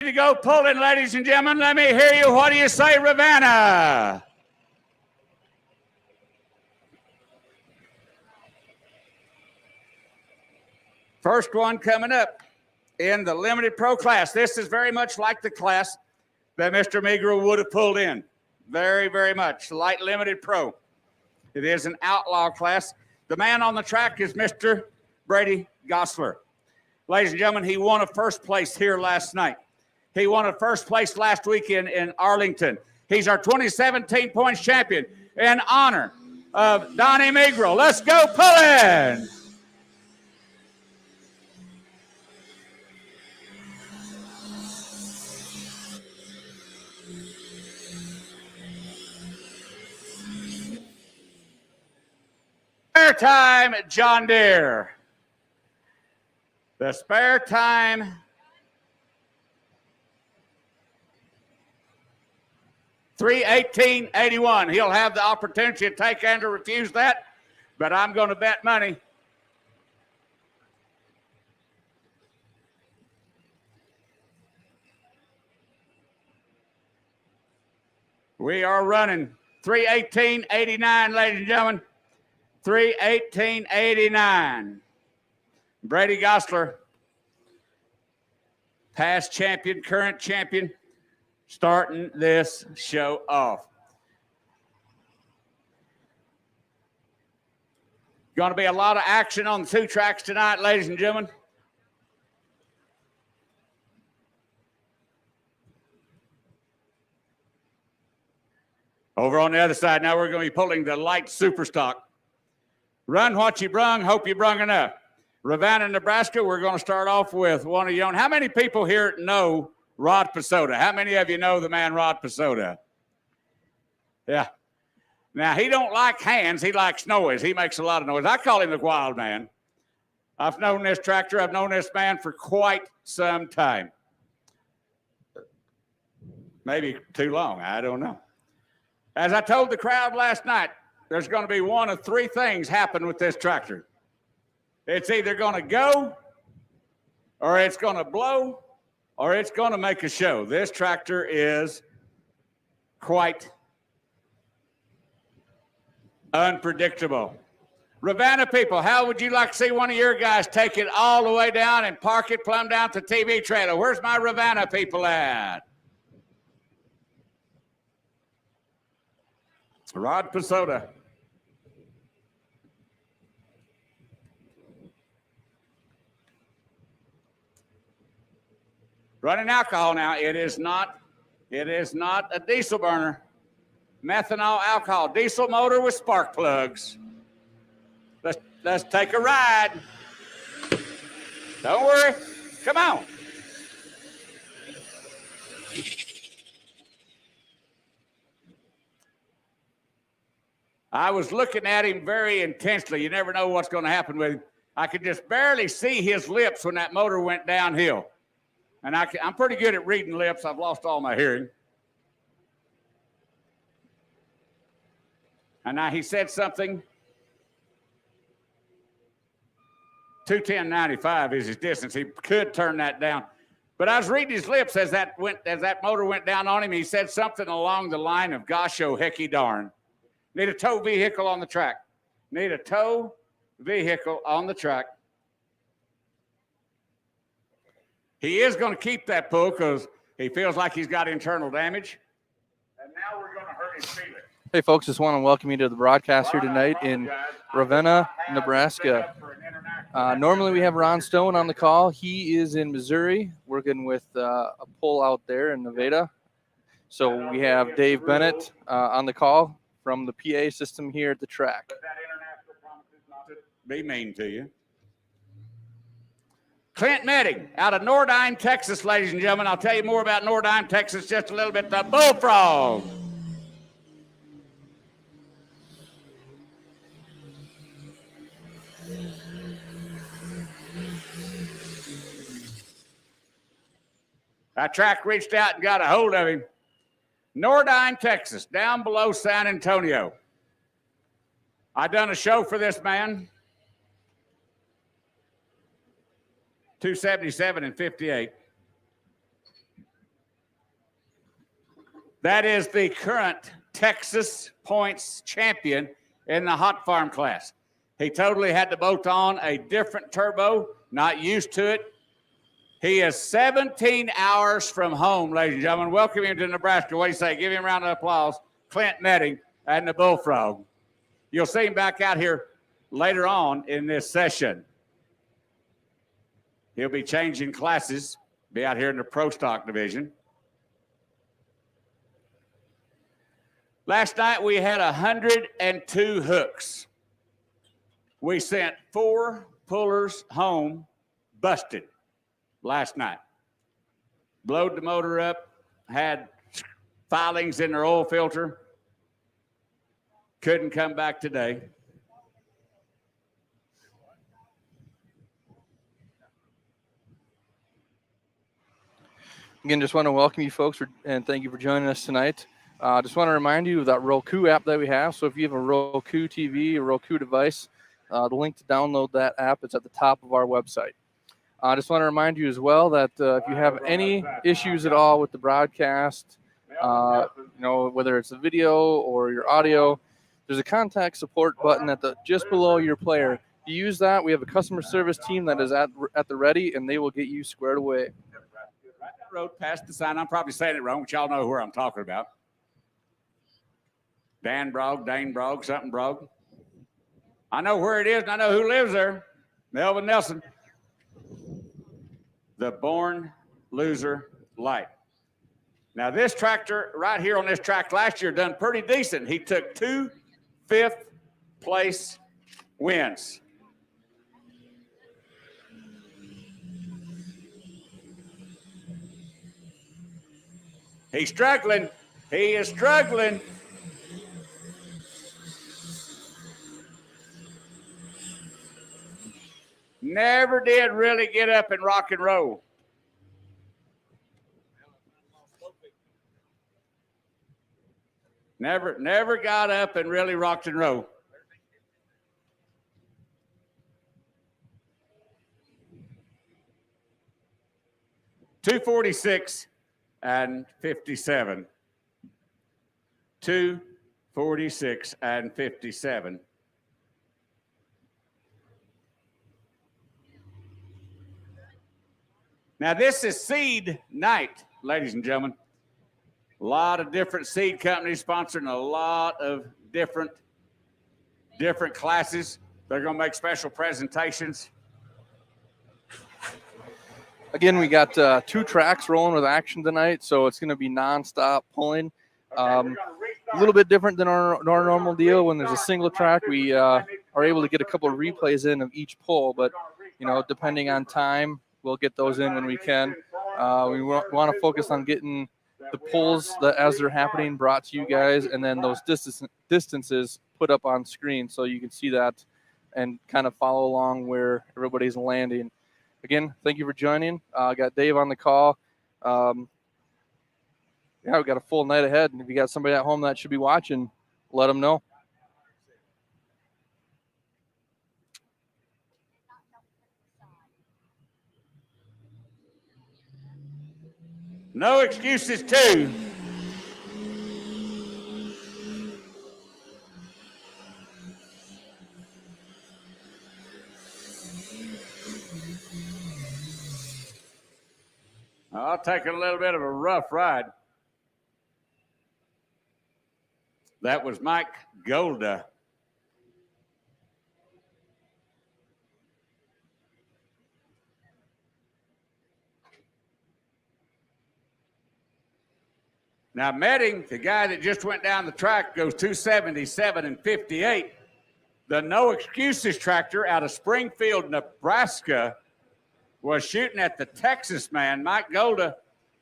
To go pulling, ladies and gentlemen. Let me hear you. What do you say, Ravenna? First one coming up in the limited pro class. This is very much like the class that Mr. Meagher would have pulled in. Very, very much. Light limited pro. It is an outlaw class. The man on the track is Mr. Brady Gossler. Ladies and gentlemen, he won a first place here last night. He won a first place last weekend in Arlington. He's our 2017 points champion in honor of Donnie Meagher. Let's go pulling. Spare time, John Deere. The spare time. $318.81. He'll have the opportunity to take and to refuse that, but I'm going to bet money. We are running $318.89, ladies and gentlemen. $318.89. Brady Gossler, past champion, current champion, starting this show off. Going to be a lot of action on the two tracks tonight, ladies and gentlemen. Over on the other side, now we're going to be pulling the light super stock. Run what you brung, hope you brung enough. Ravenna, Nebraska, we're going to start off with one of your own. How many people here know Rod Pasoda? How many of you know the man Rod Pasoda? Yeah. Now, he don't like hands. He likes noise. He makes a lot of noise. I call him the wild man. I've known this tractor. I've known this man for quite some time. Maybe too long. I don't know. As I told the crowd last night, there's going to be one of three things happen with this tractor. It's either going to go, or it's going to blow, or it's going to make a show. This tractor is quite unpredictable. Ravenna people, how would you like to see one of your guys take it all the way down and park it plumb down to TV trailer? Where's my Ravenna people at? Rod Pasoda. Running alcohol now. It is not a diesel burner. Methanol alcohol. Diesel motor with spark plugs. Let's take a ride. Don't worry. Come on. I was looking at him very intensely. You never know what's going to happen with him. I could just barely see his lips when that motor went downhill. And I'm pretty good at reading lips. I've lost all my hearing. And now he said something. 210.95 is his distance. He could turn that down. But I was reading his lips as that motor went down on him. He said something along the line of, gosh, oh, hecky darn. Need a tow vehicle on the track. Need a tow vehicle on the track. He is going to keep that pull because he feels like he's got internal damage. And now we're going to hurt his feelings. Hey, folks, just want to welcome you to the broadcast here tonight in Ravenna, Nebraska. Normally we have Ron Stone on the call. He is in Missouri working with a pull out there in Nevada. So we have Dave Bennett on the call from the PA system here at the track. But that international promise is not to be mean to you. Clint Medding out of Nordine, Texas, ladies and gentlemen. I'll tell you more about Nordine, Texas, just a little bit. The Bullfrog. That track reached out and got a hold of him. Nordine, Texas, down below San Antonio. I done a show for this man. 277 and 58. That is the current Texas points champion in the hot farm class. He totally had to bolt on a different turbo, not used to it. He is 17 hours from home, ladies and gentlemen. Welcome him to Nebraska. What do you say? Give him a round of applause. Clint Netting and the Bullfrog. You'll see him back out here later on in this session. He'll be changing classes, be out here in the Pro Stock division. Last night we had 102 hooks. We sent 4 pullers home busted last night. Blowed the motor up, had filings in their oil filter. Couldn't come back today. Again, just want to welcome you folks and thank you for joining us tonight. Just want to remind you of that Roku app that we have. So if you have a Roku TV, a Roku device, the link to download that app is at the top of our website. I just want to remind you as well that if you have any issues at all with the broadcast, whether it's a video or your audio, there's a contact support button just below your player. If you use that, we have a customer service team that is at the ready, and they will get you squared away. Road past the sign. I'm probably saying it wrong, but y'all know where I'm talking about. Dane Brogg, something Brogg. I know where it is, and I know who lives there. Melvin Nelson. The Born Loser Light. Now, this tractor right here on this track last year done pretty decent. He took 2 fifth-place wins. He's struggling. He is struggling. Never did really get up and rock and roll. Never got up and really rocked and roll. $246 and 57. 246 and 57. Now, this is seed night, ladies and gentlemen. A lot of different seed companies sponsoring a lot of different classes. They're going to make special presentations. Again, we got 2 tracks rolling with action tonight, so it's going to be nonstop pulling. A little bit different than our normal deal. When there's a single track, we are able to get a couple of replays in of each pull, but depending on time, we'll get those in when we can. We want to focus on getting the pulls that as they're happening brought to you guys, and then those distances put up on screen so you can see that and kind of follow along where everybody's landing. Again, thank you for joining. I got Dave on the call. We've got a full night ahead, and if you got somebody at home that should be watching, let them know. No excuses, too. I'll take a little bit of a rough ride. That was Mike Golda. Now, Metting, the guy that just went down the track, goes 277 and 58. The No Excuses tractor out of Springfield, Nebraska, was shooting at the Texas man. Mike Golda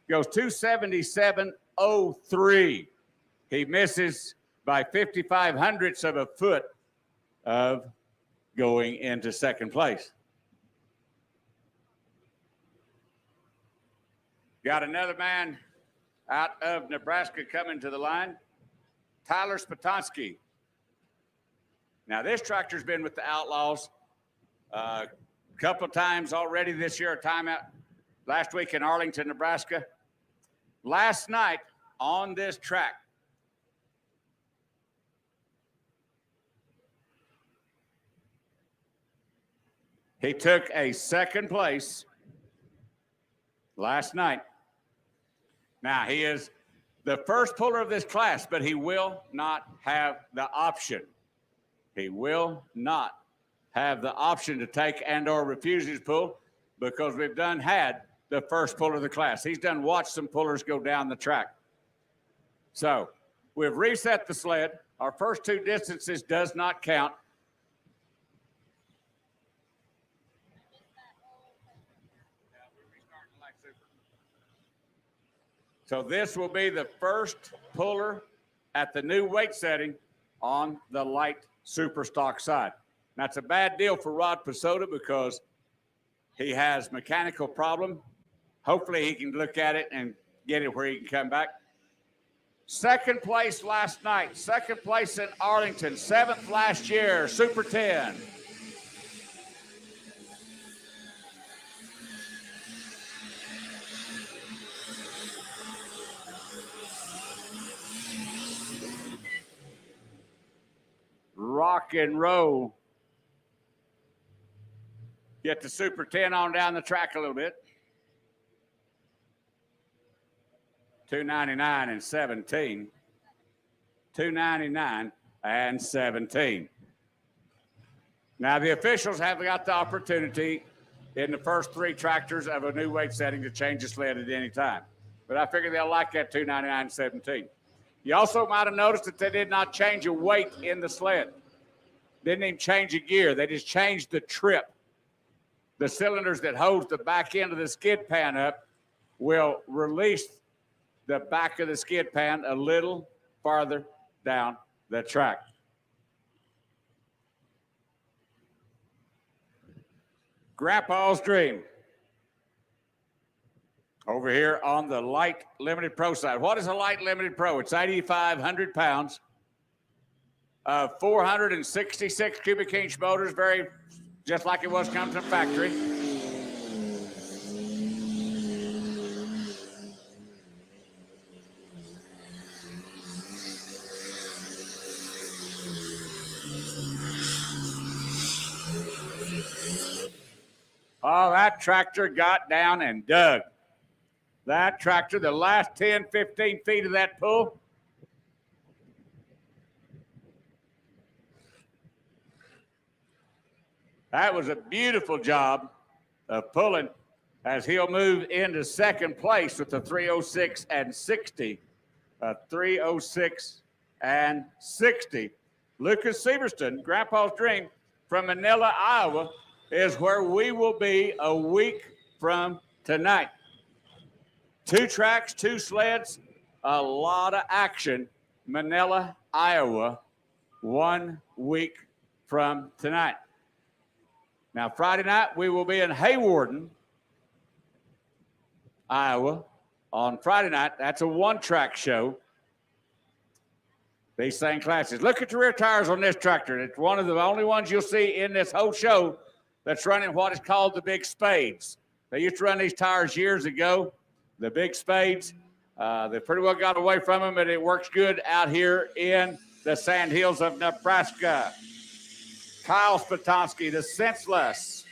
goes 277.03. He misses by 55 hundredths of a foot of going into second place. Got another man out of Nebraska coming to the line, Tyler Spatonsky. Now, this tractor's been with the Outlaws a couple of times already this year, a time out last week in Arlington, Nebraska. Last night, on this track. He took a second place last night. Now, he is the first puller of this class, but he will not have the option. He will not have the option to take and or refuse his pull because we've had the first puller of the class. He's done watched some pullers go down the track. So we've reset the sled. Our first two distances does not count. So this will be the first puller at the new weight setting on the light super stock side. That's a bad deal for Rod Pasota because he has mechanical problem. Hopefully he can look at it and get it where he can come back. Second place last night, second place in Arlington, seventh last year, Super 10. Rock and roll. Get the Super 10 on down the track a little bit. 299 and 17. 299 and 17. Now the officials have got the opportunity in the first three tractors of a new weight setting to change the sled at any time. But I figure they'll like that 299 and 17. You also might have noticed that they did not change a weight in the sled. Didn't even change a gear. They just changed the trip. The cylinders that hold the back end of the skid pan up will release the back of the skid pan a little farther down the track. Grandpa's Dream. Over here on the light limited pro side. What is a light limited pro? It's 8,500 pounds. 466 cubic inch motors, very just like it was coming from the factory. Oh, that tractor got down and dug. That tractor, the last 10, 15 feet of that pull, that was a beautiful job of pulling as he'll move into second place with the 306 and 60. 306 and 60. Lucas Severston, Grandpa's Dream from Manila, Iowa, is where we will be a week from tonight. 2 tracks, 2 sleds, a lot of action. Manila, Iowa, 1 week from tonight. Now, Friday night, we will be in Haywarden, Iowa, on Friday night. That's a 1-track show. These same classes. Look at the rear tires on this tractor. It's one of the only ones you'll see in this whole show that's running what is called the big spades. They used to run these tires years ago, the big spades. They pretty well got away from them, but it works good out here in the sand hills of Nebraska. Kyle Spatansky, the Senseless.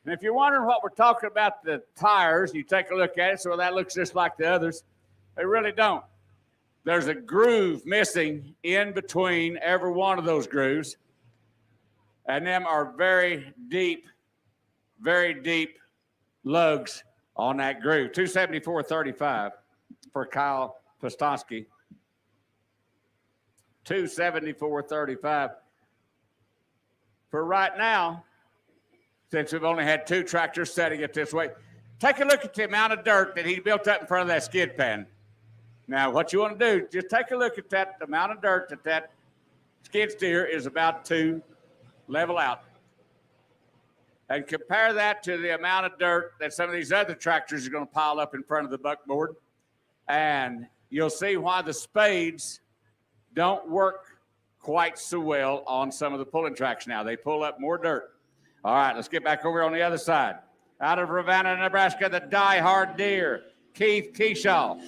And if you're wondering what we're talking about, the tires, you take a look at it, so that looks just like the others. They really don't. There's a groove missing in between every one of those grooves. And them are very deep lugs on that groove. 274.35 for Kyle Postonsky. 274.35. For right now, since we've only had 2 tractors setting it this way, take a look at the amount of dirt that he built up in front of that skid pan. Now, what you want to do, just take a look at that amount of dirt that skid steer is about to level out. And compare that to the amount of dirt that some of these other tractors are going to pile up in front of the buckboard. And you'll see why the spades don't work quite so well on some of the pulling tracks now. They pull up more dirt. All right, let's get back over on the other side. Out of Ravenna, Nebraska, the die-hard deer, Keith Keyshaw.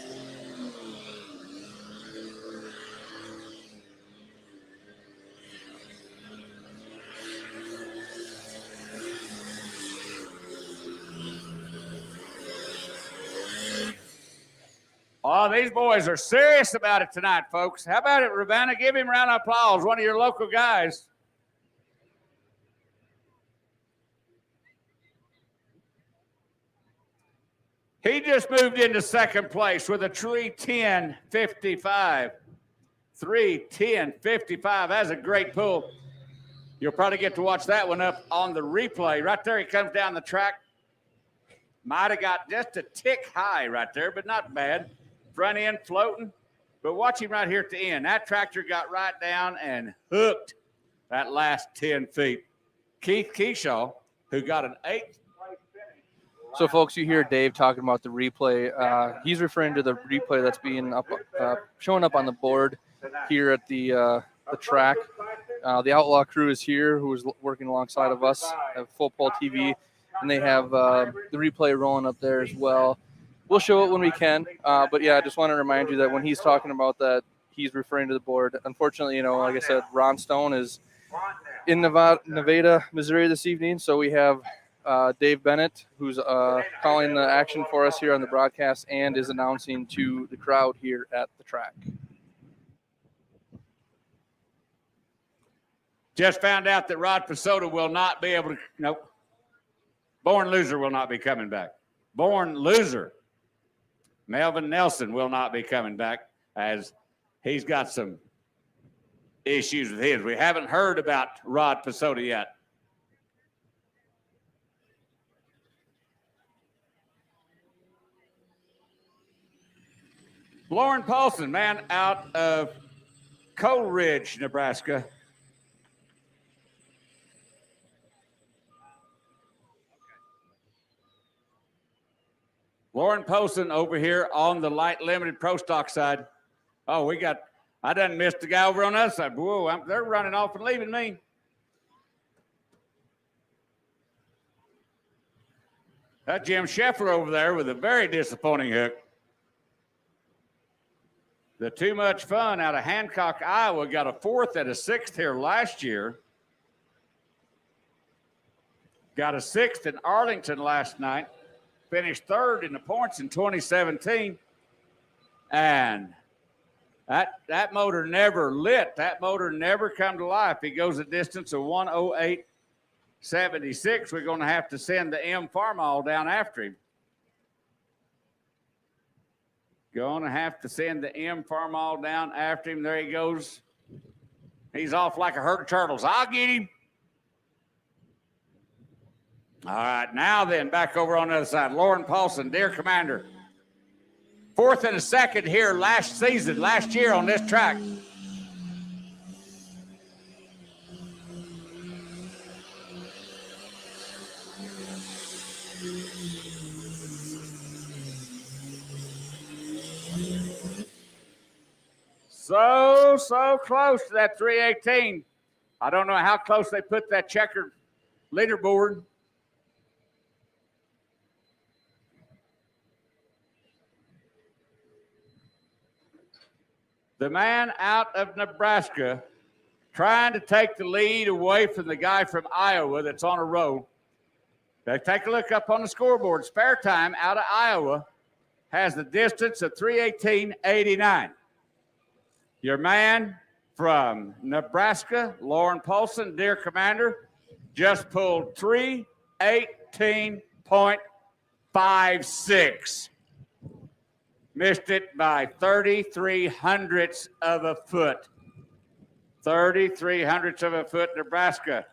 Oh, these boys are serious about it tonight, folks. How about it, Ravenna? Give him a round of applause, one of your local guys. He just moved into second place with a 3:10.55. 3:10.55. That's a great pull. You'll probably get to watch that one up on the replay. Right there, he comes down the track. Might have got just a tick high right there, but not bad. Front end floating. But watch him right here at the end. That tractor got right down and hooked that last 10 feet. Keith Keyshaw, who got an 8th place finish. So, folks, you hear Dave talking about the replay. He's referring to the replay that's being showing up on the board here at the track. The Outlaw crew is here, who is working alongside of us at Full Pole TV, and they have the replay rolling up there as well. We'll show it when we can, but yeah, I just want to remind you that when he's talking about that, he's referring to the board. Unfortunately, like I said, Ron Stone is in Nevada, Missouri this evening, so we have Dave Bennett, who's calling the action for us here on the broadcast and is announcing to the crowd here at the track. Just found out that Rod Pasota will not be able to, nope. Born Loser will not be coming back. Born Loser. Melvin Nelson will not be coming back as he's got some issues with his. We haven't heard about Rod Pasota yet. Lauren Paulson, man, out of Coal Ridge, Nebraska. Lauren Paulson over here on the light limited pro stock side. Oh, I done missed the guy over on the other side. Whoa, they're running off and leaving me. That Jim Scheffler over there with a very disappointing hook. The Too Much Fun out of Hancock, Iowa, got a 4th and a 6th here last year. Got a 6th in Arlington last night. Finished 3rd in the points in 2017. And that motor never lit. That motor never come to life. He goes a distance of 1:08.76. We're going to have to send the M Farmall down after him. Going to have to send the M Farmall down after him. There he goes. He's off like a herd of turtles. I'll get him. All right, now then, back over on the other side. Lauren Paulson, Deer Commander. 4th and a 2nd here last year on this track. So close to that 318. I don't know how close they put that checkered leaderboard. The man out of Nebraska trying to take the lead away from the guy from Iowa that's on a row. Take a look up on the scoreboard. Spare time out of Iowa has the distance of 3:18.89. Your man from Nebraska, Lauren Paulson, Deer Commander, just pulled 3:18.56. Missed it by 33 hundredths of a foot. 33 hundredths of a foot, Nebraska.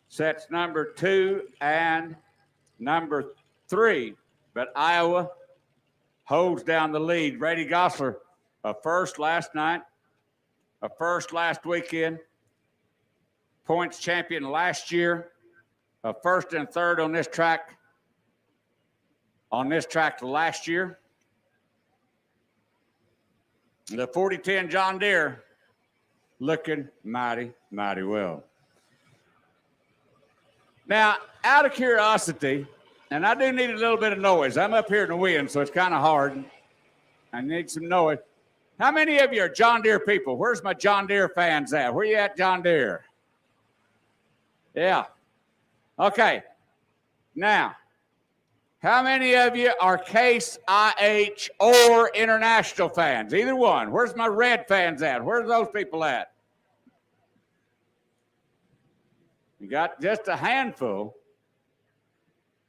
Sets number 2 and number 3. But Iowa holds down the lead. Brady Gossler, a first last night, a first last weekend, points champion last year, a 1st and 3rd on this track. Last year. The 4010 John Deere looking mighty, mighty well. Now, out of curiosity, and I do need a little bit of noise. I'm up here in the wind, so it's kind of hard. I need some noise. How many of you are John Deere people? Where's my John Deere fans at? Where you at, John Deere? Yeah. Okay. Now, how many of you are Case IH or International fans? Either one. Where's my red fans at? Where's those people at? You got just a handful.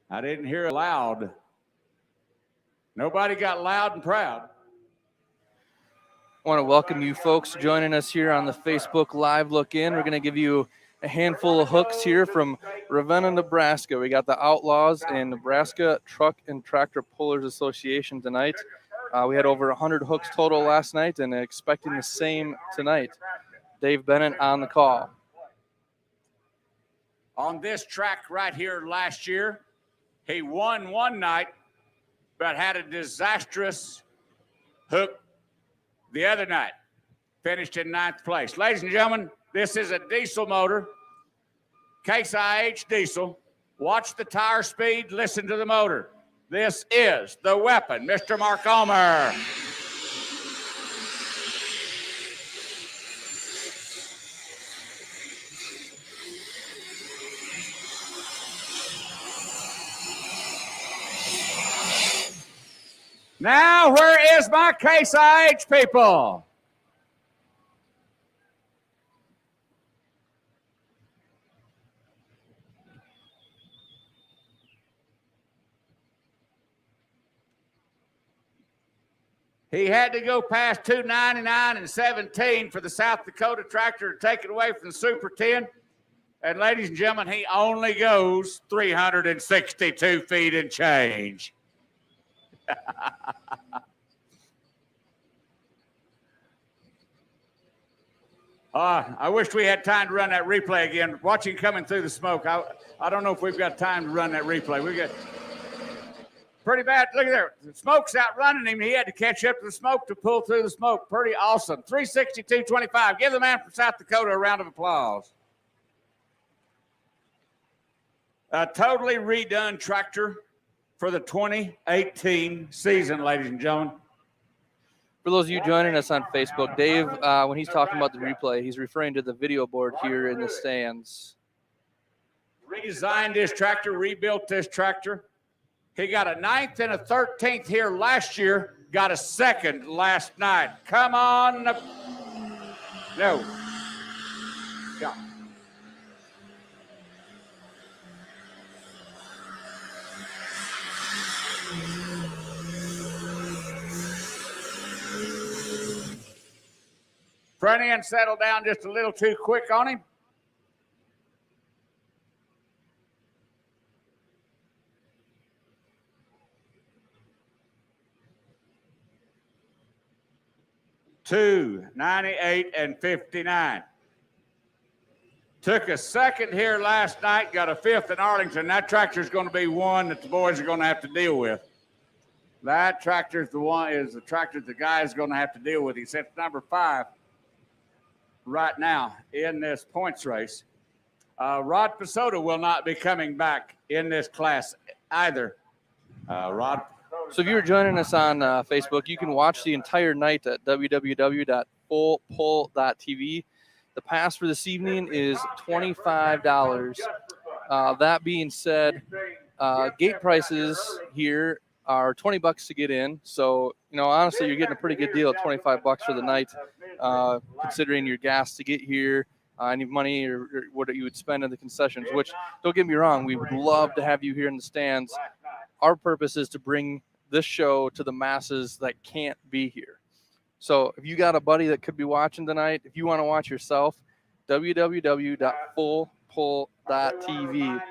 I didn't hear loud. Nobody got loud and proud. I want to welcome you folks joining us here on the Facebook Live Look In. We're going to give you a handful of hooks here from Ravenna, Nebraska. We got the Outlaws and Nebraska Truck and Tractor Pullers Association tonight. We had over 100 hooks total last night and expecting the same tonight. Dave Bennett on the call. On this track right here last year, he won one night, but had a disastrous hook the other night. Finished in 9th place. Ladies and gentlemen, this is a diesel motor, Case IH diesel. Watch the tire speed, listen to the motor. This is the weapon, Mr. Mark Ulmer. Now, where is my Case IH people? He had to go past 299 and 17 for the South Dakota tractor to take it away from the Super 10. And ladies and gentlemen, he only goes 362 feet and change. I wish we had time to run that replay again. Watching coming through the smoke. I don't know if we've got time to run that replay. We got pretty bad. Look at there. The smoke's outrunning him. He had to catch up to the smoke to pull through the smoke. Pretty awesome. 362.25. Give the man from South Dakota a round of applause. A totally redone tractor for the 2018 season, ladies and gentlemen. For those of you joining us on Facebook, Dave, when he's talking about the replay, he's referring to the video board here in the stands. Redesigned this tractor, rebuilt this tractor. He got a 9th and a 13th here last year, got a 2nd last night. Come on. No. Go. Front end settled down just a little too quick on him. $298 and 59. Took a 2nd here last night, got a 5th in Arlington. That tractor's going to be one that the boys are going to have to deal with. That tractor's the tractor the guy's going to have to deal with. He sits number 5 right now in this points race. Rod Pasota will not be coming back in this class either. Rod. So if you're joining us on Facebook, you can watch the entire night at www.fullpull.tv. The pass for this evening is $25. That being said, gate prices here are $20 to get in. So, honestly, you're getting a pretty good deal at $25 for the night, considering your gas to get here, any money or what you would spend in the concessions, which, don't get me wrong, we would love to have you here in the stands. Our purpose is to bring this show to the masses that can't be here. So if you got a buddy that could be watching tonight, if you want to watch yourself, www.fullpull.tv.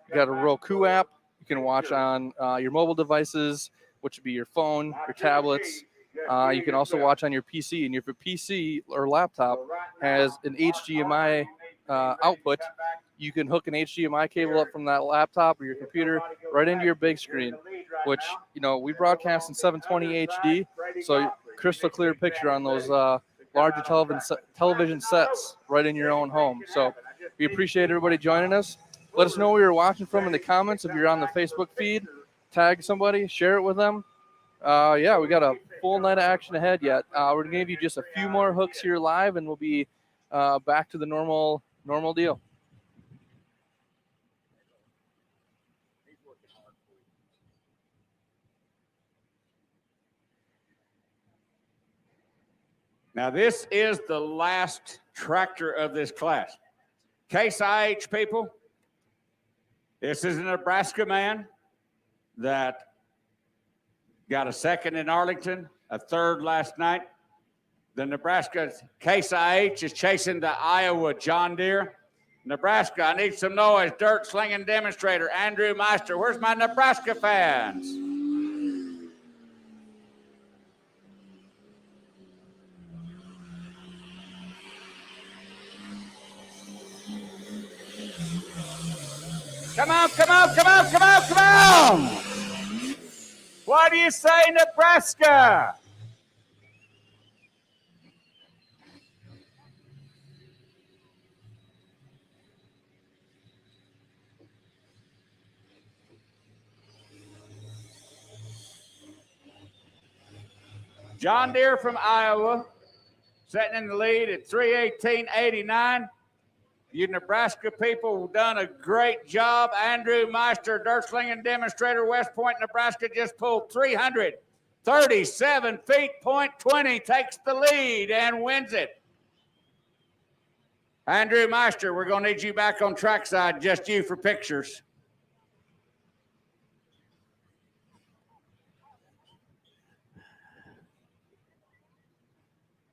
You got a Roku app. You can watch on your mobile devices, which would be your phone, your tablets. You can also watch on your PC. And if your PC or laptop has an HDMI output, you can hook an HDMI cable up from that laptop or your computer right into your big screen. which, we broadcast in 720 HD, so crystal clear picture on those larger television sets right in your own home. So we appreciate everybody joining us. Let us know where you're watching from in the comments. If you're on the Facebook feed, tag somebody, share it with them. We got a full night of action ahead yet. We're going to give you just a few more hooks here live, and we'll be back to the normal deal. Now, this is the last tractor of this class. Case IH people, this is a Nebraska man that got a second in Arlington, a third last night. The Nebraska Case IH is chasing the Iowa John Deere. Nebraska, I need some noise. Dirt slinging demonstrator, Andrew Meister. Where's my Nebraska fans? Come on, come on, come on, come on, come on! What do you say, Nebraska? John Deere from Iowa, sitting in the lead at 3:18.89. You Nebraska people have done a great job. Andrew Meister, dirt slinging demonstrator, West Point, Nebraska, just pulled 337 feet, .20, takes the lead and wins it. Andrew Meister, we're going to need you back on trackside, just you for pictures.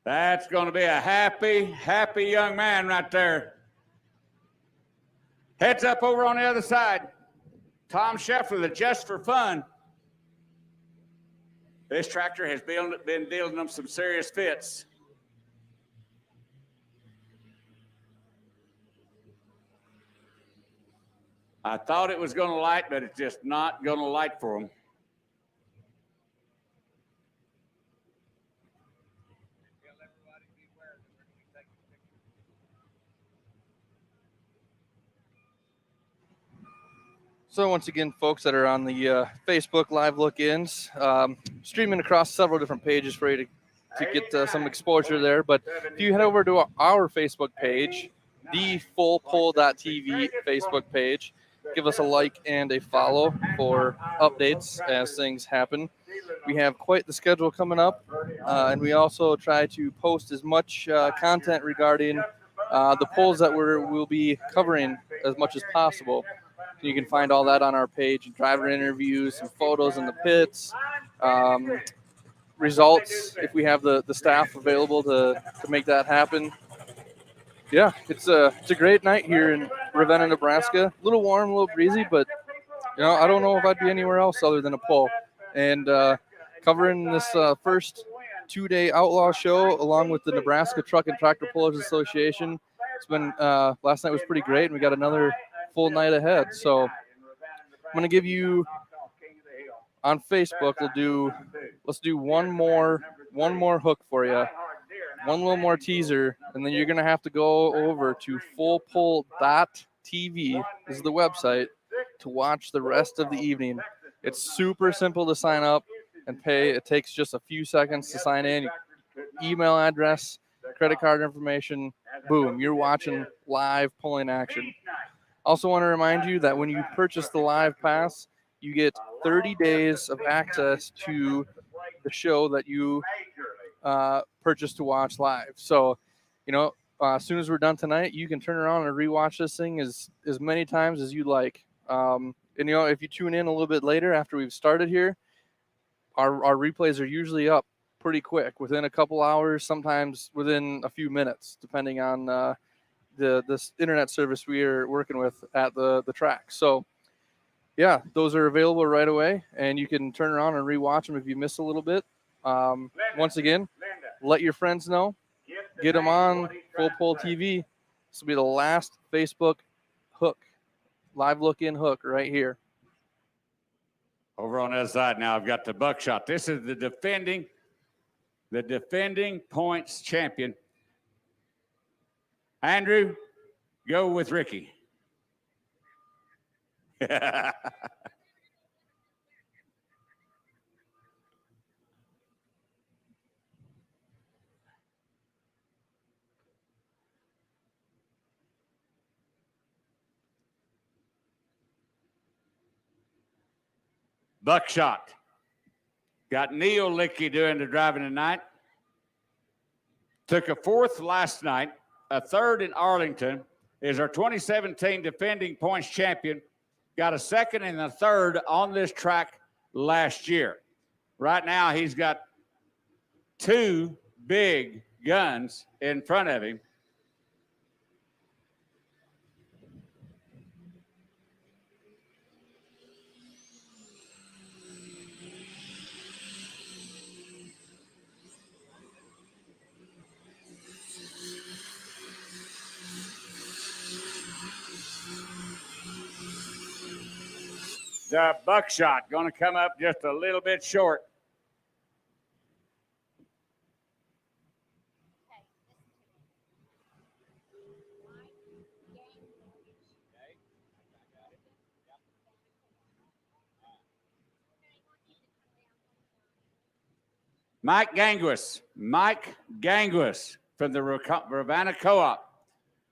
That's going to be a happy, happy young man right there. Heads up over on the other side. Tom Scheffler, the Just for Fun. This tractor has been dealing them some serious fits. I thought it was going to light, but it's just not going to light for them. So once again, folks that are on the Facebook live look-ins, streaming across several different pages for you to get some exposure there. But if you head over to our Facebook page, the fullpull.tv Facebook page, give us a like and a follow for updates as things happen. We have quite the schedule coming up, and we also try to post as much content regarding the polls that we'll be covering as much as possible. You can find all that on our page, driver interviews, some photos in the pits, results if we have the staff available to make that happen. Yeah, it's a great night here in Ravenna, Nebraska. A little warm, a little breezy, but I don't know if I'd be anywhere else other than a pull. And covering this first two-day outlaw show along with the Nebraska Truck and Tractor Pullers Association. It's been last night was pretty great, and we got another full night ahead. So I'm going to give you on Facebook, let's do one more hook for you, one little more teaser, and then you're going to have to go over to fullpull.tv, this is the website, to watch the rest of the evening. It's super simple to sign up and pay. It takes just a few seconds to sign in. Email address, credit card information, boom, you're watching live pulling action. Also want to remind you that when you purchase the live pass, you get 30 days of access to the show that you purchased to watch live. So, as soon as we're done tonight, you can turn around and rewatch this thing as many times as you like. And, if you tune in a little bit later after we've started here, our replays are usually up pretty quick, within a couple hours, sometimes within a few minutes, depending on this internet service we are working with at the track. So yeah, those are available right away, and you can turn around and rewatch them if you miss a little bit. Once again, let your friends know, get them on Full Pull TV. This will be the last Facebook hook, live look-in hook right here. Over on the other side now, I've got the buckshot. This is the defending points champion. Andrew, go with Ricky. Buckshot. Got Neil Licky doing the driving tonight. Took a fourth last night, a third in Arlington. Is our 2017 defending points champion. Got a second and a third on this track last year. Right now, he's got two big guns in front of him. The buckshot going to come up just a little bit short. Mike Ganguis from the Ravenna Co-op.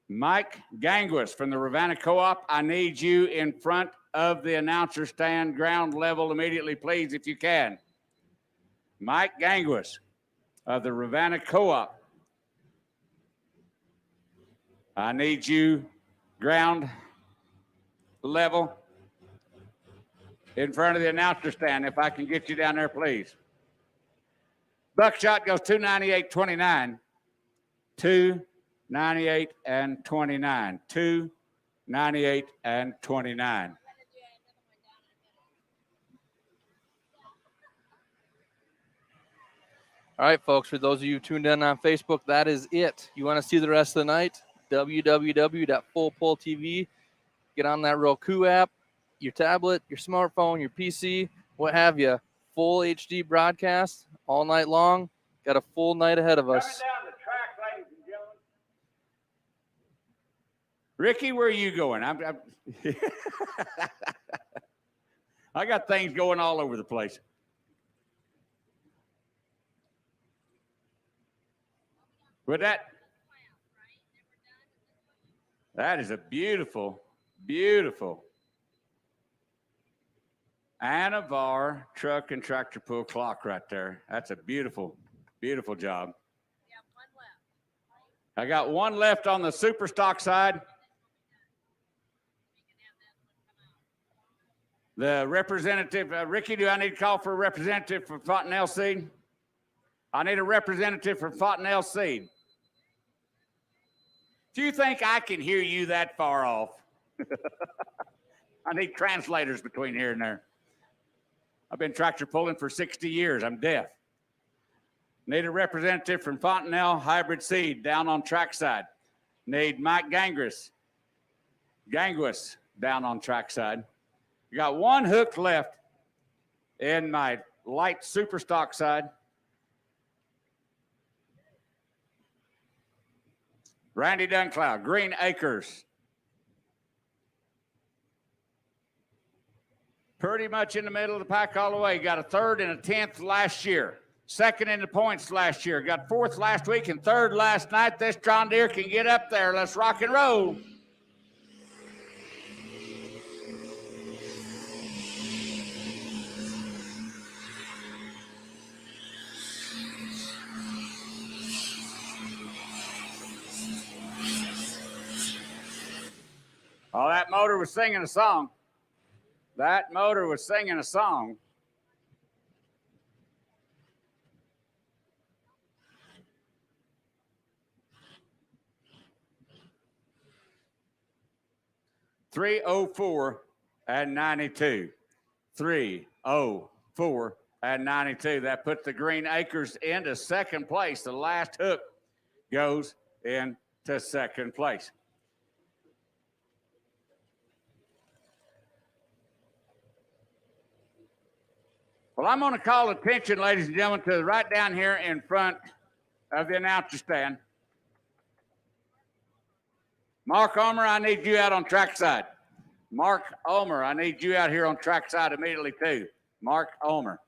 Mike Ganguis from the Ravenna Co-op. I need you in front of the announcer stand, ground level immediately, please, if you can. Mike Ganguis of the Ravenna Co-op. I need you ground level in front of the announcer stand, if I can get you down there, please. Buckshot goes 298.29. 298 and 29. 298 and 29. All right, folks, for those of you tuned in on Facebook, that is it. You want to see the rest of the night? www.fullpulltv. Get on that Roku app, your tablet, your smartphone, your PC, what have you. Full HD broadcast all night long. Got a full night ahead of us. Coming down the track, ladies and gentlemen. Ricky, where are you going? I got things going all over the place. With that is a beautiful, beautiful Anavar truck and tractor pull clock right there. That's a beautiful, beautiful job. Yeah, one left. I got one left on the super stock side. The representative, Ricky, do I need to call for a representative from Fontenelle Seed? I need a representative from Fontenelle Seed. Do you think I can hear you that far off? I need translators between here and there. I've been tractor pulling for 60 years. I'm deaf. Need a representative from Fontenelle Hybrid Seed down on trackside. Need Mike Ganguis down on trackside. You got one hook left in my light super stock side. Randy Duncloud, Green Acres. Pretty much in the middle of the pack all the way. Got a third and a 10th last year. Second in the points last year. Got fourth last week and third last night. This John Deere can get up there. Let's rock and roll. Oh, that motor was singing a song. That motor was singing a song. .304 and 92. 3:04 and 92. That puts the Green Acres into second place. The last hook goes into second place. Well, I'm going to call attention, ladies and gentlemen, to right down here in front of the announcer stand. Mark Ulmer, I need you out on trackside. Mark Ulmer, I need you out here on trackside immediately, too. Mark Ulmer.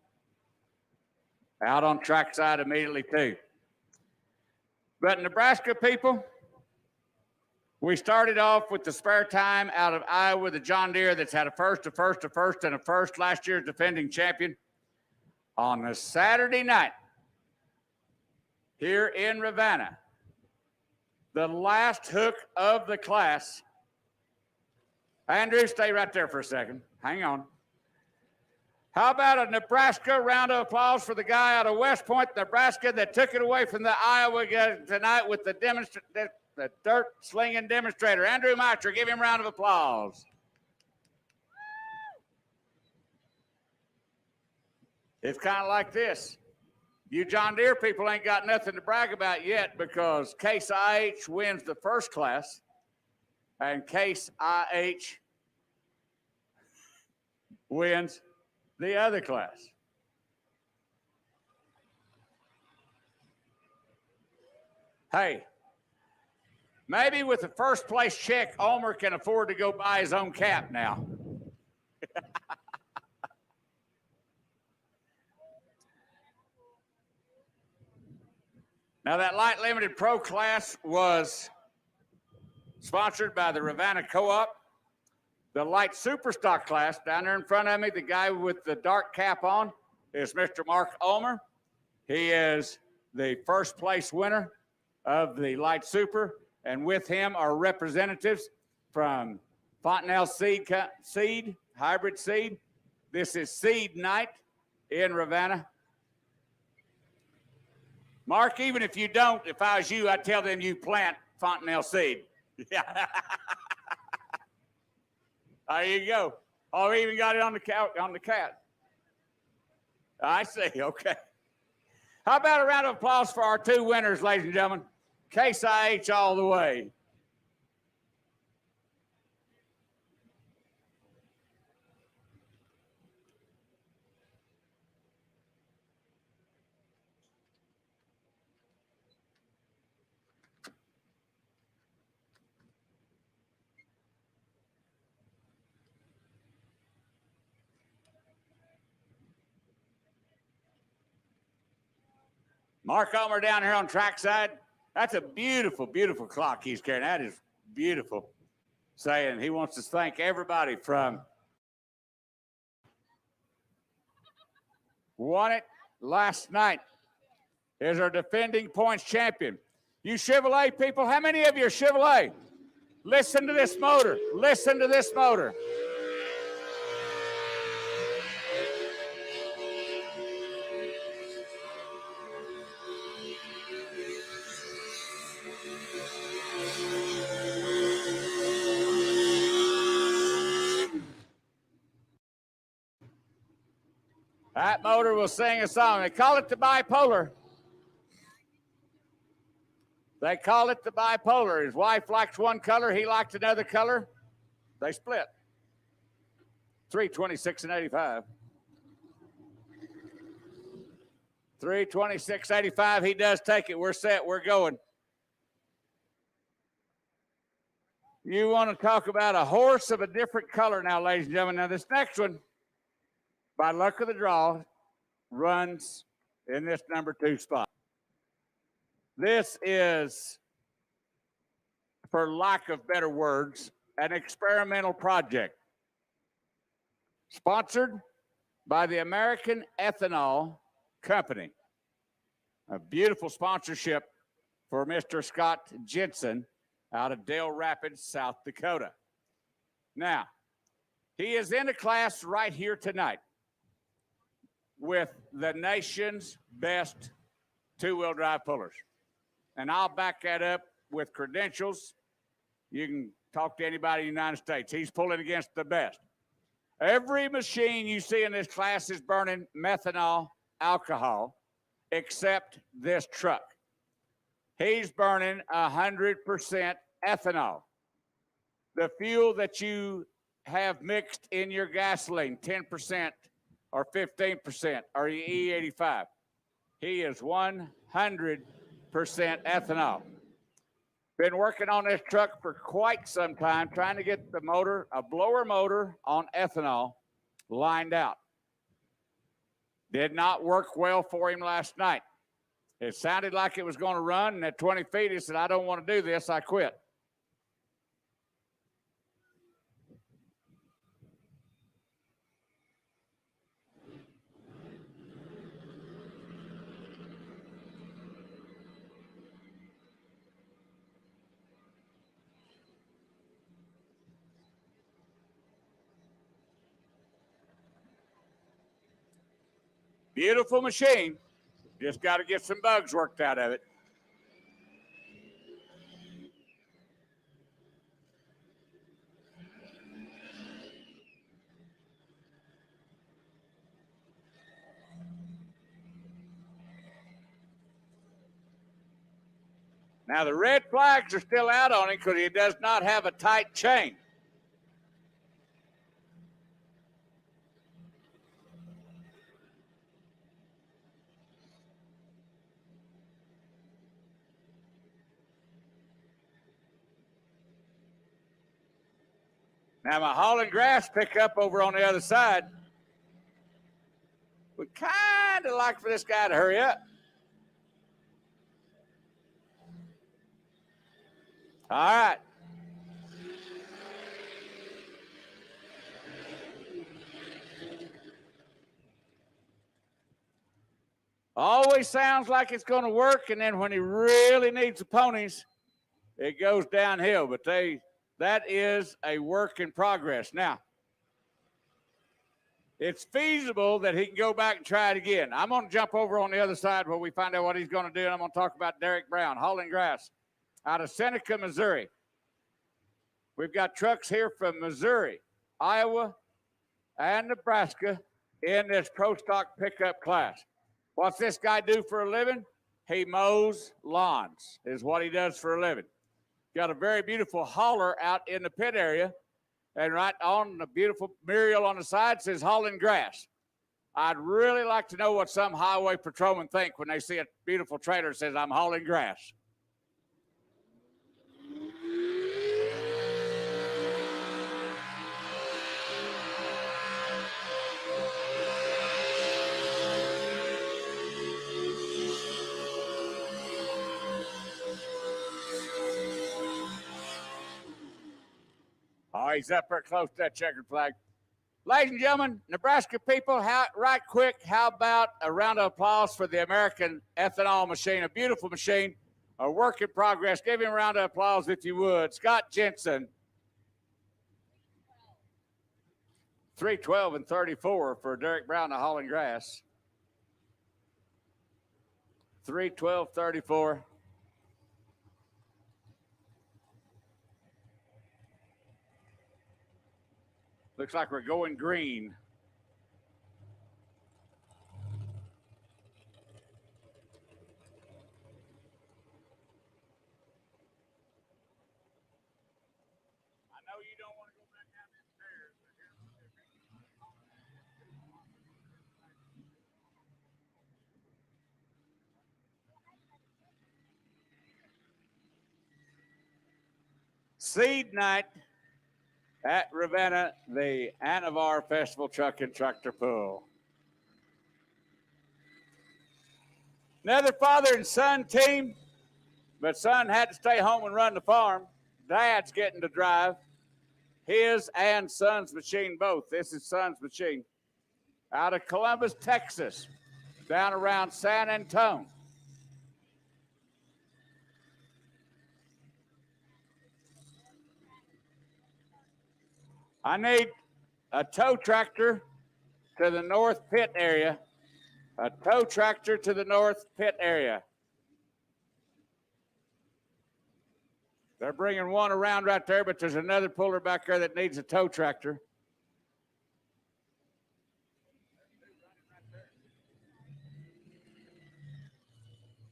Out on trackside immediately, too. But Nebraska people, we started off with the spare time out of Iowa, the John Deere that's had a first, and a first, last year's defending champion. On a Saturday night here in Ravenna, the last hook of the class. Andrew, stay right there for a second. Hang on. How about a Nebraska round of applause for the guy out of West Point, Nebraska, that took it away from the Iowa guys tonight with the dirt slinging demonstrator. Andrew Miter, give him a round of applause. It's kind of like this. You John Deere people ain't got nothing to brag about yet because Case IH wins the first class and Case IH wins the other class. Hey, maybe with the first place check, Ulmer can afford to go buy his own cap now. Now, that light limited pro class was sponsored by the Ravenna Co-op. The light super stock class down there in front of me, the guy with the dark cap on is Mr. Mark Ulmer. He is the first place winner of the light super. And with him are representatives from Fontenelle Seed, Hybrid Seed. This is Seed Night in Ravenna. Mark, even if you don't, if I was you, I'd tell them you plant Fontenelle Seed. Yeah. There you go. Oh, we even got it on the cat. I see. Okay. How about a round of applause for our two winners, ladies and gentlemen? Case IH all the way. Mark Ulmer down here on trackside. That's a beautiful, beautiful clock he's carrying. That is beautiful. Saying he wants to thank everybody from won it last night. Is our defending points champion. You Chevrolet people, how many of you are Chevrolet? Listen to this motor. Listen to this motor. That motor will sing a song. They call it the bipolar. They call it the bipolar. His wife likes one color. He liked another color. They split. 326.85. 326.85. He does take it. We're set. We're going. You want to talk about a horse of a different color now, ladies and gentlemen. Now, this next one, by luck of the draw, runs in this number 2 spot. This is, for lack of better words, an experimental project sponsored by the American Ethanol Company. A beautiful sponsorship for Mr. Scott Jensen out of Dale Rapids, South Dakota. Now, he is in a class right here tonight with the nation's best two-wheel drive pullers. And I'll back that up with credentials. You can talk to anybody in the United States. He's pulling against the best. Every machine you see in this class is burning methanol alcohol, except this truck. He's burning 100% ethanol. The fuel that you have mixed in your gasoline, 10% or 15%, or E85. He is 100% ethanol. Been working on this truck for quite some time, trying to get the motor, a blower motor on ethanol, lined out. Did not work well for him last night. It sounded like it was going to run, and at 20 feet, he said, I don't want to do this, I quit. Beautiful machine. Just got to get some bugs worked out of it. Now, the red flags are still out on him because he does not have a tight chain. Now, my hauling grass pickup over on the other side would kind of like for this guy to hurry up. All right. Always sounds like it's going to work, and then when he really needs the ponies, it goes downhill. But that is a work in progress. Now, it's feasible that he can go back and try it again. I'm going to jump over on the other side where we find out what he's going to do, and I'm going to talk about Derek Brown, hauling grass out of Seneca, Missouri. We've got trucks here from Missouri, Iowa, and Nebraska in this Pro Stock pickup class. What's this guy do for a living? He mows lawns is what he does for a living. Got a very beautiful hauler out in the pit area, and right on the beautiful mural on the side says hauling grass. I'd really like to know what some highway patrolmen think when they see a beautiful trailer that says I'm hauling grass. Oh, he's up there close to that checkered flag. Ladies and gentlemen, Nebraska people, right quick, how about a round of applause for the American ethanol machine, a beautiful machine, a work in progress. Give him a round of applause if you would. Scott Jensen. 3:12 and 34 for Derek Brown of hauling grass. 3:12:34. Looks like we're going green. I know you don't want to go back down these stairs, but here's what they're doing. Seed night at Ravenna, the Anavar Festival Truck and Tractor Pull. Another father and son team, but son had to stay home and run the farm. Dad's getting to drive his and son's machine both. This is son's machine. Out of Columbus, Texas, down around San Antonio. I need a tow tractor to the north pit area. A tow tractor to the north pit area. They're bringing one around right there, but there's another puller back there that needs a tow tractor.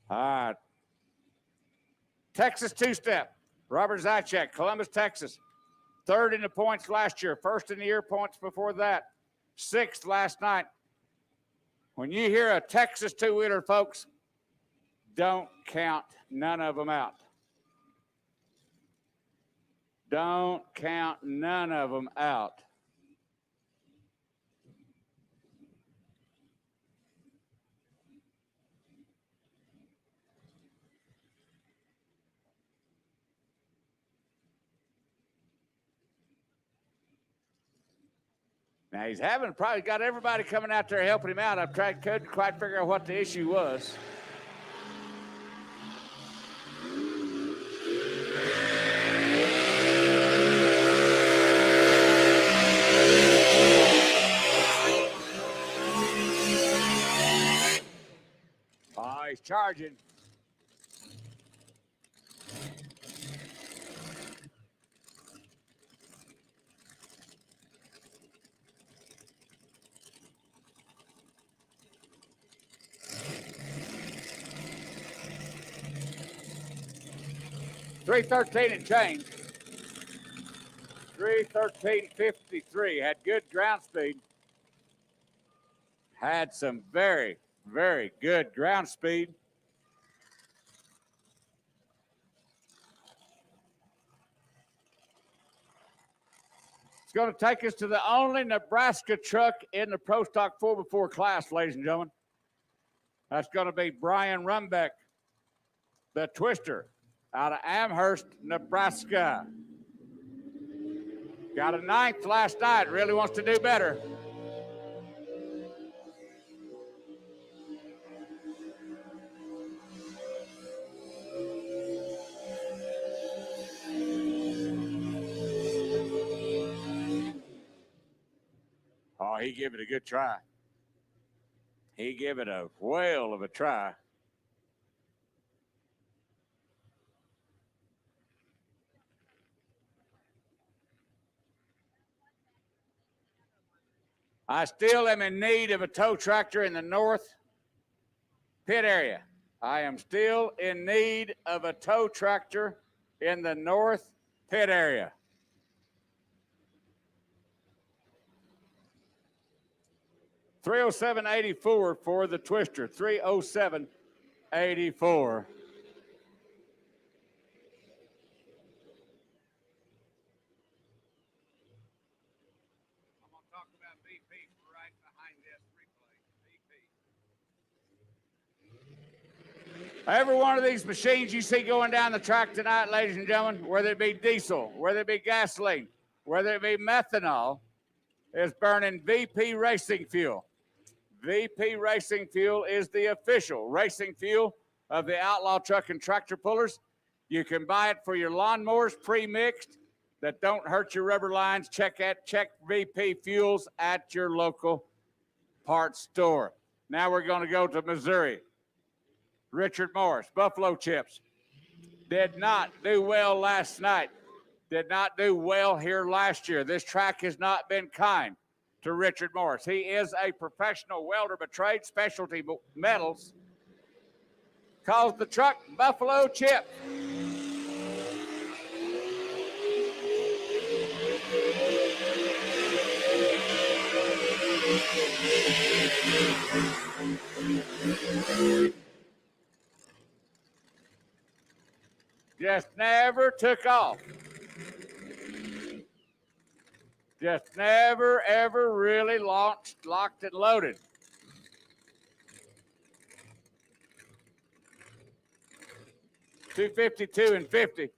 All right. Texas two-step. Robert Zychek, Columbus, Texas. Third in the points last year. First in the year points before that. Sixth last night. When you hear a Texas two-wheeler, folks, don't count none of them out. Don't count none of them out. Now he's probably got everybody coming out there helping him out. Couldn't quite figure out what the issue was. Oh, he's charging. .313 and change. 313.53. Had good ground speed. Had some very, very good ground speed. It's going to take us to the only Nebraska truck in the Pro Stock 4x4 class, ladies and gentlemen. That's going to be Brian Rumbeck, the Twister, out of Amherst, Nebraska. Got a 9th last night, really wants to do better. Oh, he gave it a good try. He gave it a whale of a try. I still am in need of a tow tractor in the north pit area. I am still in need of a tow tractor in the north pit area. .307.84 for the Twister. 307.84. Every one of these machines you see going down the track tonight, ladies and gentlemen, whether it be diesel, whether it be gasoline, whether it be methanol, is burning VP racing fuel. VP racing fuel is the official racing fuel of the Outlaw Truck and Tractor Pullers. You can buy it for your lawnmowers pre-mixed that don't hurt your rubber lines. Check VP fuels at your local parts store. Now we're going to go to Missouri. Richard Morris, Buffalo Chips, did not do well last night. Did not do well here last year. This track has not been kind to Richard Morris. He is a professional welder, but trade specialty metals. Calls the truck Buffalo Chip. Just never took off. Just never, ever really launched, locked, and loaded. .252 and 50.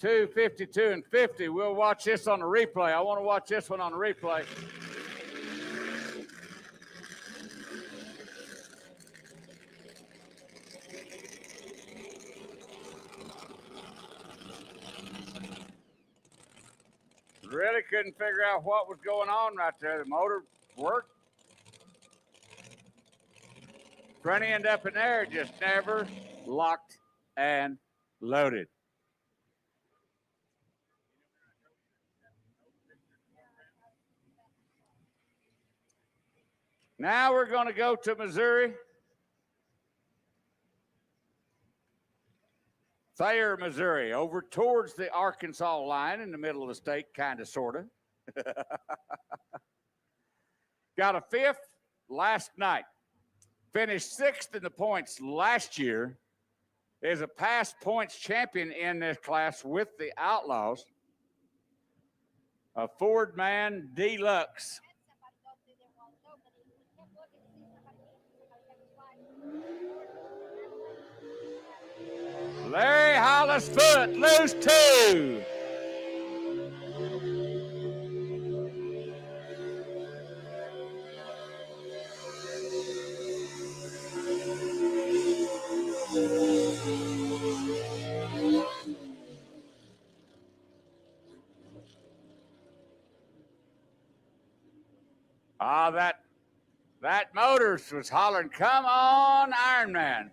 252 and 50. We'll watch this on the replay. I want to watch this one on the replay. Really couldn't figure out what was going on right there. The motor worked. Front end up in there, just never locked and loaded. Now we're going to go to Missouri. Thayer, Missouri, over towards the Arkansas line in the middle of the state, kind of, sort of. Got a 5th last night. finished 6th in the points last year, is a past points champion in this class with the Outlaws. A Ford Man Deluxe. Larry Hollis foot, loose 2. That Motors was hollering, come on, Iron Man.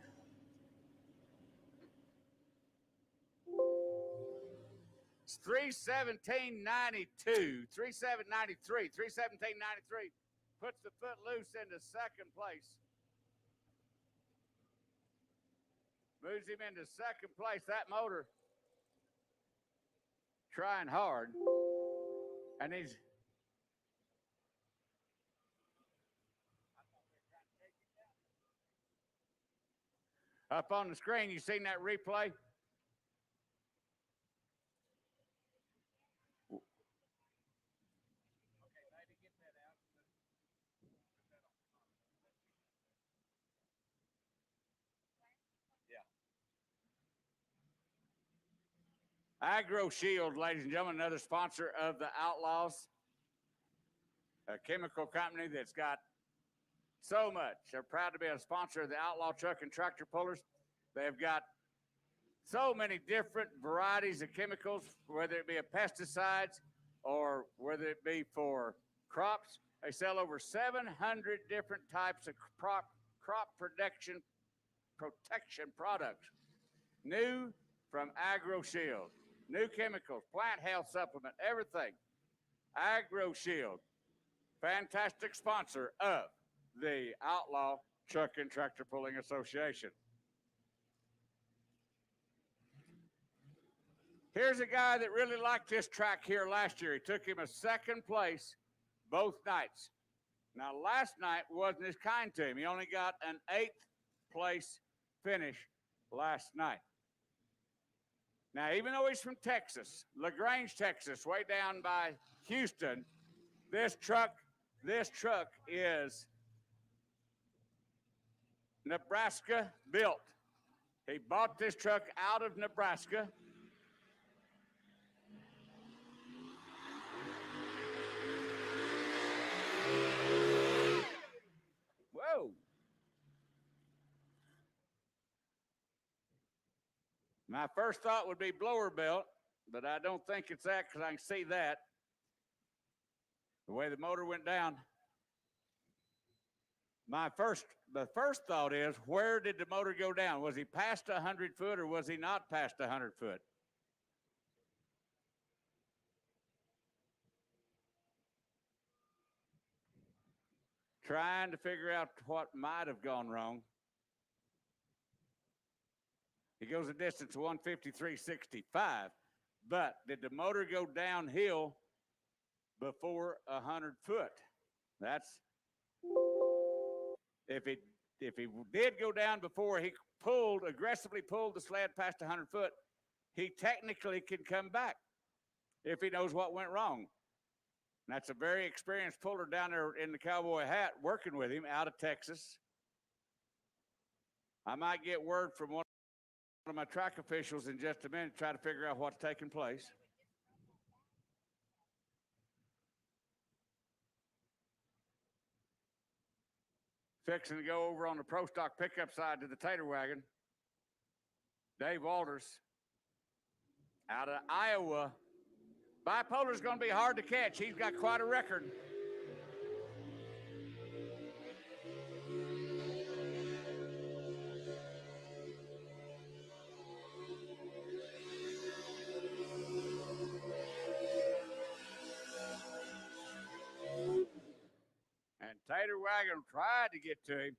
It's 3:17.92, 3:7.93, 3:17.93. Puts the foot loose into second place. Moves him into second place. That motor trying hard. And he's up on the screen. You seen that replay? Agro Shield, ladies and gentlemen, another sponsor of the Outlaws, a chemical company that's got so much. They're proud to be a sponsor of the Outlaw Truck and Tractor Pullers. They've got so many different varieties of chemicals, whether it be a pesticides or whether it be for crops. They sell over 700 different types of crop protection products. New from Agro Shield. New chemicals, plant health supplement, everything. Agro Shield, fantastic sponsor of the Outlaw Truck and Tractor Pulling Association. Here's a guy that really liked this track here last year. He took him a second place both nights. Now, last night wasn't as kind to him. He only got an 8th place finish last night. Now, even though he's from Texas, LaGrange, Texas, way down by Houston, this truck is Nebraska built. He bought this truck out of Nebraska. Whoa. My first thought would be blower belt, but I don't think it's that because I can see that. The way the motor went down. The first thought is, where did the motor go down? Was he past 100 foot or was he not past 100 foot? Trying to figure out what might have gone wrong. He goes a distance of 153.65, but did the motor go downhill before 100 foot? That's if he did go down before he aggressively pulled the sled past 100 foot, he technically can come back if he knows what went wrong. And that's a very experienced puller down there in the cowboy hat working with him out of Texas. I might get word from one of my track officials in just a minute to try to figure out what's taking place. Fixing to go over on the Pro Stock pickup side to the Tater Wagon. Dave Walters out of Iowa. Bipolar's going to be hard to catch. He's got quite a record. And Tater Wagon tried to get to him.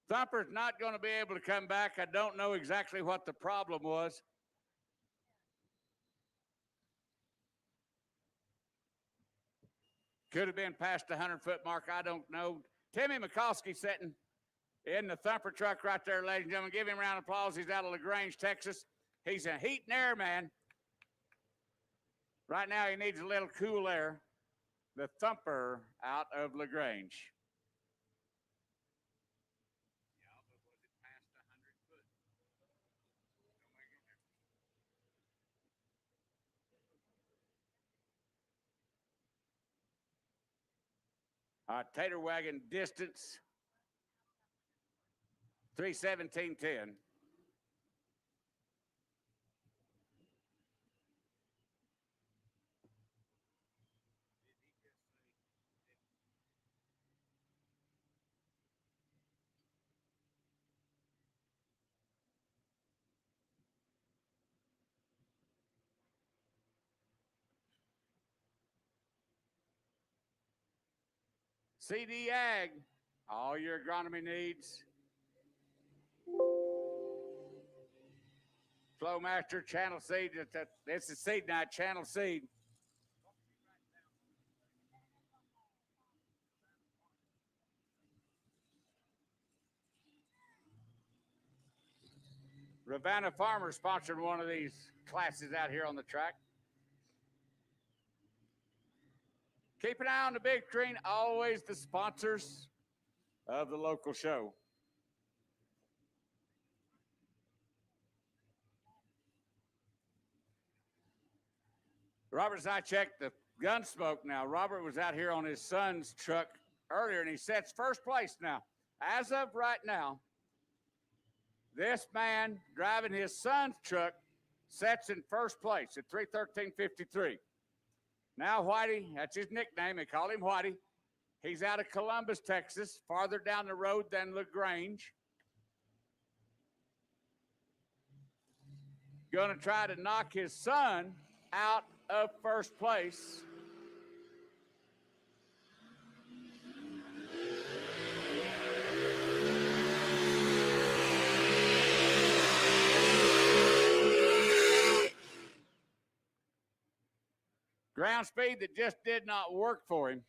Thumper's not going to be able to come back. I don't know exactly what the problem was. Could have been past the 100-foot mark. I don't know. Timmy McCoskey sitting in the thumper truck right there, ladies and gentlemen. Give him a round of applause. He's out of LaGrange, Texas. He's a heat and air man. Right now, he needs a little cool air. The thumper out of LaGrange. Yeah, but was it past 100 foot? Don't make it. Tater wagon distance, 3:17:10. CD Ag, all your agronomy needs. Flowmaster, Channel Seed. This is Seed Night, Channel Seed. Ravenna Farmers sponsored one of these classes out here on the track. Keep an eye on the big screen, always the sponsors of the local show. Robert and I checked the gun smoke now. Robert was out here on his son's truck earlier, and he sets first place now. As of right now, this man driving his son's truck sets in first place at 3:13:53. Now Whitey, that's his nickname. They call him Whitey. He's out of Columbus, Texas, farther down the road than LaGrange. Going to try to knock his son out of first place. Ground speed that just did not work for him.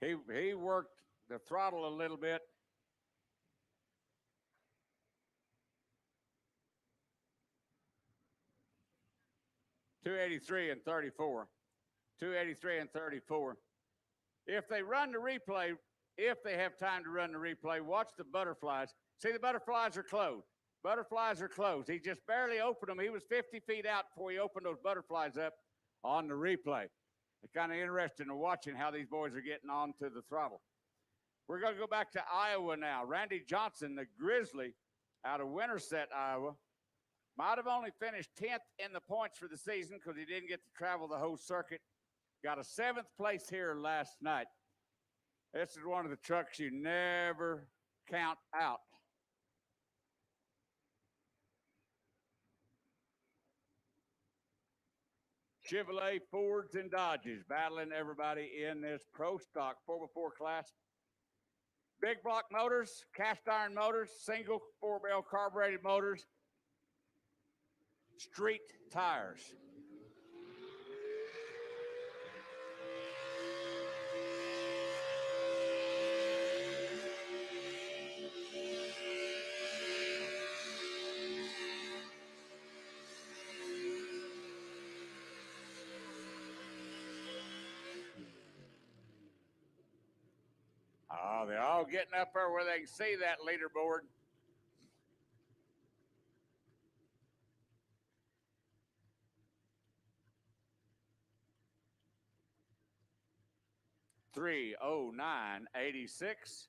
He worked the throttle a little bit. .283 and 34. 283 and 34. If they run the replay, if they have time to run the replay, watch the butterflies. See, the butterflies are closed. Butterflies are closed. He just barely opened them. He was 50 feet out before he opened those butterflies up on the replay. It's kind of interesting to watching how these boys are getting onto the throttle. We're going to go back to Iowa now. Randy Johnson, the Grizzly, out of Winterset, Iowa. Might have only finished 10th in the points for the season because he didn't get to travel the whole circuit. Got a 7th place here last night. This is one of the trucks you never count out. Chevrolet, Fords, and Dodges battling everybody in this Pro Stock 4x4 class. Big block motors, cast iron motors, single 4-barrel carbureted motors, street tires. Oh, they're all getting up there where they can see that leaderboard. .309.86.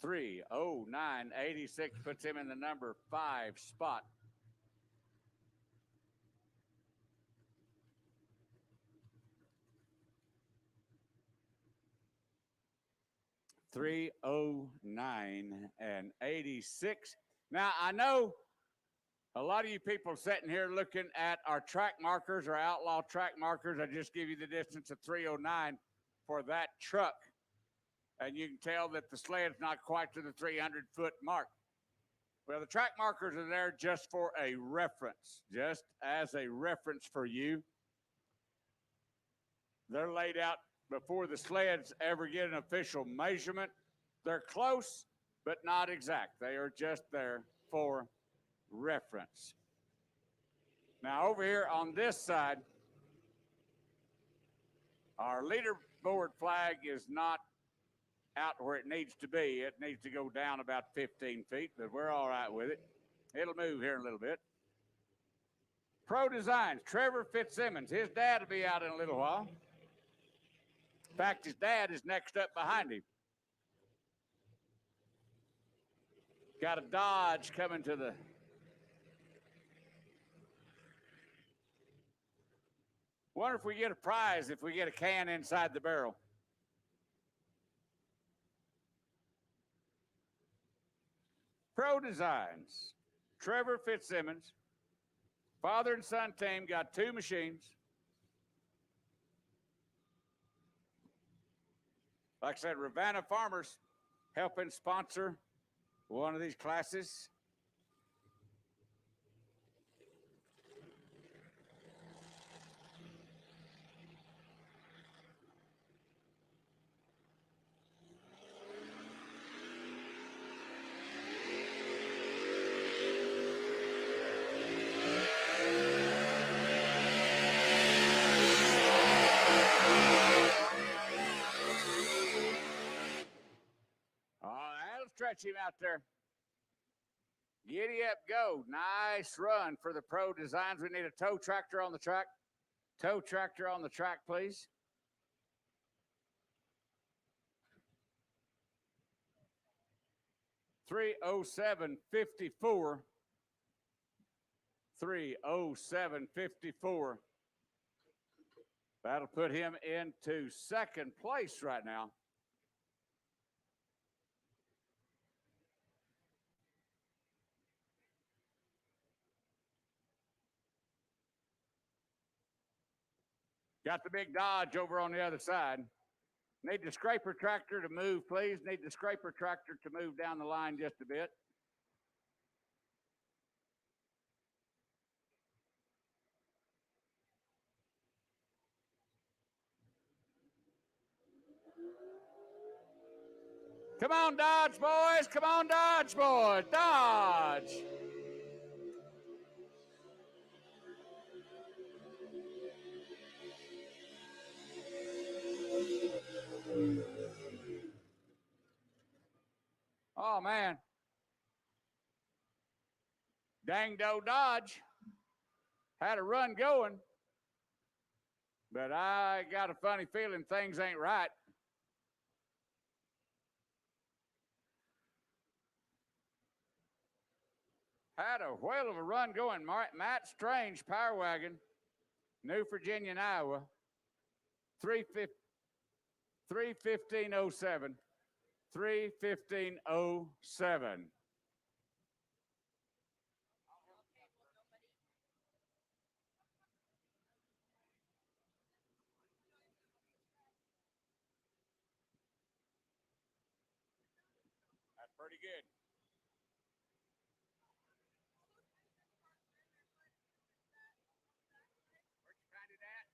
309.86 puts him in the number 5 spot. .309.86. Now, I know a lot of you people sitting here looking at our track markers, our outlaw track markers. I just give you the distance of 309 for that truck. And you can tell that the sled's not quite to the 300-foot mark. Well, the track markers are there just for a reference, just as a reference for you. They're laid out before the sleds ever get an official measurement. They're close, but not exact. They are just there for reference. Now, over here on this side, our leaderboard flag is not out where it needs to be. It needs to go down about 15 feet, but we're all right with it. It'll move here in a little bit. Pro Designs, Trevor Fitzsimmons. His dad will be out in a little while. In fact, his dad is next up behind him. Got a Dodge coming to the... Wonder if we get a prize if we get a can inside the barrel. Pro Designs, Trevor Fitzsimmons. Father and son team got 2 machines. Like I said, Ravenna Farmers helping sponsor one of these classes. That'll stretch him out there. Giddy up, go. Nice run for the Pro Designs. We need a tow tractor on the track. Tow tractor on the track, please. .307.54. 307.54. That'll put him into second place right now. Got the big Dodge over on the other side. Need the scraper tractor to move, please. Need the scraper tractor to move down the line just a bit. Come on, Dodge boys. Come on, Dodge boys. Dodge. Oh, man. Dang-do Dodge had a run going, but I got a funny feeling things ain't right. Had a whale of a run going. Matt Strange, Power Wagon, New Virginia and Iowa, 3:15:07. 3:15:07. That's pretty good. Where'd you find it at?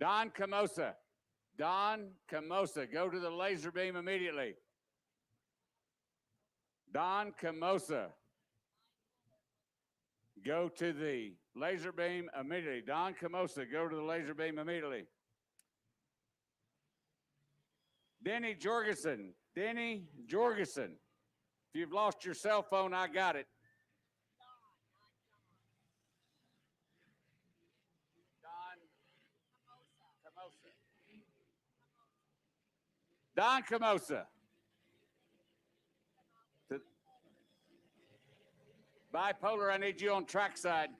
Don Camosa. Don Camosa. Go to the laser beam immediately. Don Camosa. Go to the laser beam immediately. Don Camosa. Go to the laser beam immediately. Denny Jorgensen. Denny Jorgensen. If you've lost your cell phone, I got it. Don Camosa. Don Camosa. Bipolar, I need you on trackside.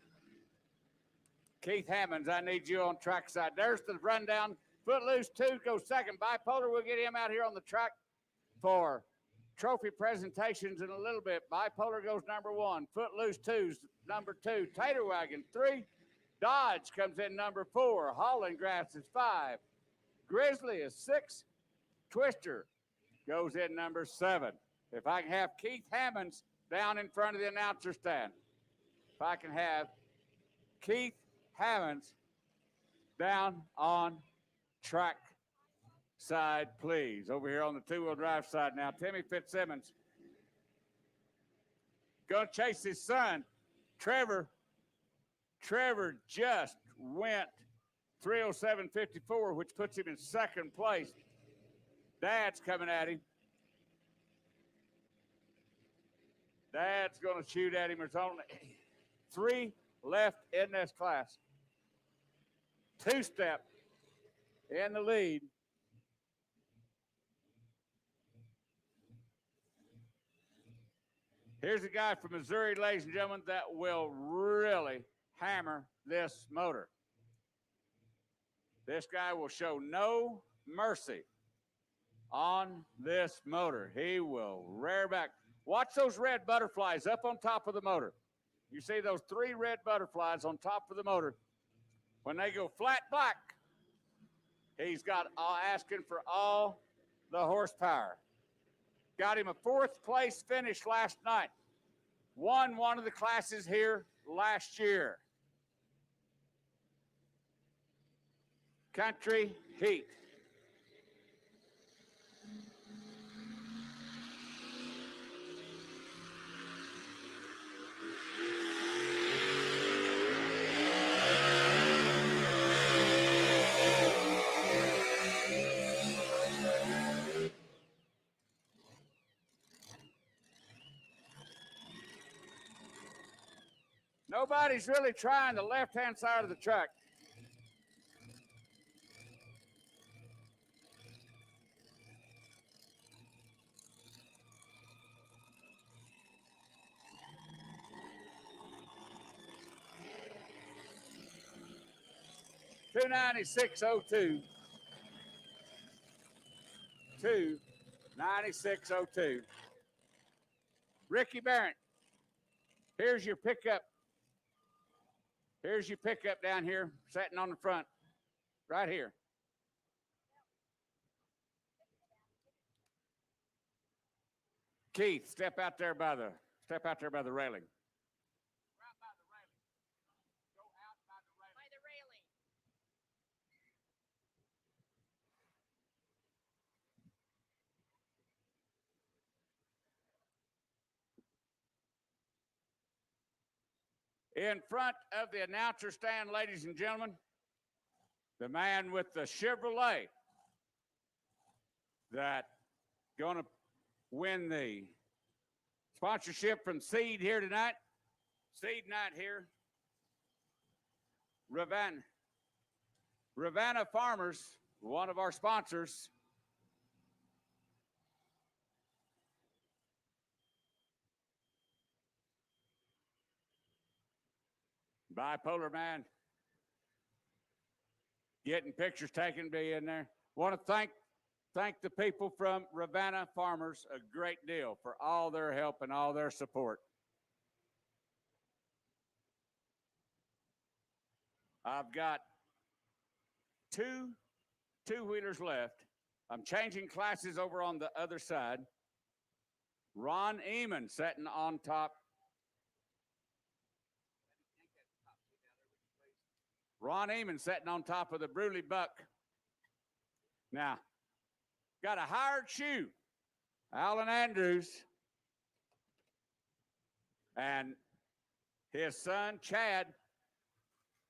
Keith Hammonds, I need you on track side. There's the rundown. Footloose 2 goes second. Bipolar, we'll get him out here on the track for trophy presentations in a little bit. Bipolar goes number 1. Footloose 2's number 2. Tater Wagon 3. Dodge comes in number 4. Holland Grass is 5. Grizzly is 6. Twister goes in number 7. If I can have Keith Hammonds down in front of the announcer stand. If I can have Keith Hammonds down on track side, please. Over here on the two-wheel drive side now. Timmy Fitzsimmons going to chase his son, Trevor. Trevor just went 3:07:54, which puts him in second place. Dad's coming at him. Dad's going to shoot at him. There's only 3 left in this class. 2-step in the lead. Here's a guy from Missouri, ladies and gentlemen, that will really hammer this motor. This guy will show no mercy on this motor. He will rear back. Watch those red butterflies up on top of the motor. You see those 3 red butterflies on top of the motor. When they go flat black, he's got asking for all the horsepower. Got him a 4th place finish last night. Won one of the classes here last year. Country Heat. Nobody's really trying the left-hand side of the track. $296.02. $296.02. Ricky Barrett, here's your pickup. Here's your pickup down here, sitting on the front, right here. Keith, step out there by the railing. Right by the railing. Go out by the railing. By the railing. In front of the announcer stand, ladies and gentlemen, the man with the Chevrolet that going to win the sponsorship from Seed here tonight. Seed night here. Ravenna Farmers, one of our sponsors. Bipolar man. Getting pictures taken, be in there. Want to thank the people from Ravenna Farmers a great deal for all their help and all their support. I've got 2 two-wheelers left. I'm changing classes over on the other side. Ron Eamon sitting on top. Ron Eamon sitting on top of the Bruley Buck. Now, got a hired shoe. Alan Andrews and his son, Chad,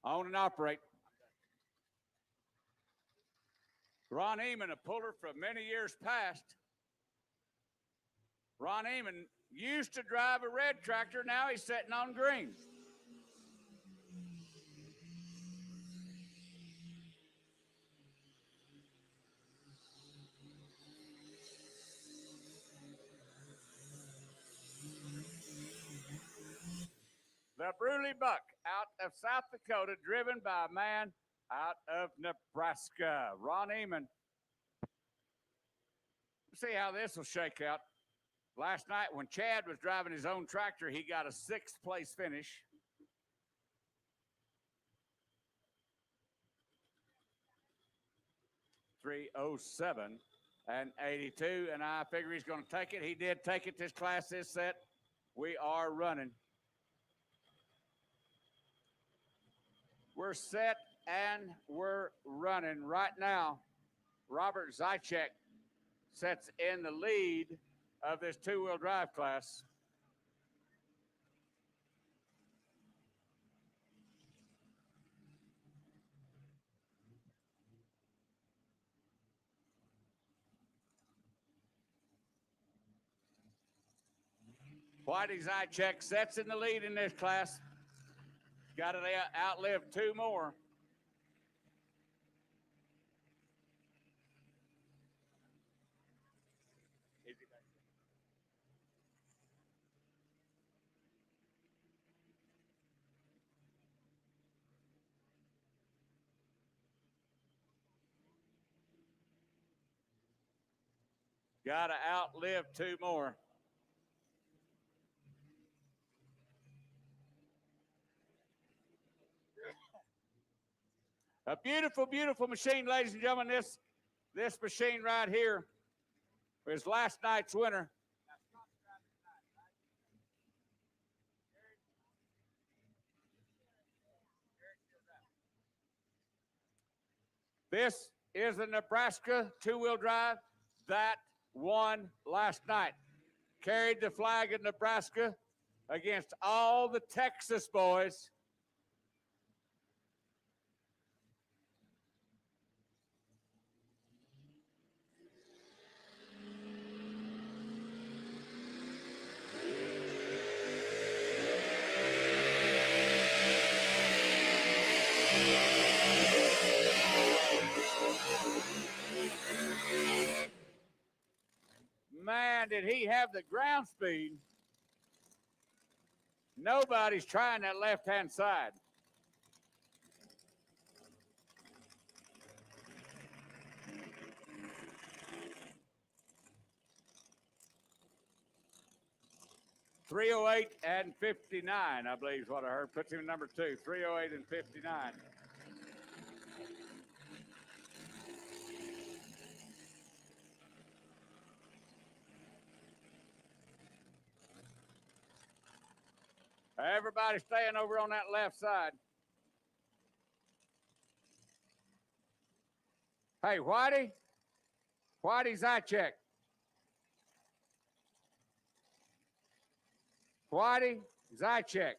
own and operate. Ron Eamon, a puller from many years past. Ron Eamon used to drive a red tractor. Now he's sitting on green. The Bruley Buck out of South Dakota, driven by a man out of Nebraska, Ron Eamon. See how this will shake out. Last night when Chad was driving his own tractor, he got a 6th place finish. .307 and 82, and I figure he's going to take it. He did take it this class, this set. We are running. We're set and we're running right now. Robert Zychek sets in the lead of this 2-wheel drive class. Whitey Zychek sets in the lead in this class. Got to outlive 2 more. Got to outlive 2 more. A beautiful, beautiful machine, ladies and gentlemen. This machine right here was last night's winner. This is a Nebraska 2-wheel drive that won last night. Carried the flag of Nebraska against all the Texas boys. Man, did he have the ground speed. Nobody's trying that left-hand side. .308 and 59, I believe is what I heard. Puts him number 2, 308 and 59. Everybody staying over on that left side. Hey, Whitey Zychek. Whitey Zychek.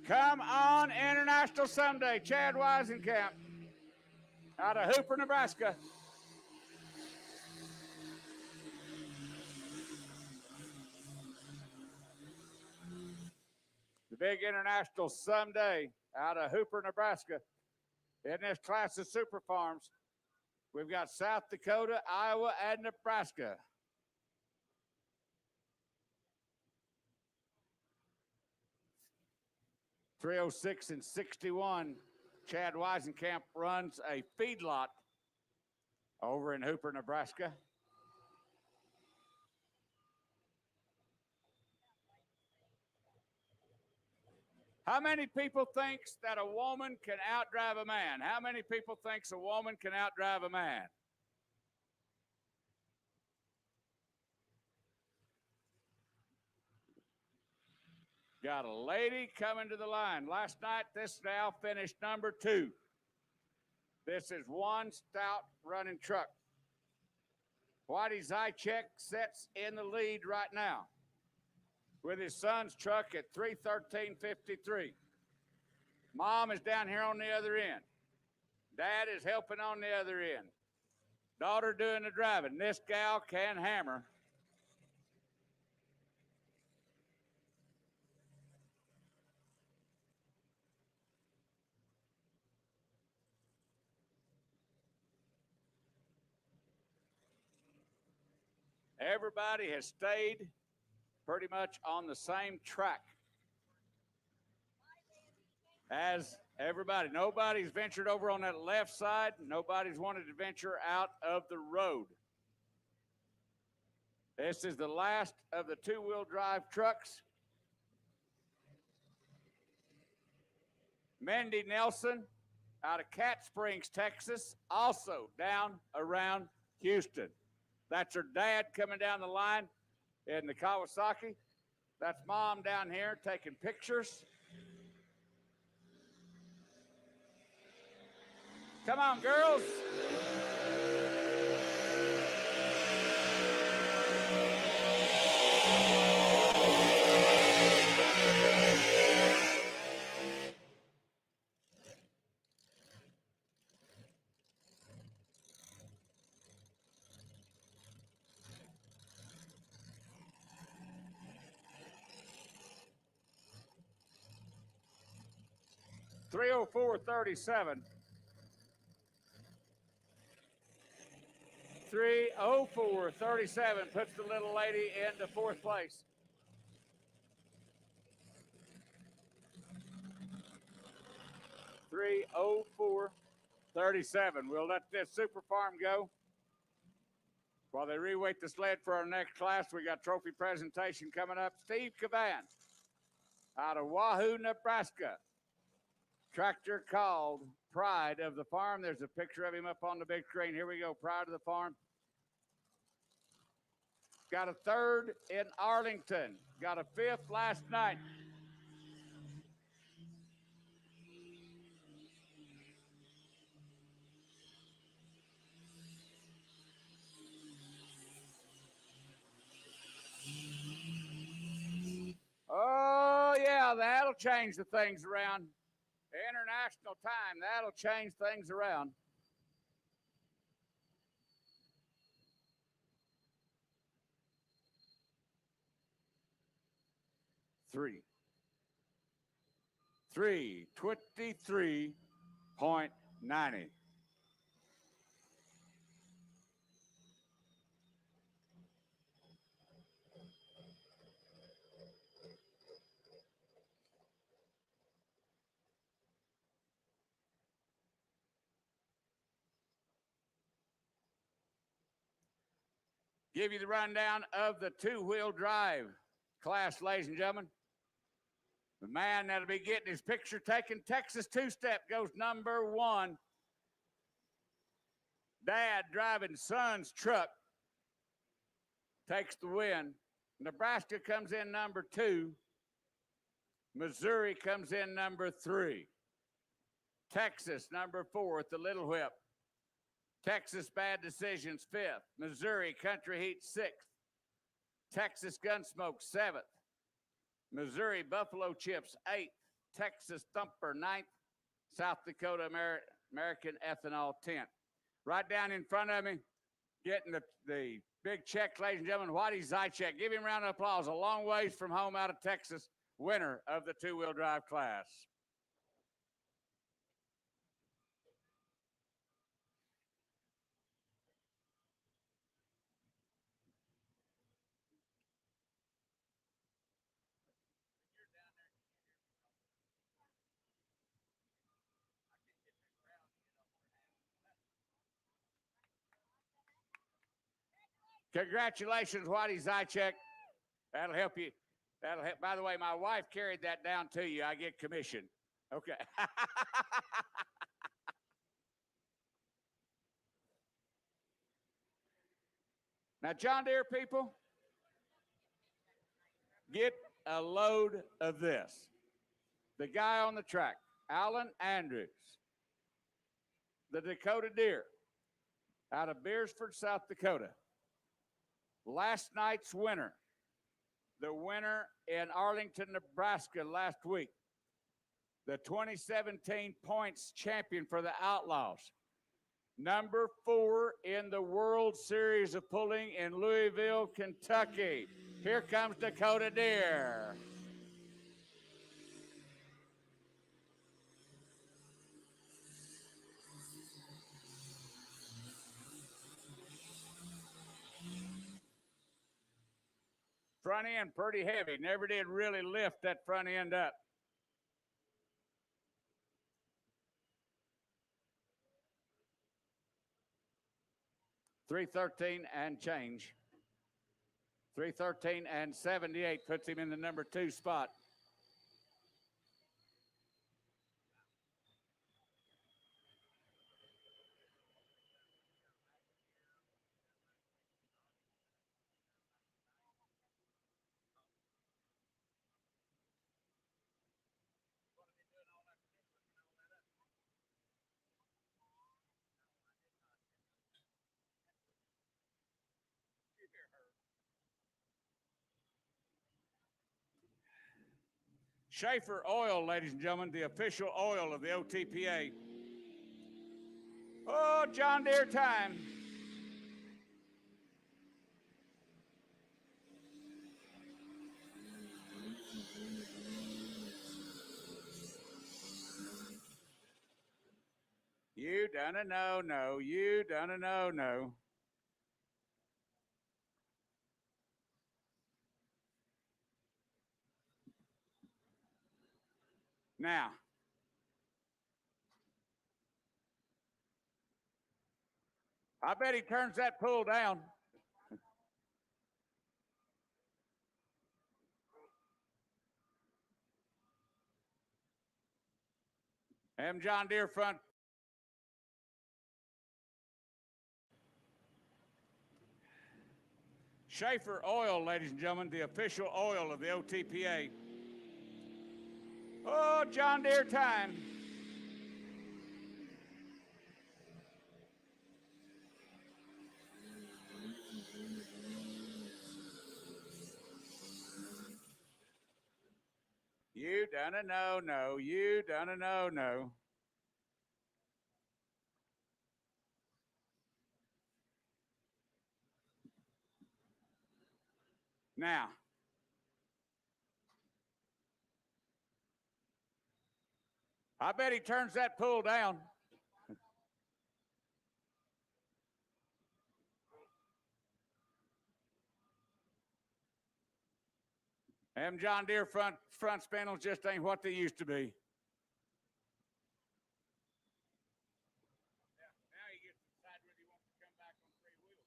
Come on, International someday. Chad Weisenkamp out of Hooper, Nebraska. The big International someday out of Hooper, Nebraska. In this class of super farms, we've got South Dakota, Iowa, and Nebraska. .306 and 61. Chad Weisenkamp runs a feedlot over in Hooper, Nebraska. How many people thinks that a woman can outdrive a man? How many people thinks a woman can outdrive a man? Got a lady coming to the line. Last night, this now finished number 2. This is one stout running truck. Whitey Zychek sets in the lead right now with his son's truck at 313.53. Mom is down here on the other end. Dad is helping on the other end. Daughter doing the driving. This gal can hammer. Everybody has stayed pretty much on the same track as everybody. Nobody's ventured over on that left side. Nobody's wanted to venture out of the road. This is the last of the two-wheel drive trucks. Mindy Nelson out of Cat Springs, Texas, also down around Houston. That's her dad coming down the line in the Kawasaki. That's mom down here taking pictures. Come on, girls. .304.37. 304.37 puts the little lady into fourth place. .304.37. We'll let this super farm go while they reweight the sled for our next class. We got trophy presentation coming up. Steve Caban out of Wahoo, Nebraska. Tractor called Pride of the Farm. There's a picture of him up on the big screen. Here we go, Pride of the Farm. Got a third in Arlington. Got a fifth last night. Oh, yeah, that'll change the things around. International time, that'll change things around. Three. 3:23.90. Give you the rundown of the two-wheel drive class, ladies and gentlemen. The man that'll be getting his picture taken, Texas two-step, goes number one. Dad driving son's truck takes the win. Nebraska comes in number two. Missouri comes in number three. Texas, number four at the Little Whip. Texas Bad Decisions, fifth. Missouri Country Heat, sixth. Texas Gunsmoke, seventh. Missouri Buffalo Chips, eighth. Texas Thumper, ninth. South Dakota American Ethanol, 10th. Right down in front of me, getting the big check, ladies and gentlemen, Whitey Zychek. Give him a round of applause. A long ways from home out of Texas, winner of the two-wheel drive class. Congratulations, Whitey Zychek. That'll help you. That'll help. By the way, my wife carried that down to you. I get commission. Okay. Now, John Deere people, get a load of this. The guy on the track, Alan Andrews, the Dakota Deer, out of Beersford, South Dakota. Last night's winner, the winner in Arlington, Nebraska last week, the 2017 points champion for the Outlaws, number 4 in the World Series of Pulling in Louisville, Kentucky. Here comes Dakota Deer. Front end pretty heavy. Never did really lift that front end up. $313 and change. $313 and 78 puts him in the number 2 spot. Schaefer Oil, ladies and gentlemen, the official oil of the OTPA. Oh, John Deere time. You done a no-no. You done a no-no. Now, I bet he turns that pull down. M. John Deere front. Schaefer Oil, ladies and gentlemen, the official oil of the OTPA. Oh, John Deere time. You done a no-no. You done a no-no. Now, I bet he turns that pull down. Them John Deere front spindles just ain't what they used to be. Now he gets to decide whether he wants to come back on 3 wheels.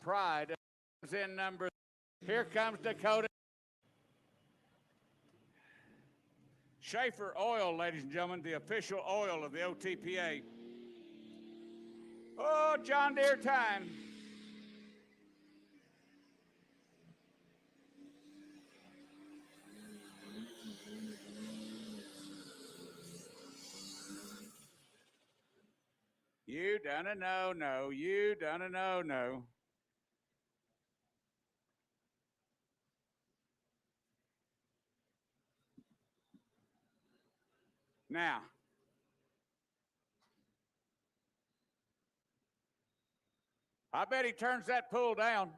Pride is in number. Here comes Dakota. Schaefer Oil, ladies and gentlemen, the official oil of the OTPA. Oh, John Deere time. You done a no-no. You done a no-no. Now, I bet he turns that pull down.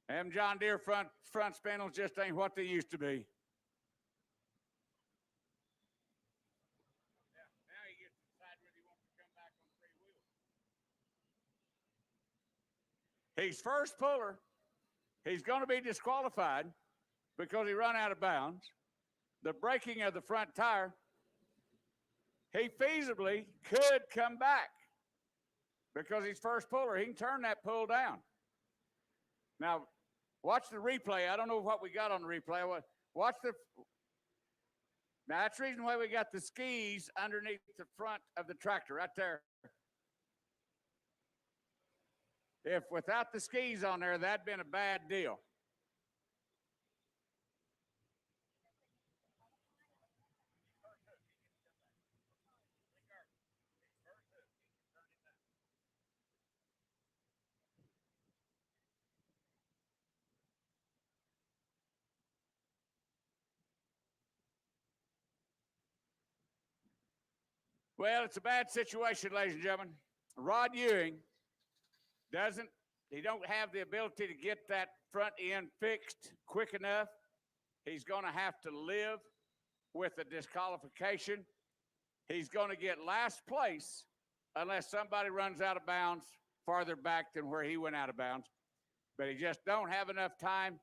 Them John Deere front spindles just ain't what they used to be. Now he gets to decide whether he wants to come back on 3 wheels. He's first puller. He's going to be disqualified because he run out of bounds. The braking of the front tire. He feasibly could come back because he's first puller. He can turn that pull down. Now, watch the replay. I don't know what we got on the replay. Watch the. Now, that's the reason why we got the skis underneath the front of the tractor right there. If without the skis on there, that'd been a bad deal. Well, it's a bad situation, ladies and gentlemen. Rod Ewing don't have the ability to get that front end fixed quick enough. He's going to have to live with a disqualification. He's going to get last place unless somebody runs out of bounds farther back than where he went out of bounds. But he just don't have enough time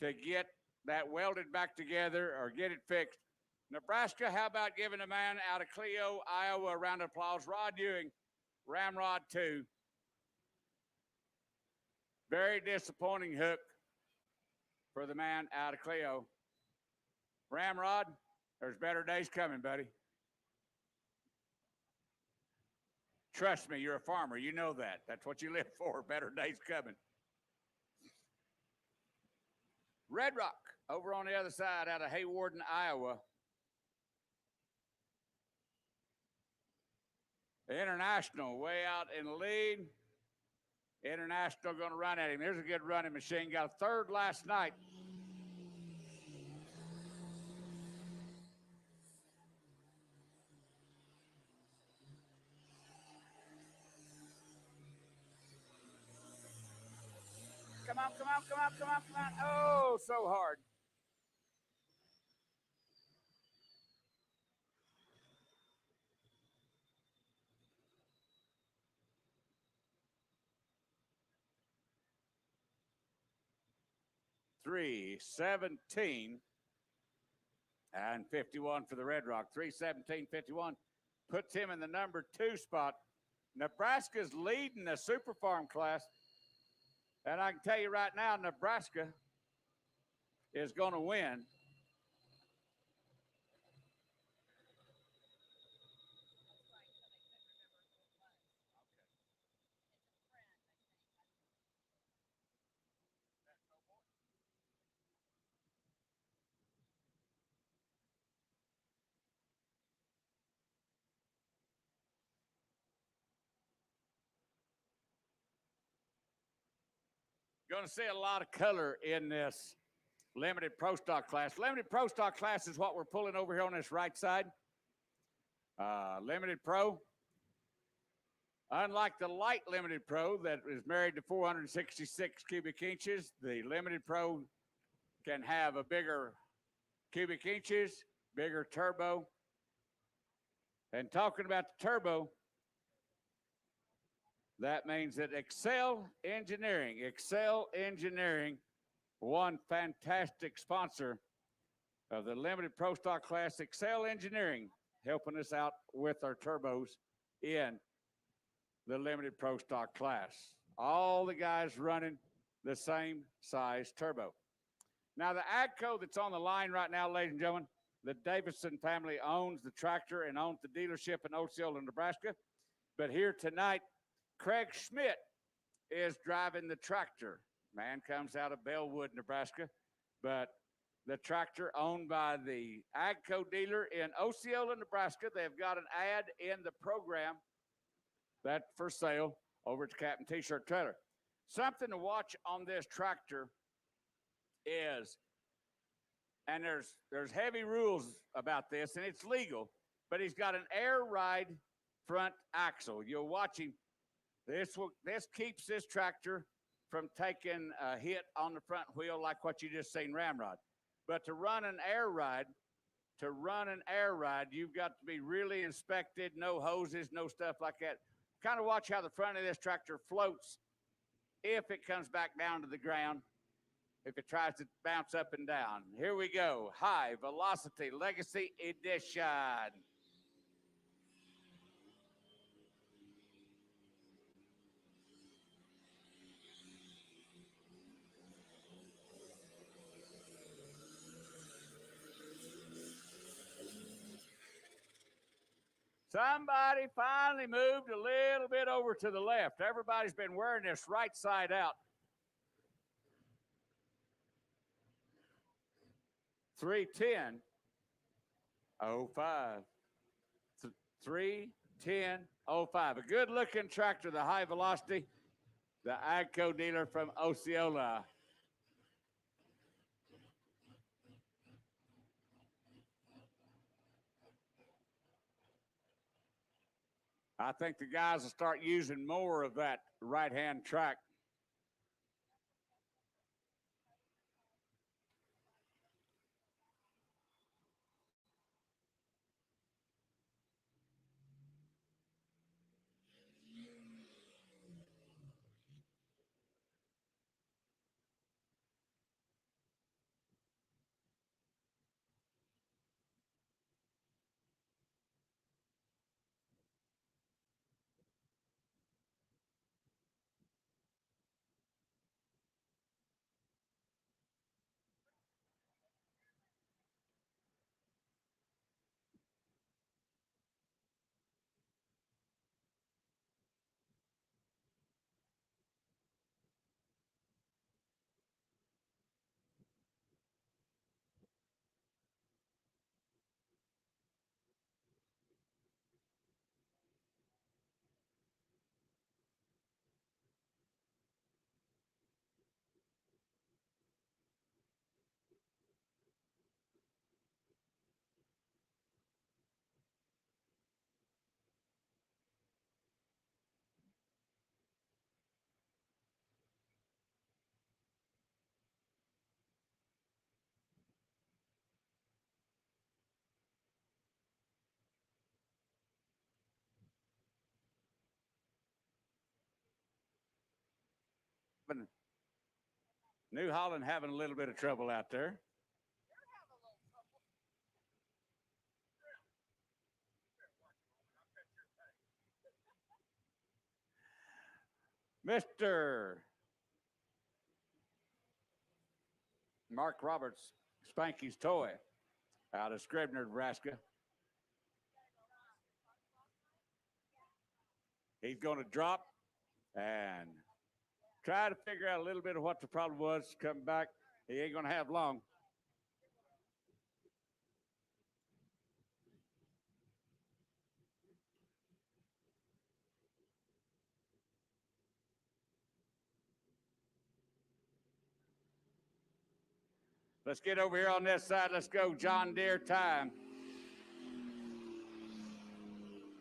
to get that welded back together or get it fixed. Nebraska, how about giving a man out of Clio, Iowa, a round of applause? Rod Ewing, Ramrod 2. Very disappointing hook for the man out of Clio. Ramrod, there's better days coming, buddy. Trust me, you're a farmer. You know that. That's what you live for. Better days coming. Red Rock, over on the other side out of Haywarden, Iowa. International way out in the lead. International going to run at him. There's a good running machine. Got a third last night. Come on, come on, come on, come on, come on. Oh, so hard. $3:17 and 51 for the Red Rock. 3:17.51 puts him in the number 2 spot. Nebraska's leading the Super Farm class. And I can tell you right now, Nebraska is going to win. Going to see a lot of color in this limited pro stock class. Limited pro stock class is what we're pulling over here on this right side. Limited pro. Unlike the light limited pro that is married to 466 cubic inches, the limited pro can have a bigger cubic inches, bigger turbo. And talking about the turbo, that means that Excel Engineering, one fantastic sponsor of the limited pro stock class, Excel Engineering, helping us out with our turbos in the limited pro stock class. All the guys running the same size turbo. Now, the AGCO that's on the line right now, ladies and gentlemen, the Davison family owns the tractor and owns the dealership in Osceola, Nebraska. But here tonight, Craig Schmidt is driving the tractor. Man comes out of Bellwood, Nebraska, but the tractor owned by the AGCO dealer in Osceola, Nebraska. They've got an ad in the program that's for sale over at the Captain T-shirt trailer. Something to watch on this tractor is, and there's heavy rules about this, and it's legal, but he's got an air ride front axle. You'll watch him. This keeps this tractor from taking a hit on the front wheel like what you just seen Ramrod. But to run an air ride, you've got to be really inspected, no hoses, no stuff like that. Kind of watch how the front of this tractor floats if it comes back down to the ground, if it tries to bounce up and down. Here we go. High Velocity Legacy Edition. Somebody finally moved a little bit over to the left. Everybody's been wearing this right side out. 3:10.05. 3:10.05. A good-looking tractor, the High Velocity, the AGCO dealer from Osceola. I think the guys will start using more of that right-hand track. New Holland having a little bit of trouble out there. Mr. Mark Roberts, Spanky's Toy, out of Scribner, Nebraska. He's going to drop and try to figure out a little bit of what the problem was. Come back. He ain't going to have long. Let's get over here on this side. Let's go John Deere time.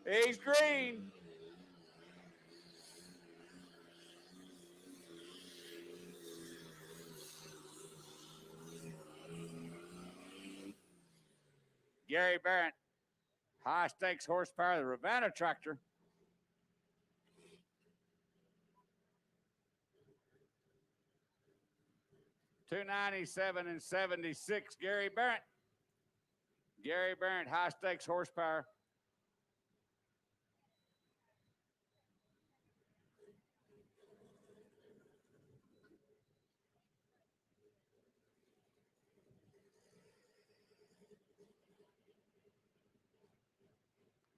He's green. Gary Barrett, high stakes horsepower, the Ravenna tractor. $297 and 76. Gary Barrett. Gary Barrett, high stakes horsepower.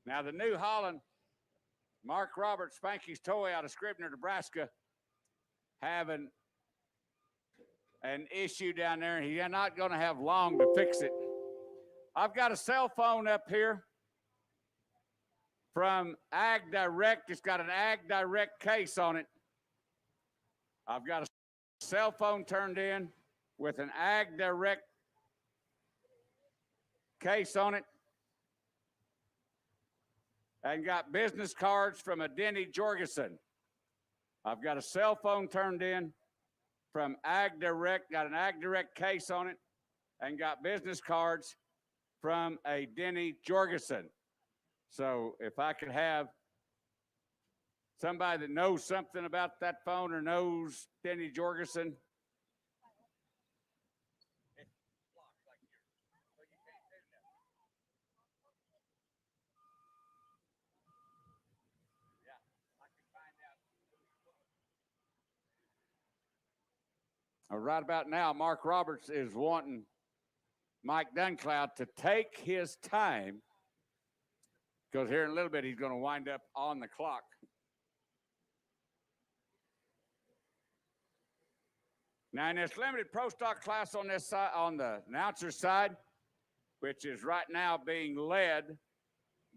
Now the New Holland, Mark Roberts, Spanky's Toy out of Scribner, Nebraska, having an issue down there. He's not going to have long to fix it. I've got a cell phone up here from Ag Direct. It's got an Ag Direct case on it. I've got a cell phone turned in with an Ag Direct case on it. And got business cards from a Denny Jorgensen. I've got a cell phone turned in from Ag Direct, got an Ag Direct case on it, and got business cards from a Denny Jorgensen. So if I could have somebody that knows something about that phone or knows Denny Jorgensen. Right about now, Mark Roberts is wanting Mike Duncloud to take his time because here in a little bit he's going to wind up on the clock. Now in this limited pro stock class on this side, on the announcer side, which is right now being led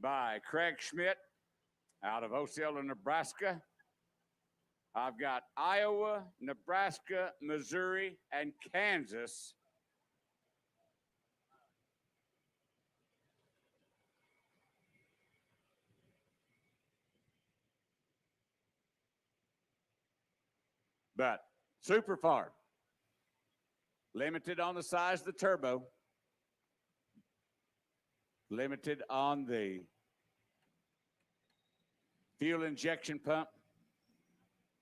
by Craig Schmidt out of Osceola, Nebraska. I've got Iowa, Nebraska, Missouri, and Kansas. But super farm. Limited on the size of the turbo. Limited on the fuel injection pump.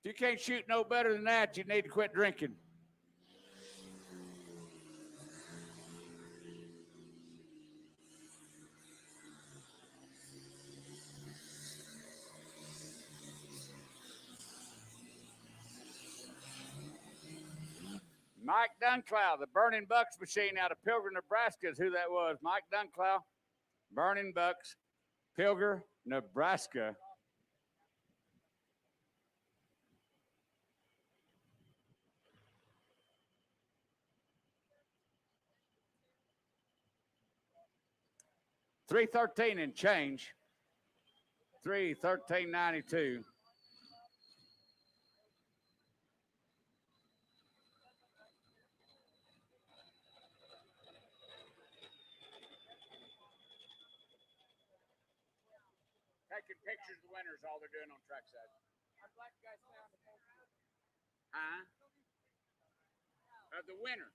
If you can't shoot no better than that, you need to quit drinking. Mike Duncloud, the Burning Bucks machine out of Pilgrim, Nebraska is who that was. Mike Duncloud, Burning Bucks, Pilgrim, Nebraska. $313 and change. $313.92. Taking pictures of the winners, all they're doing on trackside. Our black guys found the of the winner.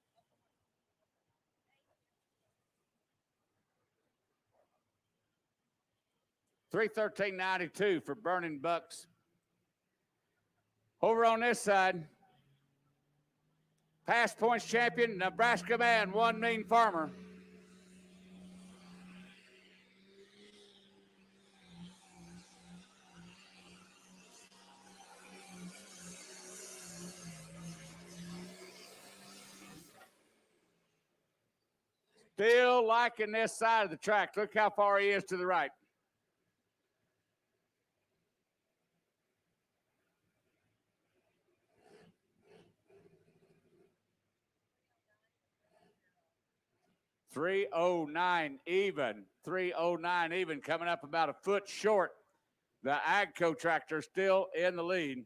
$313.92 for Burning Bucks. Over on this side, Past points champion, Nebraska man, One Mean Farmer. Still liking this side of the track. Look how far he is to the right. .309 even. .309 even, coming up about a foot short. The Agco tractor still in the lead.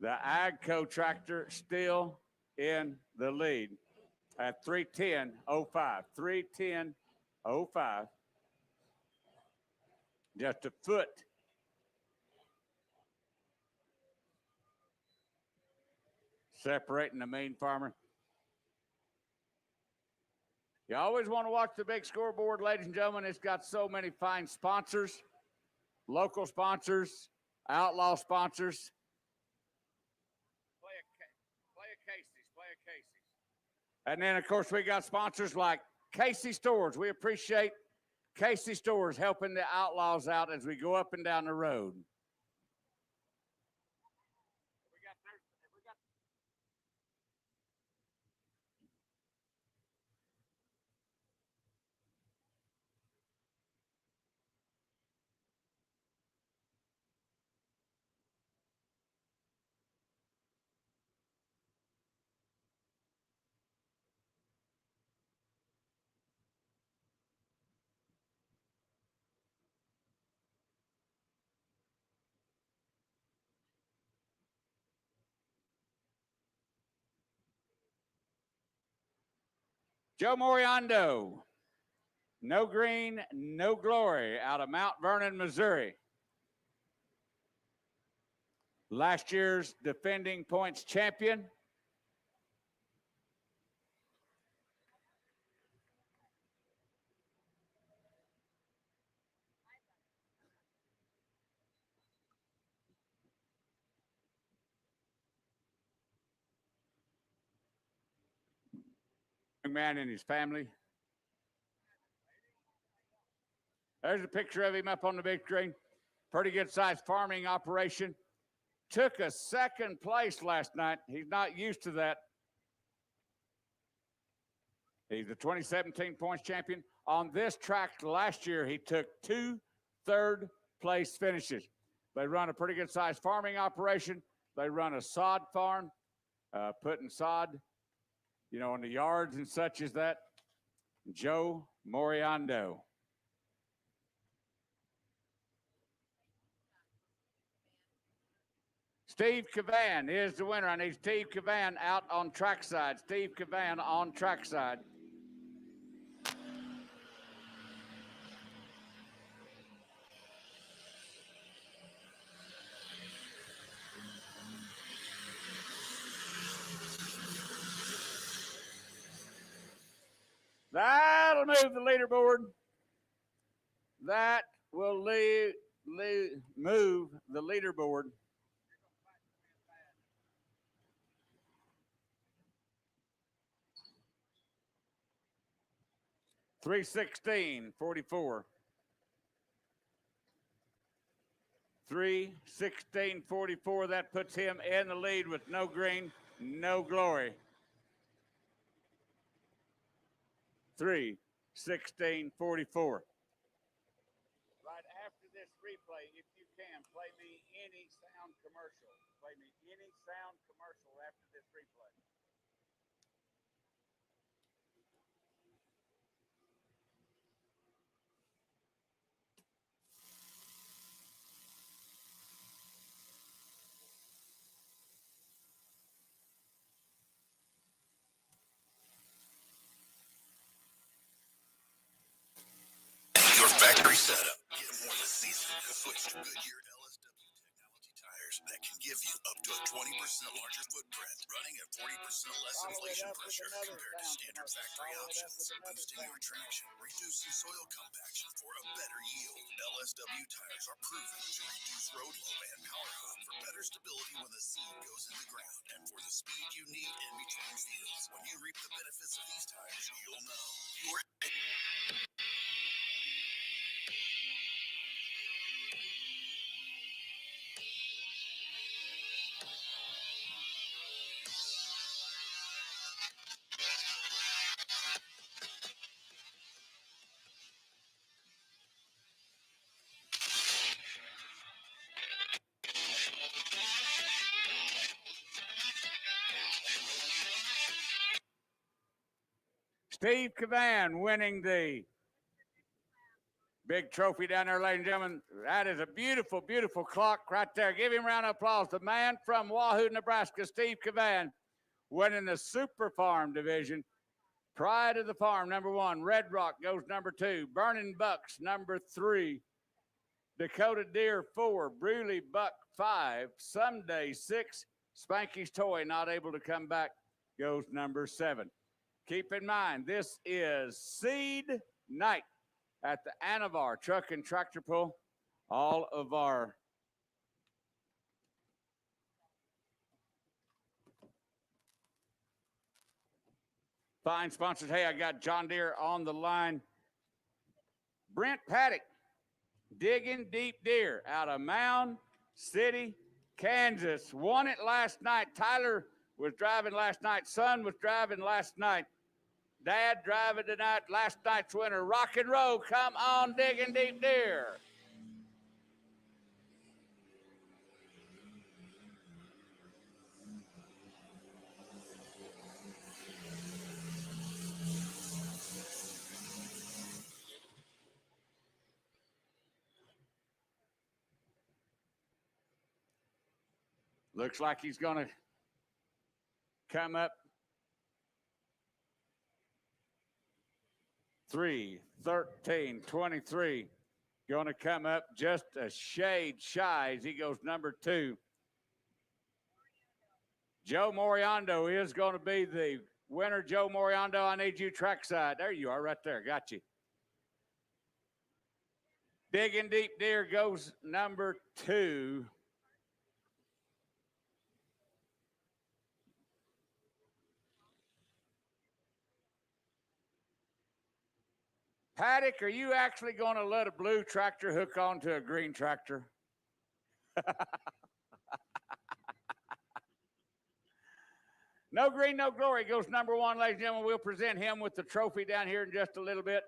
The Agco tractor still in the lead at 3:10.05. 3:10.05. Just a foot. Separating the Mean Farmer. You always want to watch the big scoreboard, ladies and gentlemen. It's got so many fine sponsors, local sponsors, outlaw sponsors. Play a Casey's. And then, of course, we got sponsors like Casey Stores. We appreciate Casey Stores helping the outlaws out as we go up and down the road. Joe Moriando, no green, no glory, out of Mount Vernon, Missouri. Last year's defending points champion. Young man and his family. There's a picture of him up on the big screen. Pretty good sized farming operation. Took a second place last night. He's not used to that. He's the 2017 points champion. On this track last year, he took 2 third-place finishes. They run a pretty good-sized farming operation. They run a sod farm, putting sod, in the yards and such as that. Joe Moriando. Steve Caban is the winner. I need Steve Caban out on trackside. Steve Caban on trackside. That'll move the leaderboard. That will move the leaderboard. .316.44. 3:16.44. That puts him in the lead with no green, no glory. 3:16.44. Right after this replay, if you can, play me any sound commercial. Play me any sound commercial after this replay. Your factory setup. Get more than seasoned and switch to Goodyear LSW technology tires that can give you up to a 20% larger footprint, running at 40% less inflation pressure compared to standard factory options, boosting your traction, reducing soil compaction for a better yield. LSW tires are proven to reduce road low and power hop for better stability when the seed goes in the ground and for the speed you need in between fields. When you reap the benefits of these tires, you'll know you're Steve Caban winning the big trophy down there, ladies and gentlemen. That is a beautiful, beautiful clock right there. Give him a round of applause. The man from Wahoo, Nebraska, Steve Caban, winning the Super Farm division. Pride of the Farm, number 1. Red Rock goes number 2. Burning Bucks, number 3. Dakota Deer, 4. Bruley Buck, 5. Someday, 6. Spanky's Toy, not able to come back, goes number 7. Keep in mind, this is seed night at the Anavar Truck and Tractor Pull. All of our fine sponsors. Hey, I got John Deere on the line. Brent Paddock, Digging Deep Deer out of Mound City, Kansas. Won it last night. Tyler was driving last night. Son was driving last night. Dad driving tonight. Last night's winner. Rock and roll. Come on, Digging Deep Deer. Looks like he's going to come up 3-13-23. Going to come up just a shade shy as he goes number 2. Joe Moriando is going to be the winner. Joe Moriando, I need you trackside. There you are right there. Got you. Digging Deep Deer goes number 2. Paddock, are you actually going to let a blue tractor hook onto a green tractor? No green, no glory goes number 1, ladies and gentlemen. We'll present him with the trophy down here in just a little bit.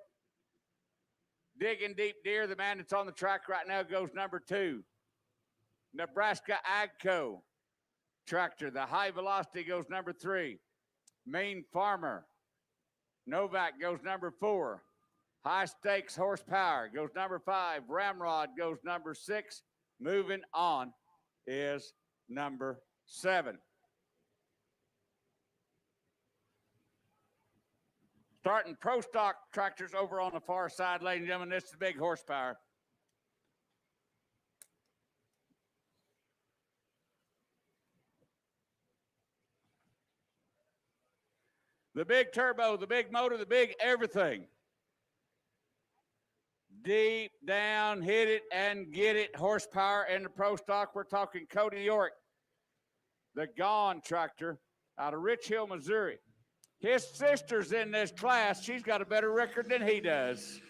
Digging Deep Deer, the man that's on the track right now, goes number 2. Nebraska Agco tractor, the high velocity, goes number 3. Mean Farmer Novak goes number 4. High Stakes Horsepower goes number 5. Ramrod goes number 6. Moving on is number 7. Starting pro stock tractors over on the far side, ladies and gentlemen. This is the big horsepower. The big turbo, the big motor, the big everything. Deep down, hit it and get it horsepower in the pro stock. We're talking Cody York, the Gone tractor out of Rich Hill, Missouri. His sister's in this class. She's got a better record than he does.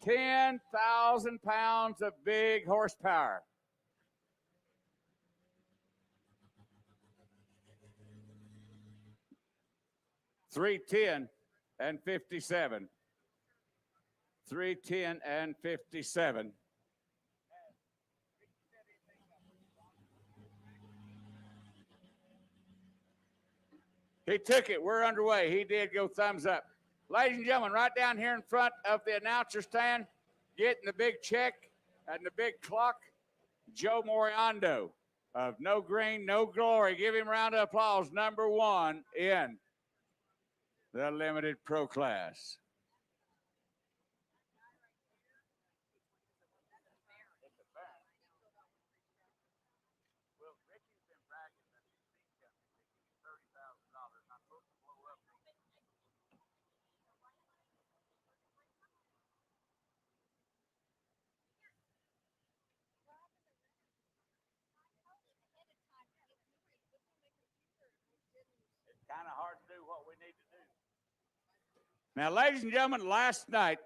£10,000 of big horsepower. $310 and 57. $310 and 57. He took it. We're underway. He did go thumbs up. Ladies and gentlemen, right down here in front of the announcer stand, getting the big check and the big clock, Joe Moriando of No Green, No Glory. Give him a round of applause. Number 1 in the limited pro class. Kind of hard to do what we need to do. Now, ladies and gentlemen, last night,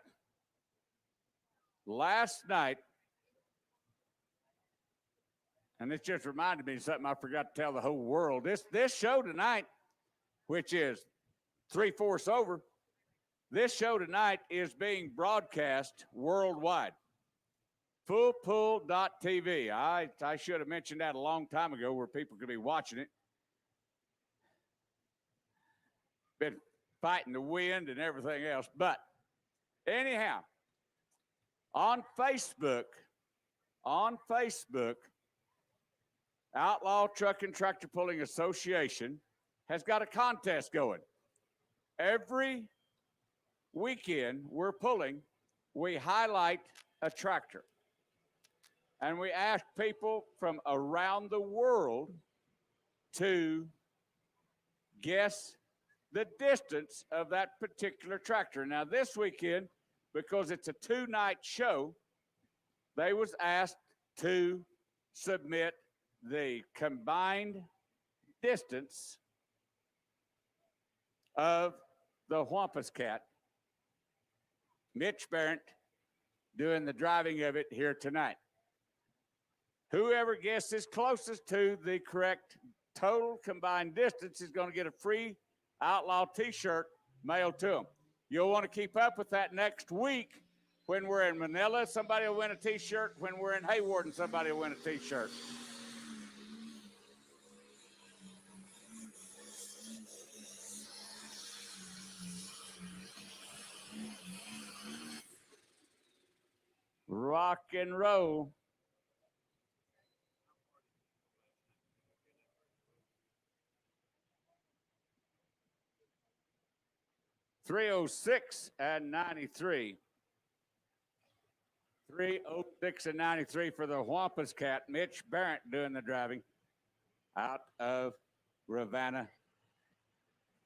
and this just reminded me of something I forgot to tell the whole world. This show tonight, which is 3/4 over, this show tonight is being broadcast worldwide. Fullpull.tv. I should have mentioned that a long time ago where people could be watching it. Been fighting the wind and everything else. But anyhow, on Facebook, Outlaw Truck and Tractor Pulling Association has got a contest going. Every weekend we're pulling, we highlight a tractor. And we ask people from around the world to guess the distance of that particular tractor. Now, this weekend, because it's a 2-night show, they was asked to submit the combined distance of the Wampus Cat. Mitch Barrett doing the driving of it here tonight. Whoever guesses closest to the correct total combined distance is going to get a free Outlaw t-shirt mailed to them. You'll want to keep up with that next week. When we're in Manila, somebody will win a t-shirt. When we're in Hayward, somebody will win a t-shirt. Rock and roll. .306 and 93. 3:06 and 93 for the Wampus Cat. Mitch Barrett doing the driving out of Ravenna.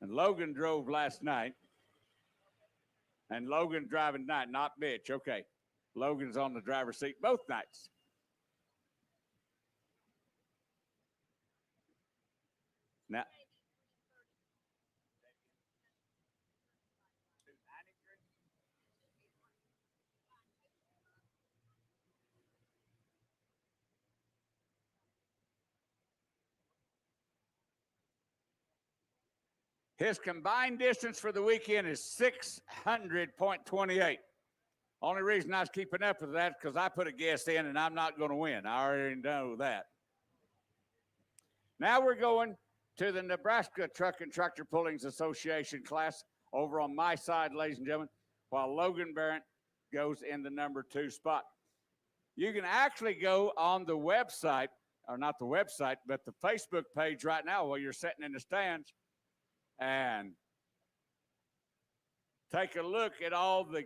And Logan drove last night. And Logan driving tonight, not Mitch. Okay. Logan's on the driver's seat both nights. Now, his combined distance for the weekend is 600.28. Only reason I was keeping up with that is because I put a guess in and I'm not going to win. I already know that. Now we're going to the Nebraska Truck and Tractor Pullings Association class over on my side, ladies and gentlemen, while Logan Barrett goes in the number 2 spot. You can actually go on the website, or not the website, but the Facebook page right now while you're sitting in the stands and take a look at all the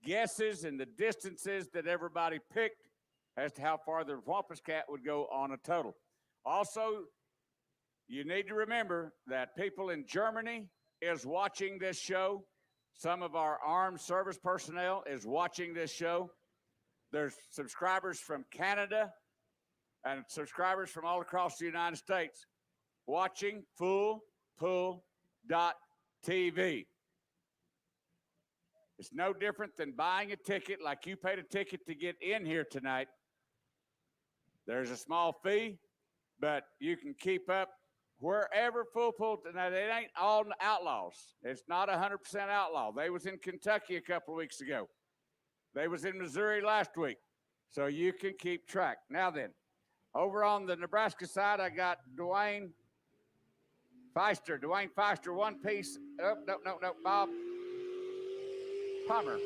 guesses and the distances that everybody picked as to how far the Wampus Cat would go on a total. Also, you need to remember that people in Germany is watching this show. Some of our armed service personnel is watching this show. There's subscribers from Canada and subscribers from all across the United States watching fullpull.tv. It's no different than buying a ticket like you paid a ticket to get in here tonight. There's a small fee, but you can keep up wherever Full Pull. Now, it ain't all outlaws. It's not 100% outlaw. They was in Kentucky a couple of weeks ago. They was in Missouri last week. So you can keep track. Now then, over on the Nebraska side, I got Dwayne Feister, one piece. Oh, no, Bob Palmer.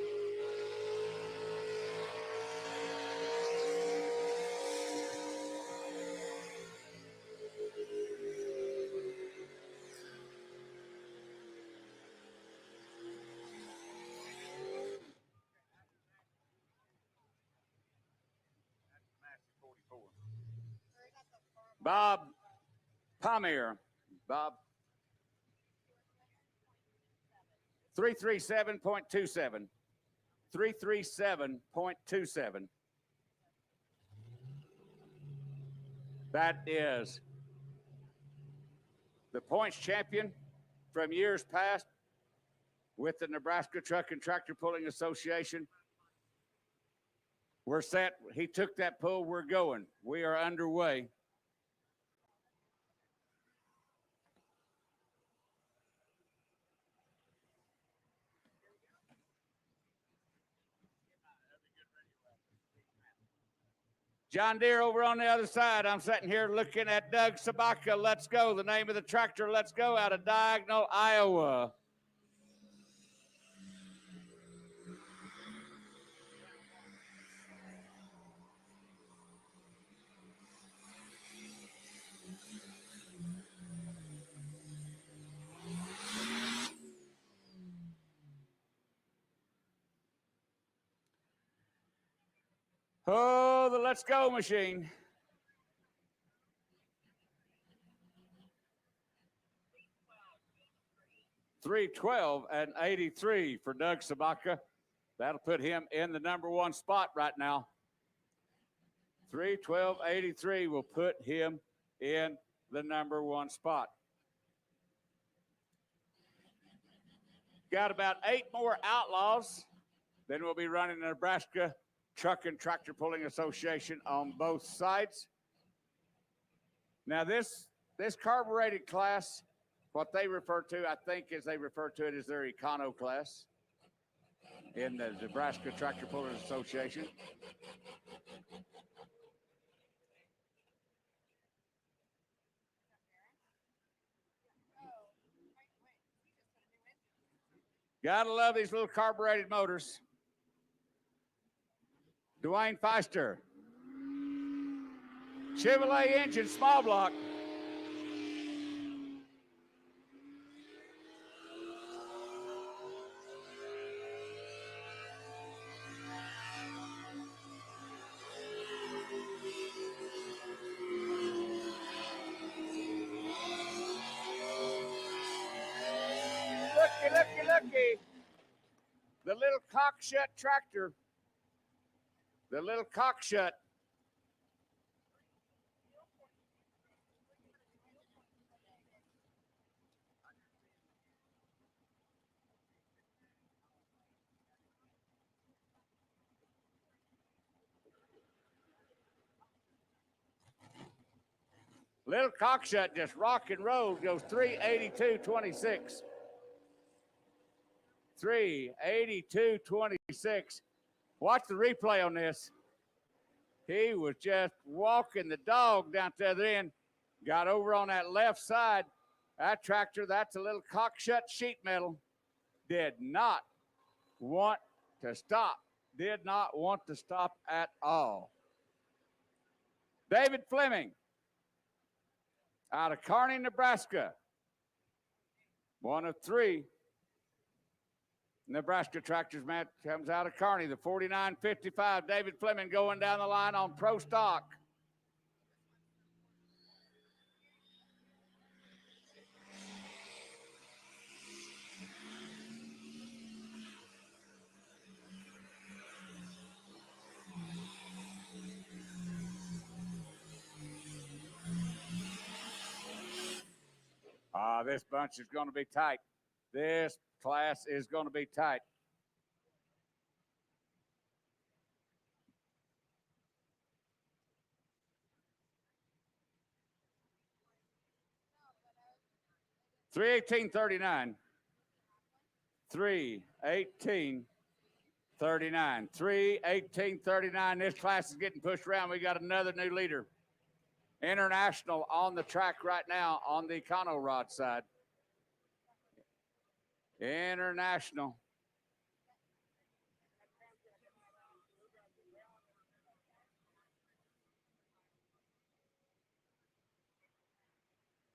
Bob Palmier. Bob. 337.27. 337.27. That is the points champion from years past with the Nebraska Truck and Tractor Pulling Association. We're set. He took that pull. We're going. We are underway. John Deere over on the other side. I'm sitting here looking at Doug Sabaka. Let's go. The name of the tractor, Let's Go, out of Diagonal, Iowa. Oh, the Let's Go machine. $312.83 for Doug Sabaka. That'll put him in the number one spot right now. $312.83 will put him in the number one spot. Got about 8 more outlaws. Then we'll be running the Nebraska Truck and Tractor Pulling Association on both sides. Now this carbureted class, what they refer to, I think as they refer to it as their econo class in the Nebraska Tractor Pullers Association. Gotta love these little carbureted motors. Dwayne Feister. Chevrolet engine, small block. Looky. The little cockshut tractor. The little cockshut. Little cockshut just rock and roll, goes 382.26. 382.26. Watch the replay on this. He was just walking the dog down to the other end. Got over on that left side. That tractor, that's a little cockshut sheet metal. Did not want to stop. Did not want to stop at all. David Fleming out of Kearney, Nebraska. One of 3 Nebraska tractors, Matt, comes out of Kearney. The 49.55, David Fleming going down the line on pro stock. This bunch is going to be tight. This class is going to be tight. $318.39. $318.39. This class is getting pushed around. We got another new leader. International on the track right now on the Econo Rod side. International.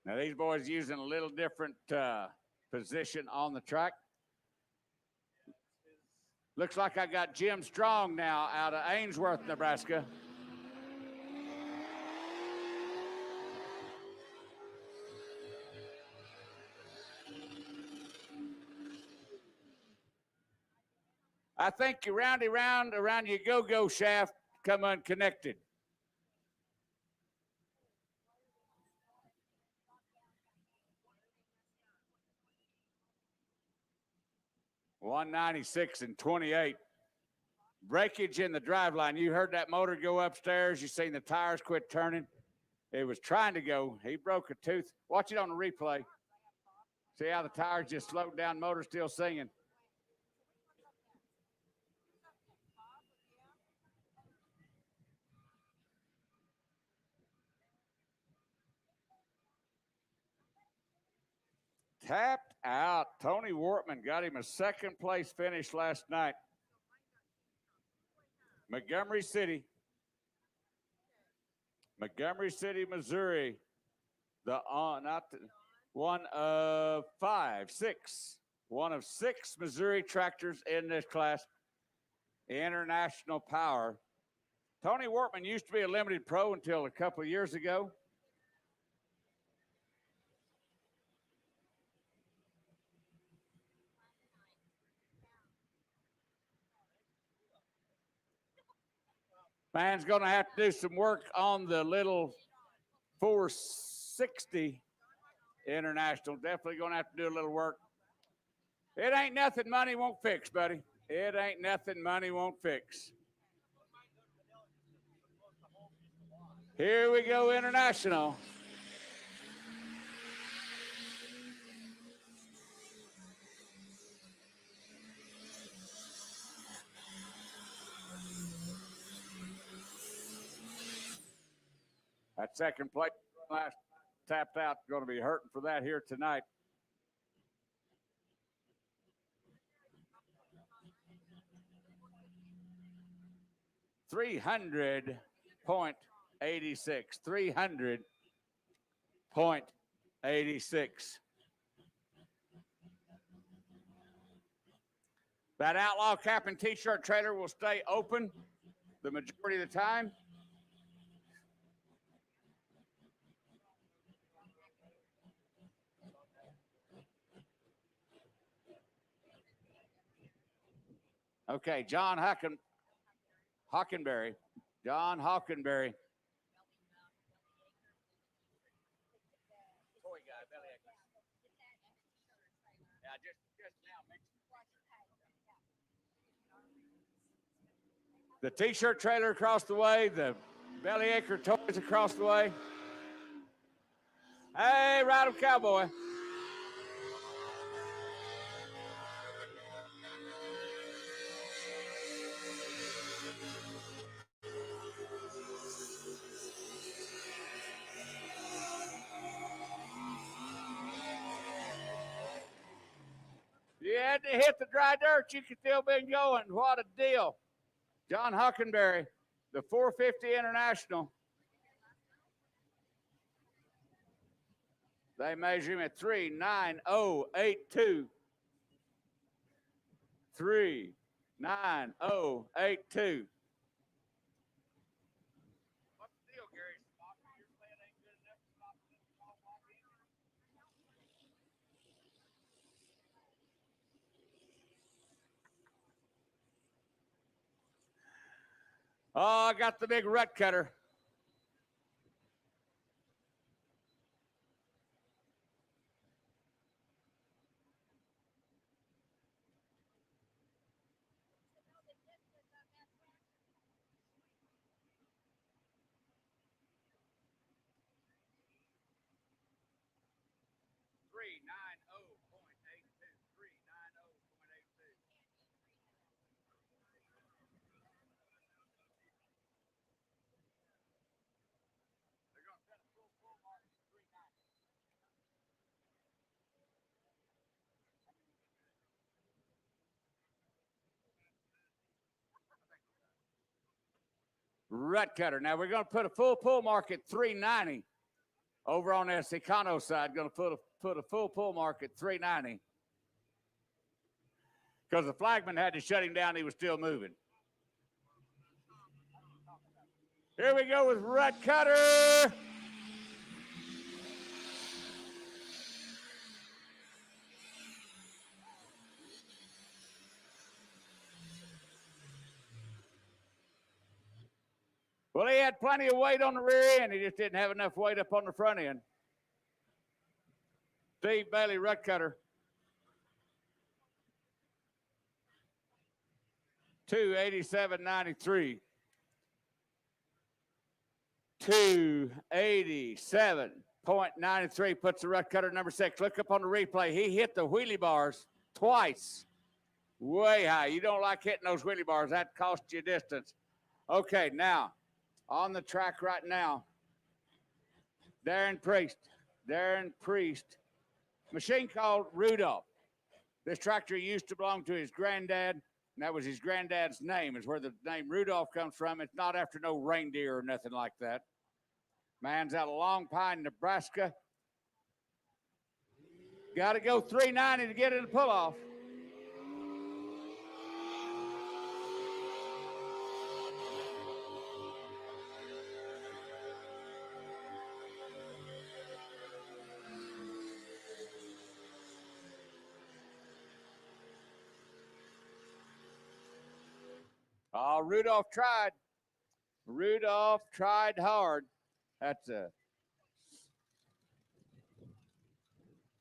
Now these boys using a little different position on the track. Looks like I got Jim Strong now out of Ainsworth, Nebraska. I think your roundy round around your go-go shaft come unconnected. $196 and 28. Breakage in the driveline. You heard that motor go upstairs. You seen the tires quit turning. It was trying to go. He broke a tooth. Watch it on the replay. See how the tires just slowed down. Motor still singing. Tapped out. Tony Wortman got him a second place finish last night. Montgomery City, Missouri. One of six Missouri tractors in this class. International Power. Tony Wortman used to be a limited pro until a couple of years ago. Man's going to have to do some work on the little 460 International. Definitely going to have to do a little work. It ain't nothing money won't fix, buddy. It ain't nothing money won't fix. Here we go, International. That second place last tapped out, going to be hurting for that here tonight. $300.86. 300.86. That outlaw cap and t-shirt trailer will stay open the majority of the time. Okay, John Hockenberry. John Hockenberry. Toy guy, belly actor. Yeah, just now mentioned. The t-shirt trailer across the way, the Bellyacre toys across the way. Hey, ride 'em, cowboy. You had to hit the dry dirt, you could still been going. What a deal. John Hockenberry, the 450 International. They measure him at 39082. 39082. What's the deal, Gary? Your plan ain't good enough to stop this ball walking. Oh, I got the big rut cutter. Rut cutter. Now we're going to put a full pull mark at 390 over on the Secano side. Going to put a full pull mark at 390 because the flagman had to shut him down. He was still moving. Here we go with rut cutter. Well, he had plenty of weight on the rear end. He just didn't have enough weight up on the front end. Steve Bailey, rut cutter. 287.93. 287.93 puts the rut cutter number 6. Look up on the replay. He hit the wheelie bars twice. Way high. You don't like hitting those wheelie bars. That costs you distance. Okay, now, on the track right now, Darren Priest. Machine called Rudolph. This tractor used to belong to his granddad, and that was his granddad's name, is where the name Rudolph comes from. It's not after no reindeer or nothing like that. Man's out of Long Pine, Nebraska. Got to go 390 to get in the pull-off. Oh, Rudolph tried. Rudolph tried hard. That's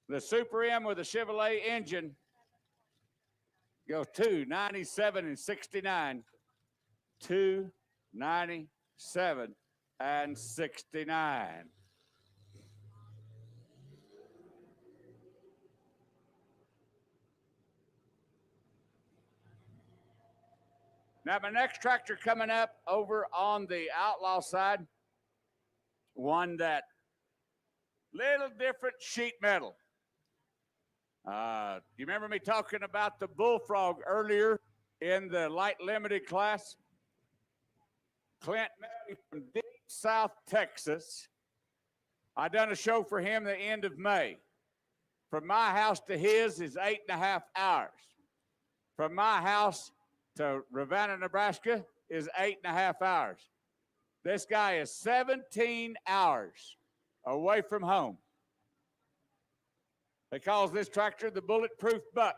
the Super M with a Chevrolet engine. Goes 297 and 69. 297 and 69. Now, my next tractor coming up over on the outlaw side, one that little different sheet metal. You remember me talking about the Bullfrog earlier in the light limited class? Clint Melly from deep South Texas. I done a show for him the end of May. From my house to his is 8.5 hours. From my house to Ravenna, Nebraska is 8.5 hours. This guy is 17 hours away from home. They call this tractor the Bulletproof Buck.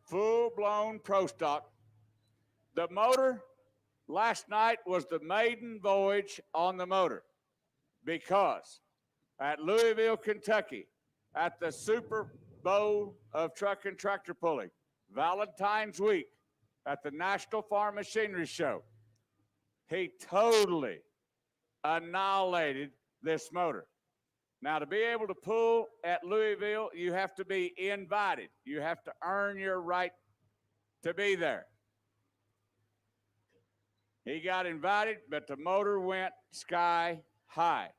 Full-blown pro stock. The motor last night was the maiden voyage on the motor because at Louisville, Kentucky, at the Super Bowl of Truck and Tractor Pulling, Valentine's week, at the National Farm Machinery Show, he totally annihilated this motor. Now, to be able to pull at Louisville, you have to be invited. You have to earn your right to be there. He got invited, but the motor went sky high.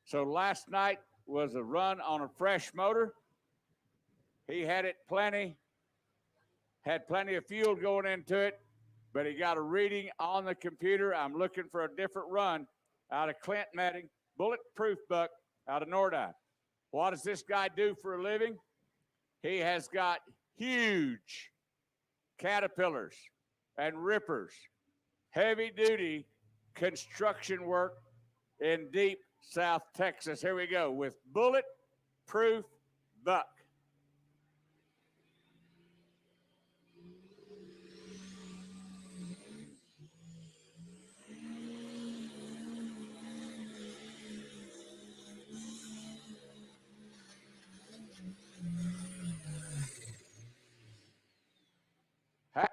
So last night was a run on a fresh motor. He had plenty of fuel going into it, but he got a reading on the computer. I'm looking for a different run out of Clint Metting, Bulletproof Buck out of Nordine. What does this guy do for a living? He has got huge caterpillars and rippers, heavy-duty construction work in deep South Texas. Here we go with Bulletproof Buck.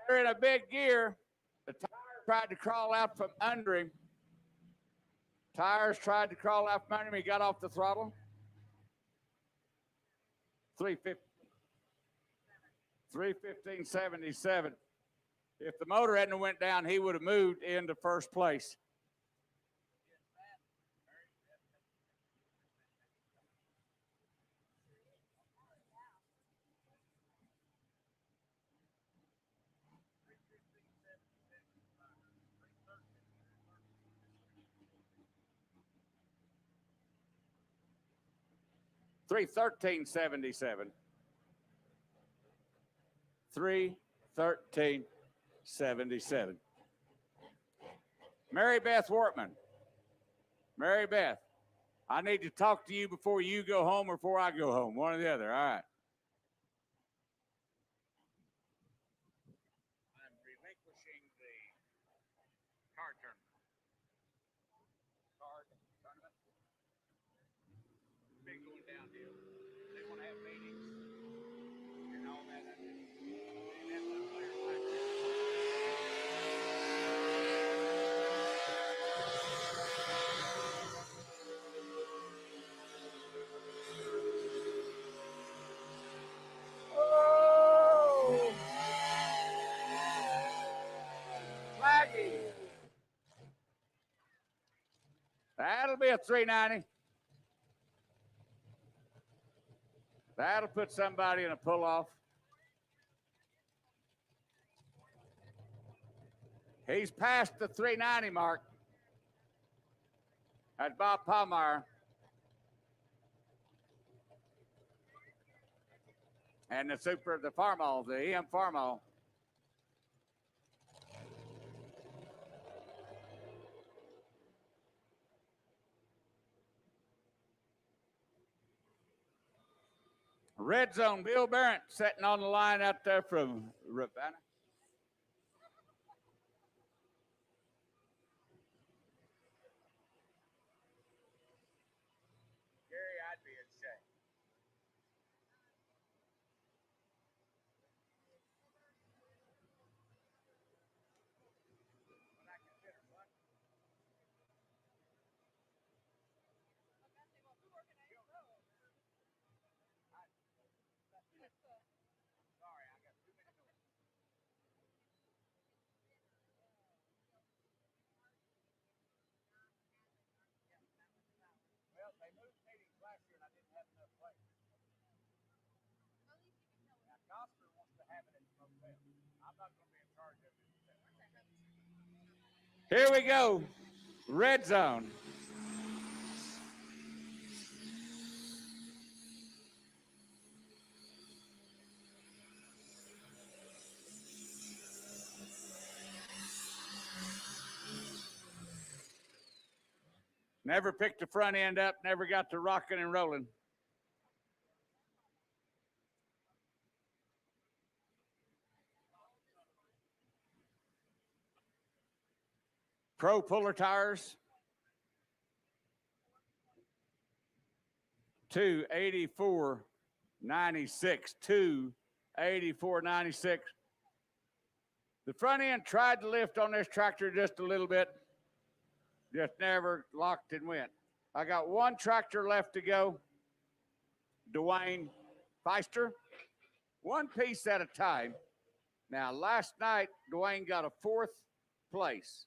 They're in a big gear. The tire tried to crawl out from under him. Tires tried to crawl out from under him. He got off the throttle. 315.77. If the motor hadn't went down, he would have moved into first place. $313.77. $313.77. Mary Beth Wortman. Mary Beth, I need to talk to you before you go home or before I go home. One or the other. All right. I'm relinquishing everything going downhill. They want to have meetings and all that. And that's unclear Oh! Flaggy. That'll be a 390. That'll put somebody in a pull-off. He's past the 390 mark. That's Bob Palmeyer. And the Farmall, the EM Farmall. Red zone, Bill Barrett sitting on the line out there from Ravenna. Gary, I'd be ashamed. When I consider what? Sorry, I got too many notes. Well, they moved meetings last year and I didn't have enough players. Now, Gossler wants to have it at the motel. I'm not going to be in charge of it. Here we go. Red zone. Never picked the front end up, never got to rocking and rolling. Pro puller tires. 284.96. 284.96. The front end tried to lift on this tractor just a little bit. Just never locked and went. I got one tractor left to go. Dwayne Feister. One piece at a time. Now, last night, Dwayne got a 4th place.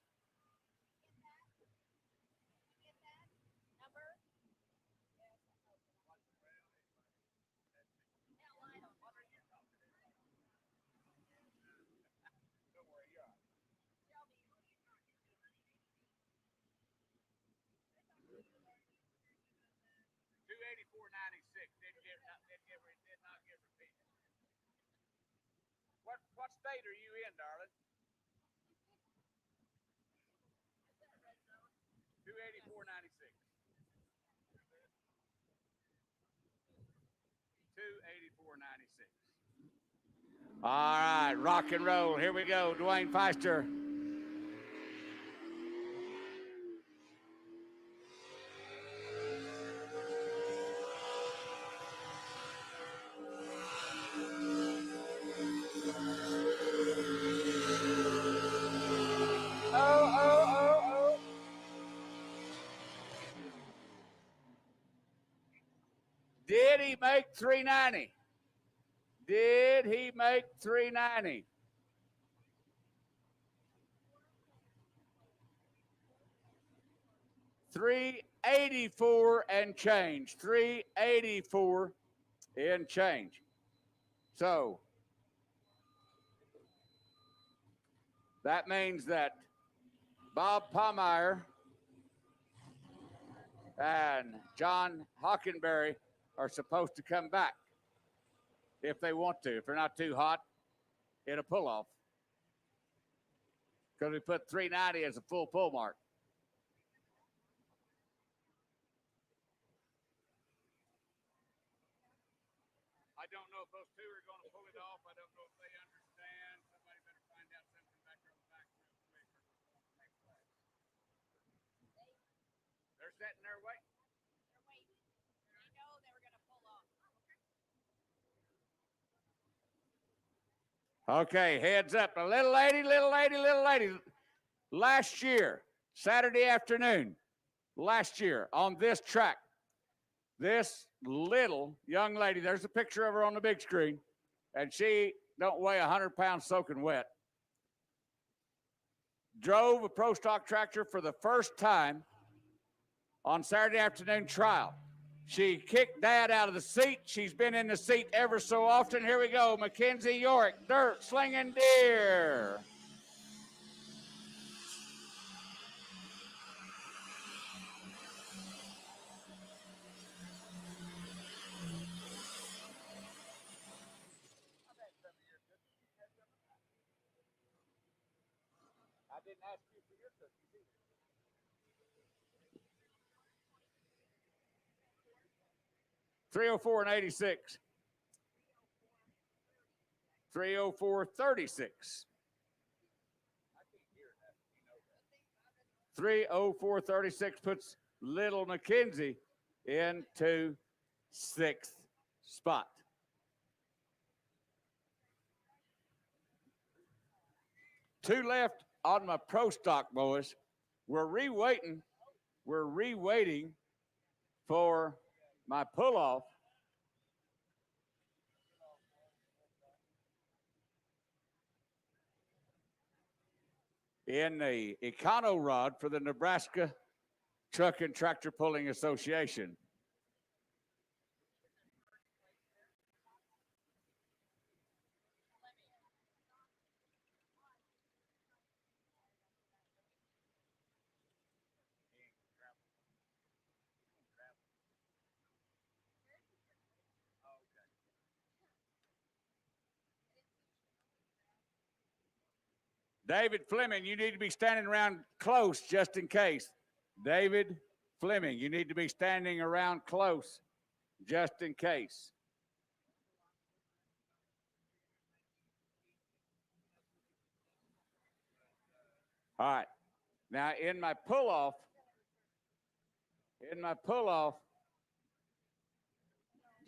Did not get repeated. What state are you in, darling? 284.96. 284.96. All right, rock and roll. Here we go. Dwayne Feister. Oh. Did he make 390? Did he make 390? $384 and change. $384 and change. So that means that Bob Palmeyer and John Hockenberry are supposed to come back if they want to. If they're not too hot, in a pull-off. Because we put 390 as a full pull mark. I don't know if those two are going to pull it off. I don't know if they understand. Somebody better find out something back on the back real quick. They're sitting there waiting. Okay, heads up. A little lady. Last year, Saturday afternoon, last year on this track, this little young lady, there's a picture of her on the big screen, and she don't weigh 100 pounds soaking wet, drove a pro stock tractor for the first time on Saturday afternoon trial. She kicked Dad out of the seat. She's been in the seat ever so often. Here we go. Mackenzie York, dirt slinging deer. I didn't ask you for your cookies either. $304 and 86. 304.36. 304.36 puts little Mackenzie into 6th spot. Two left on my pro stock, boys. We're rewaiting for my pull-off. In the Econo Rod for the Nebraska Truck and Tractor Pulling Association. David Fleming, you need to be standing around close just in case. David Fleming, you need to be standing around close just in case. All right. Now in my pull-off,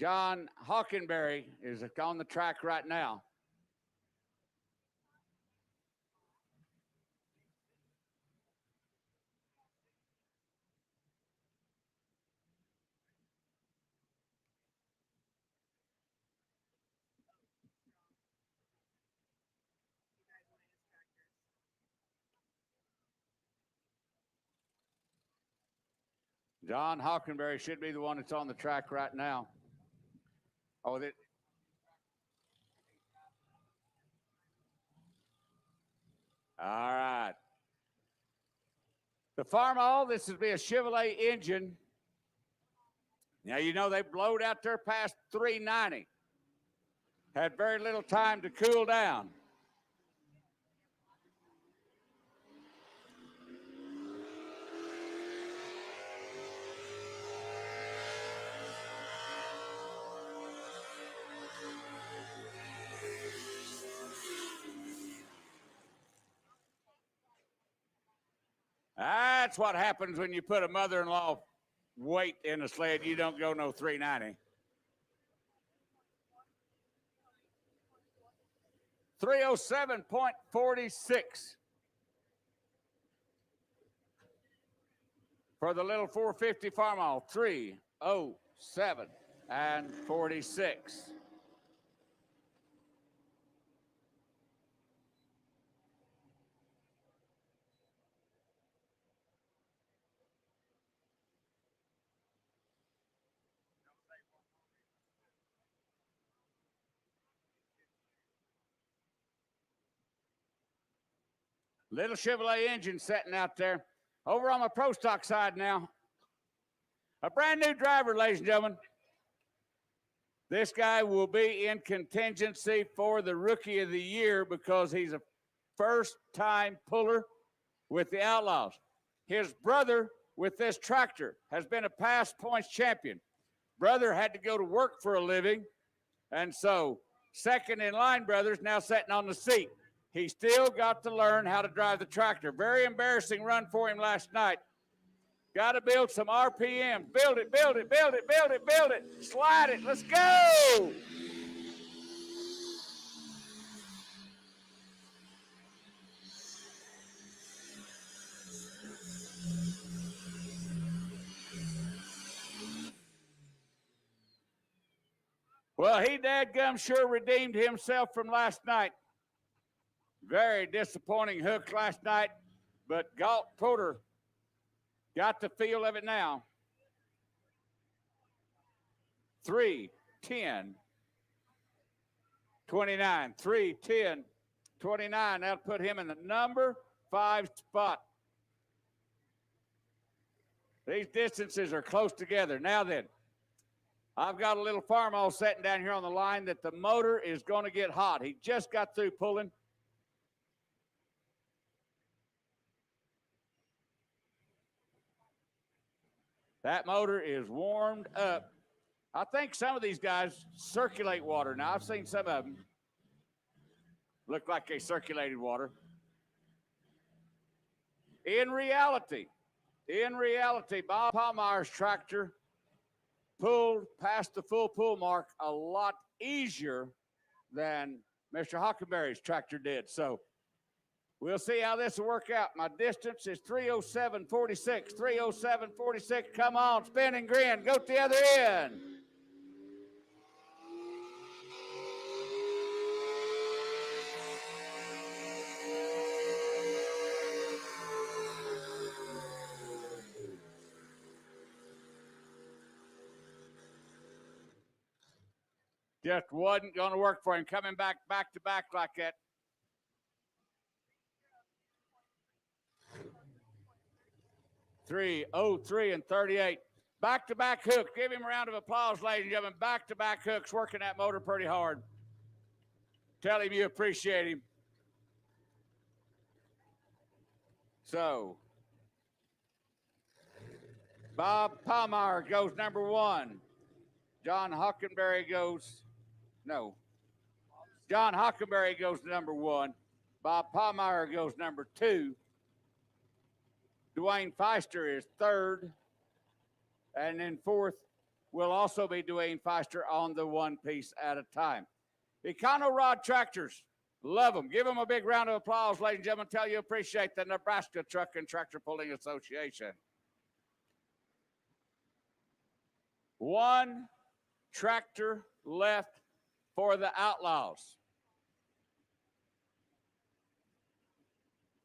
John Hockenberry is on the track right now. John Hockenberry should be the one that's on the track right now. Oh, that. All right. The Farmall, this would be a Chevrolet engine. Now, you know, they blowed out there past 390. Had very little time to cool down. That's what happens when you put a mother-in-law weight in a sled. You don't go no 390. 307.46 for the little 450 Farmall. 307 and 46. Little Chevrolet engine sitting out there. Over on my pro stock side now. A brand new driver, ladies and gentlemen. This guy will be in contingency for the Rookie of the Year because he's a first-time puller with the Outlaws. His brother with this tractor has been a past points champion. Brother had to go to work for a living, and so second in line brother's now sitting on the seat. He still got to learn how to drive the tractor. Very embarrassing run for him last night. Got to build some RPM. Build it. Slide it. Let's go. Well, he dadgum sure redeemed himself from last night. Very disappointing hook last night, but Galt Porter got the feel of it now. 3, 10, 29. 3, 10, 29. That'll put him in the number 5 spot. These distances are close together. Now then, I've got a little farm-all setting down here on the line that the motor is going to get hot. He just got through pulling. That motor is warmed up. I think some of these guys circulate water. Now, I've seen some of them look like they circulated water. In reality, Bob Palmer's tractor pulled past the full pull mark a lot easier than Mr. Hockenberry's tractor did. So we'll see how this will work out. My distance is 307.46. 307.46. Come on, spin and grin. Go to the other end. Just wasn't going to work for him, coming back to back like that. Three, 03 and 38. Back-to-back hook. Give him a round of applause, ladies and gentlemen. Back-to-back hooks, working that motor pretty hard. Tell him you appreciate him. So, Bob Palmer goes number 1. John Hockenberry goes number 1. Bob Palmer goes number 2. Dwayne Feister is 3rd. And then 4th will also be Dwayne Feister on the one piece at a time. Econo Rod Tractors, love them. Give them a big round of applause, ladies and gentlemen. Tell you appreciate the Nebraska Truck and Tractor Pulling Association. 1 tractor left for the Outlaws.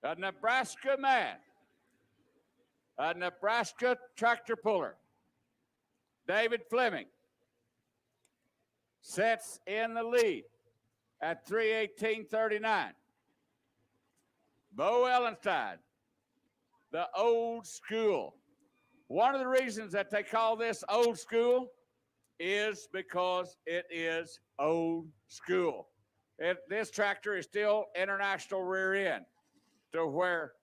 A Nebraska man, a Nebraska tractor puller, David Fleming, sets in the lead at 3:18:39. Bo Ellenstein, the old school. One of the reasons that they call this old school is because it is old school. This tractor is still international rear end, to where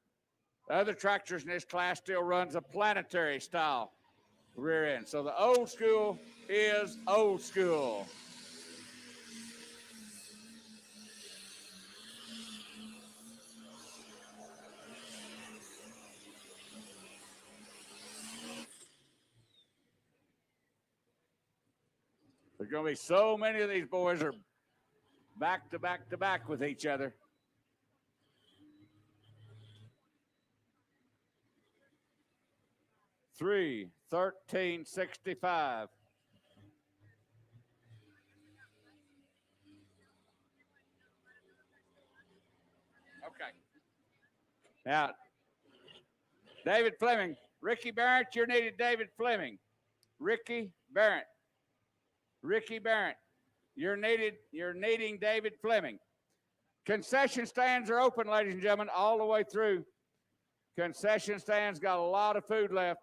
other tractors in this class still runs a planetary style rear end. So the old school is old school. There's going to be so many of these boys are back to back to back with each other. $3:13.65. Okay. Now, David Fleming, Ricky Barrett, you're needed. David Fleming, Ricky Barrett, you're needing David Fleming. Concession stands are open, ladies and gentlemen, all the way through. Concession stands got a lot of food left.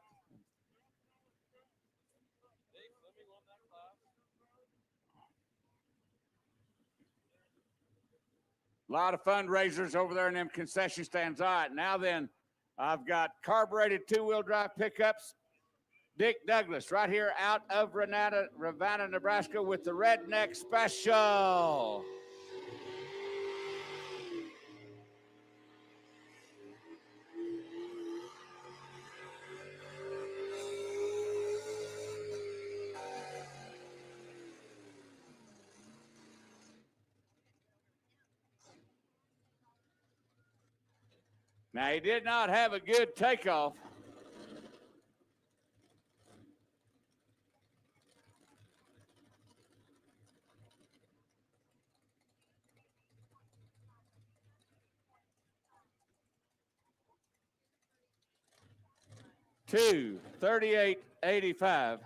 A lot of fundraisers over there in them concession stands. All right, now then, I've got carbureted two-wheel drive pickups. Dick Douglas right here out of Ravenna, Nebraska with the Redneck Special. Now, he did not have a good takeoff. 2:38.85.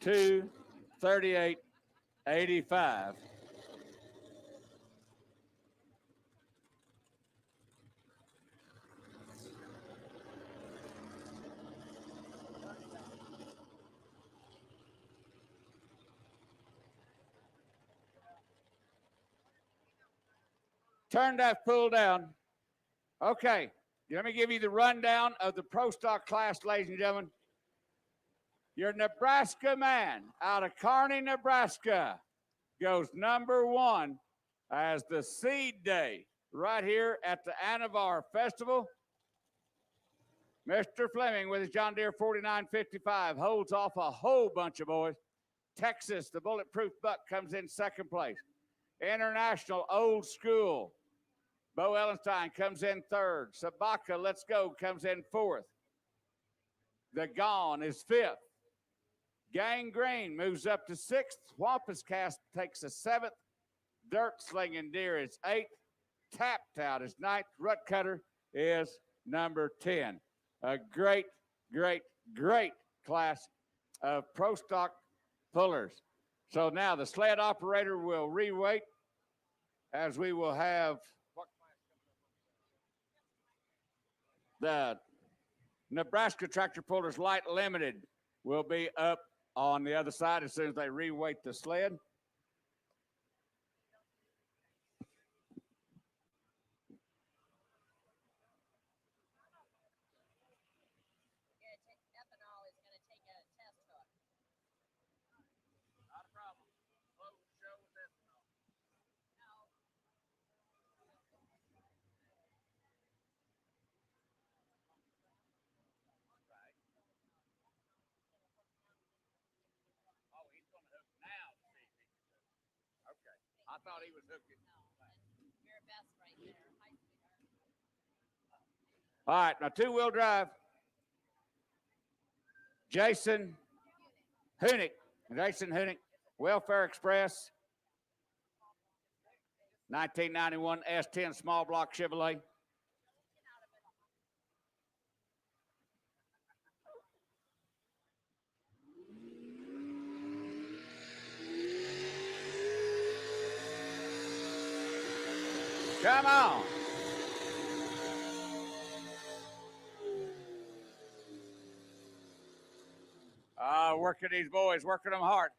2:38.85. Turn that pull down. Okay, let me give you the rundown of the pro stock class, ladies and gentlemen. Your Nebraska man out of Kearney, Nebraska goes number 1 as the seed day right here at the Anavar Festival. Mr. Fleming with his John Deere 4955 holds off a whole bunch of boys. Texas, the Bulletproof Buck, comes in second place. International Old School, Bo Ellenstein comes in third. Sabaka, Let's Go, comes in fourth. The Gone is fifth. Gangrene moves up to sixth. Wampus Cast takes a seventh. Dirt Slinging Deer is eighth. Tapped Out is ninth. Rut Cutter is number 10. A great, great, great class of pro stock pullers. So now the sled operator will reweight as we will have the Nebraska Tractor Pullers Light Limited will be up on the other side as soon as they reweight the sled. Ethanol is going to take a test hook. Not a problem. Close show with ethanol. No. Right. Oh, he's going to hook now to see if he can hook. Okay. I thought he was hooking. No. You're best right there. Hi, sweetheart. All right, now two-wheel drive. Jason Hunick. Jason Hunick, Welfare Express. 1991 S10 small block Chevrolet. Come on. Working these boys, working them hard.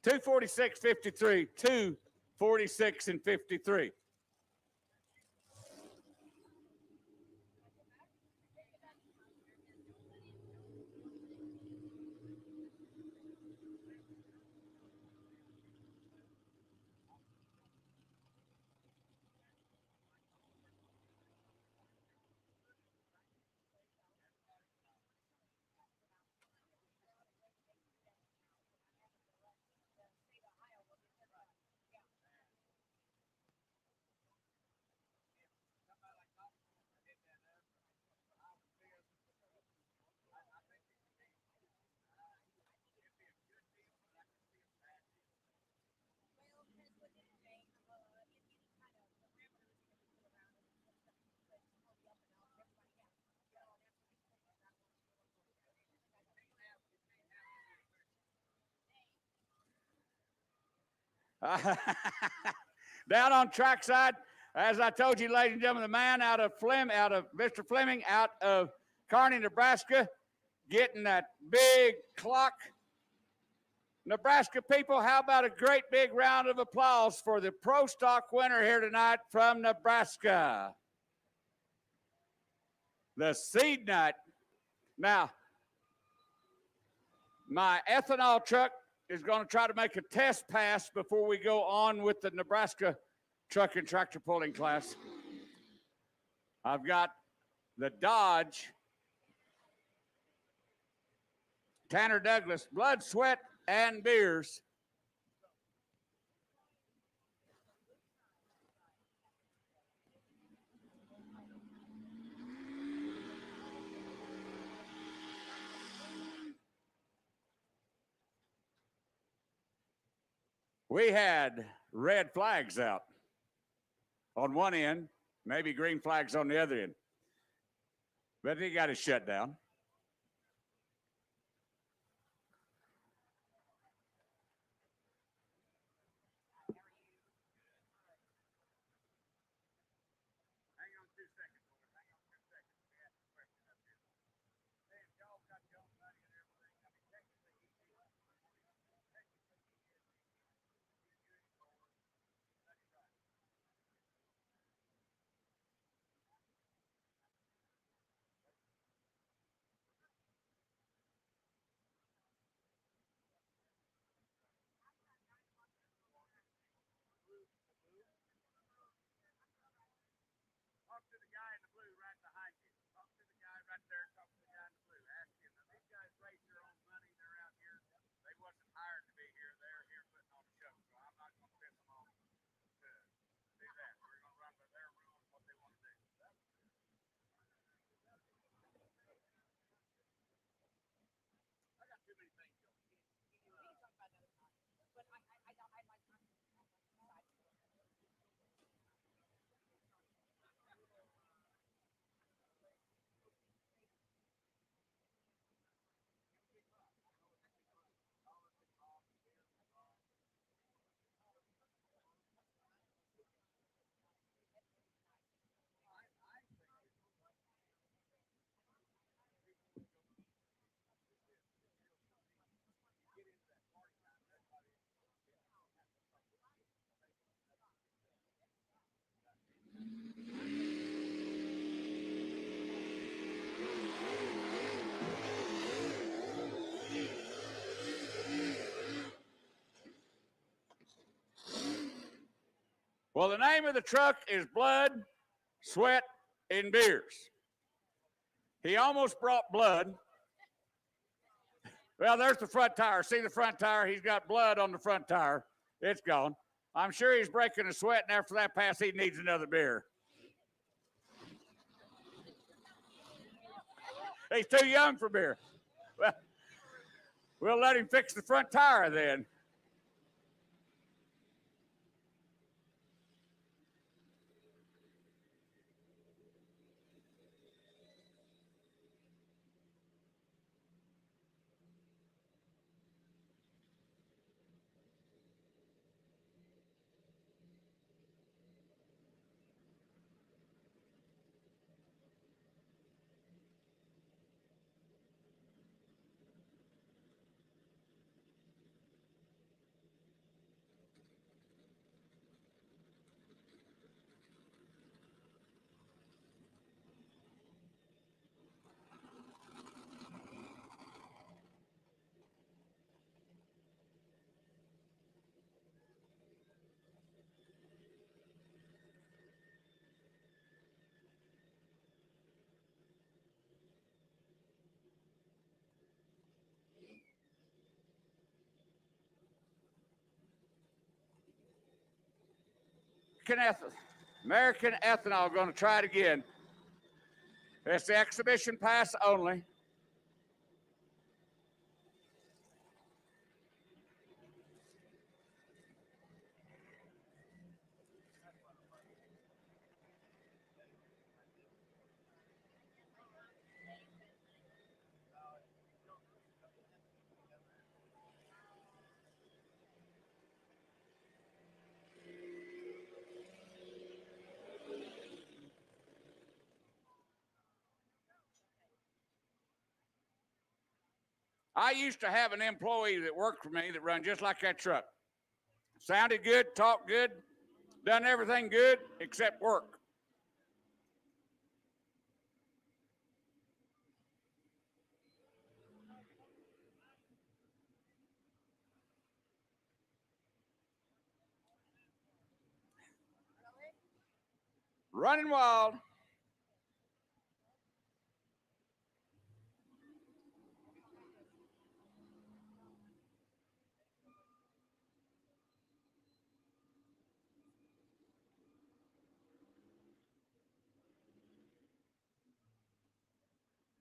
$246.53, 246 and 53. Down on trackside, as I told you, ladies and gentlemen, the man out of Mr. Fleming, out of Kearney, Nebraska, getting that big clock. Nebraska people, how about a great big round of applause for the pro stock winner here tonight from Nebraska, the Seed Nut. Now, my ethanol truck is going to try to make a test pass before we go on with the Nebraska truck and tractor pulling class. I've got the Dodge Tanner Douglas, Blood, Sweat, and Beers. we had red flags out on one end, maybe green flags on the other end. But he got it shut down. Talk to the guy in the blue right behind you. Talk to the guy right there. Talk to the guy in the blue. Ask him. Now, these guys raise their own money. They're out here. They wasn't hired to be here. They're here putting on a show. So I'm not going to piss them off to do that. We're going to run by their rules, what they want to do. I got too many things going. Well, the name of the truck is Blood, Sweat, and Beers. He almost brought blood. Well, there's the front tire. See the front tire? He's got blood on the front tire. It's gone. I'm sure he's breaking a sweat, and after that pass, he needs another beer. He's too young for beer. Well, we'll let him fix the front tire then. American ethanol, going to try it again. It's the exhibition pass only. I used to have an employee that worked for me that run just like that truck. Sounded good, talked good, done everything good except work. Running wild.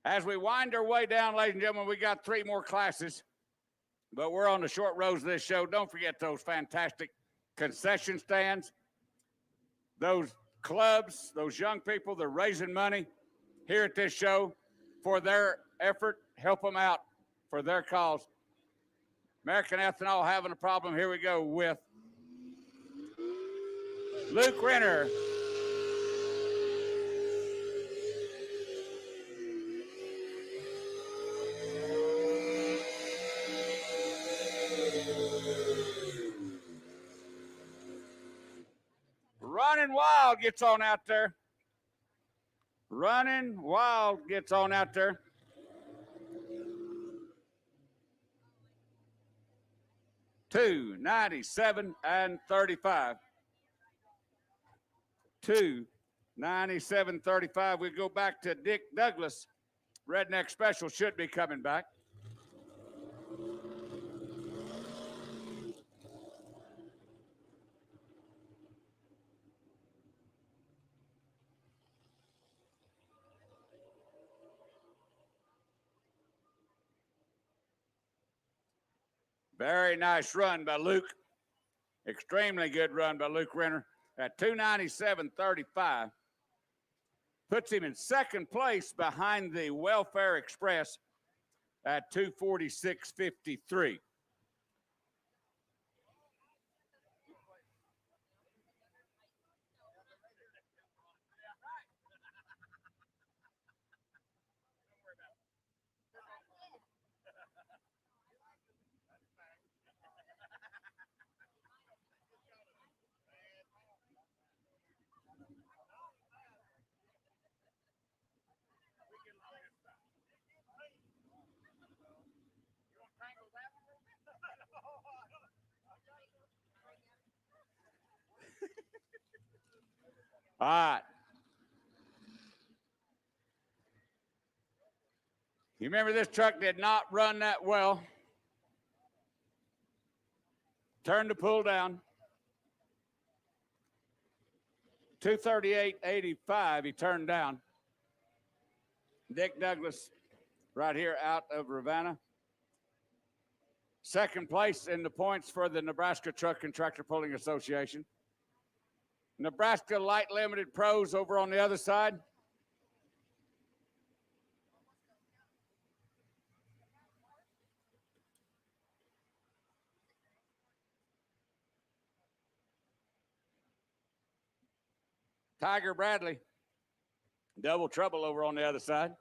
As we wind our way down, ladies and gentlemen, we got 3 more classes. But we're on the short rows of this show. Don't forget those fantastic concession stands, those clubs, those young people, they're raising money here at this show for their effort. Help them out for their cause. American Ethanol having a problem. Here we go with Luke Renner. Running Wild gets on out there. Running Wild gets on out there. $2.97 and 35. $2.97.35. We go back to Dick Douglas. Redneck Special should be coming back. Very nice run by Luke. Extremely good run by Luke Renner at 297.35. Puts him in second place behind the Welfare Express at 246.53. All right. You remember this truck did not run that well. Turned the pull down. 238.85 he turned down. Dick Douglas right here out of Ravenna. Second place in the points for the Nebraska Truck and Tractor Pulling Association. Nebraska Light Limited Pros over on the other side. Tiger Bradley, Double Trouble over on the other side.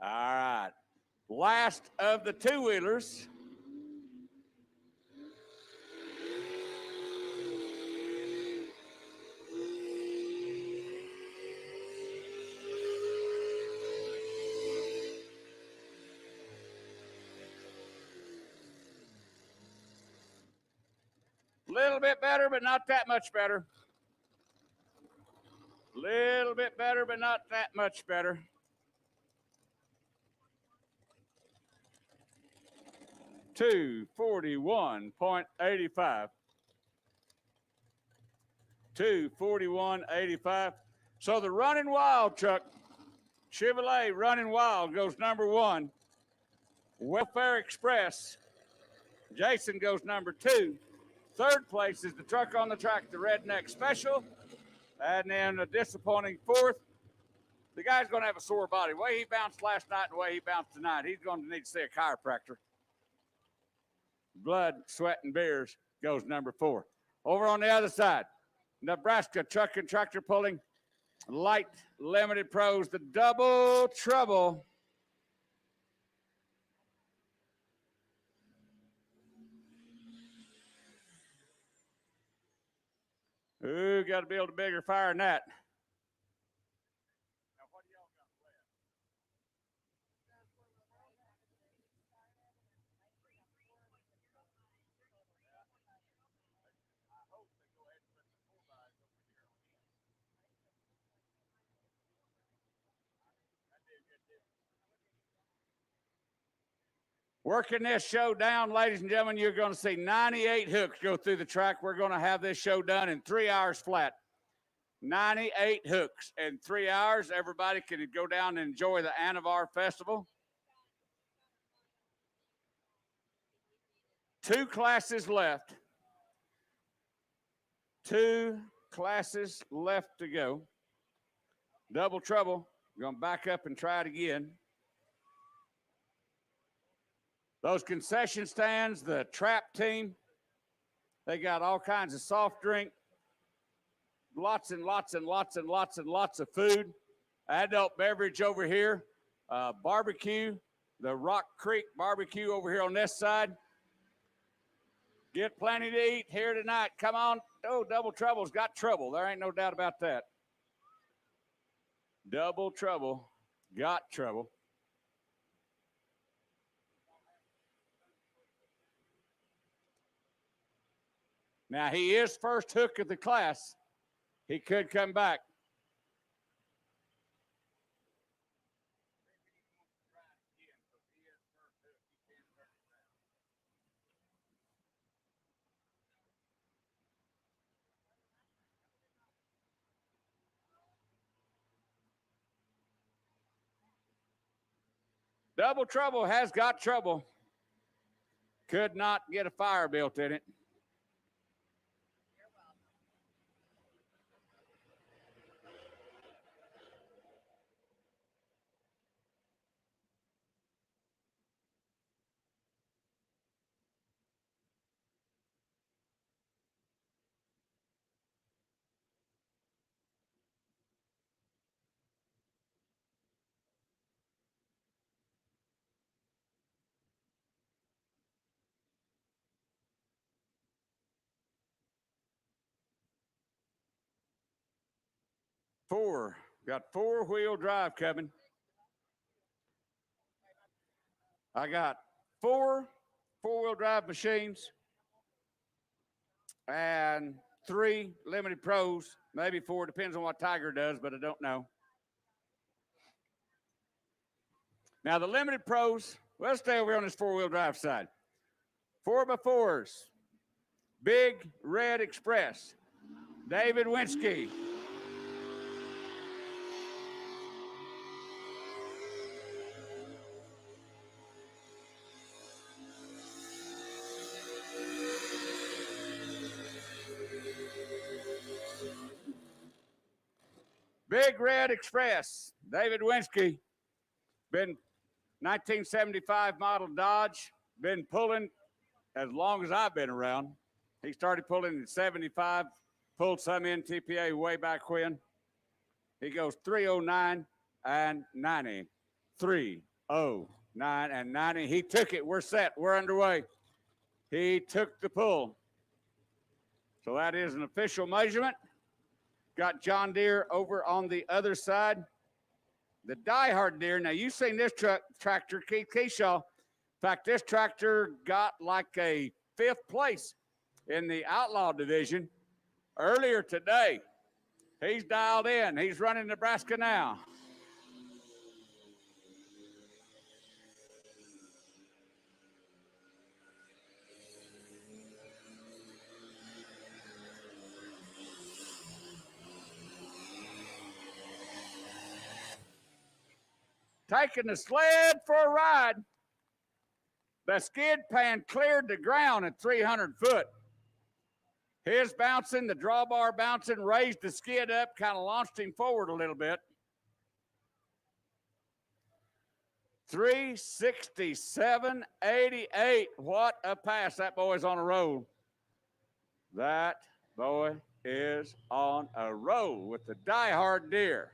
All right. Last of the two-wheelers. Little bit better, but not that much better. Little bit better, but not that much better. $241.85. $241.85. So the Running Wild truck, Chevrolet Running Wild, goes number one. Welfare Express, Jason goes number two. Third place is the Truck on the Track, the Redneck Special. And then a disappointing fourth. The guy's going to have a sore body. The way he bounced last night and the way he bounced tonight, he's going to need to see a chiropractor. Blood, Sweat, and Beers goes number four. Over on the other side, Nebraska Truck and Tractor Pulling, Light Limited Pros, the Double Trouble. Ooh, got to build a bigger fire than that. Now, what do y'all got left? I hope they go ahead and put the 4x over here on him. I did get this. Working this show down, ladies and gentlemen, you're going to see 98 hooks go through the track. We're going to have this show done in 3 hours flat. 98 hooks in 3 hours. Everybody can go down and enjoy the Anavar Festival. 2 classes left. 2 classes left to go. Double Trouble. Going to back up and try it again. Those concession stands, the trap team, they got all kinds of soft drink, lots and lots and lots and lots and lots of food. Adult beverage over here, barbecue, the Rock Creek barbecue over here on this side. Get plenty to eat here tonight. Come on. Oh, Double Trouble's got trouble. There ain't no doubt about that. Double Trouble got trouble. Now, he is first hook of the class. He could come back. Double Trouble has got trouble. Could not get a fire built in it. Got 4-wheel drive coming. I got 4 4-wheel drive machines and 3 limited pros, maybe 4, depends on what Tiger does, but I don't know. Now the limited pros, let's stay over here on this 4-wheel drive side. 4x4s, Big Red Express, David Winsky. Big Red Express, David Winsky, been 1975 model Dodge, been pulling as long as I've been around. He started pulling in 75, pulled some in TPA way back when. He goes 309 and 90. 309 and 90. He took it. We're set. We're underway. He took the pull. So that is an official measurement. Got John Deere over on the other side. The diehard Deere. Now, you've seen this tractor, Keith Keyshaw. In fact, this tractor got like a 5th place in the Outlaw division earlier today. He's dialed in. He's running Nebraska now. Taking the sled for a ride. The skid pan cleared the ground at 300 foot. His bouncing, the drawbar bouncing, raised the skid up, kind of launched him forward a little bit. 367.88. What a pass. That boy's on a roll. That boy is on a roll with the diehard Deere.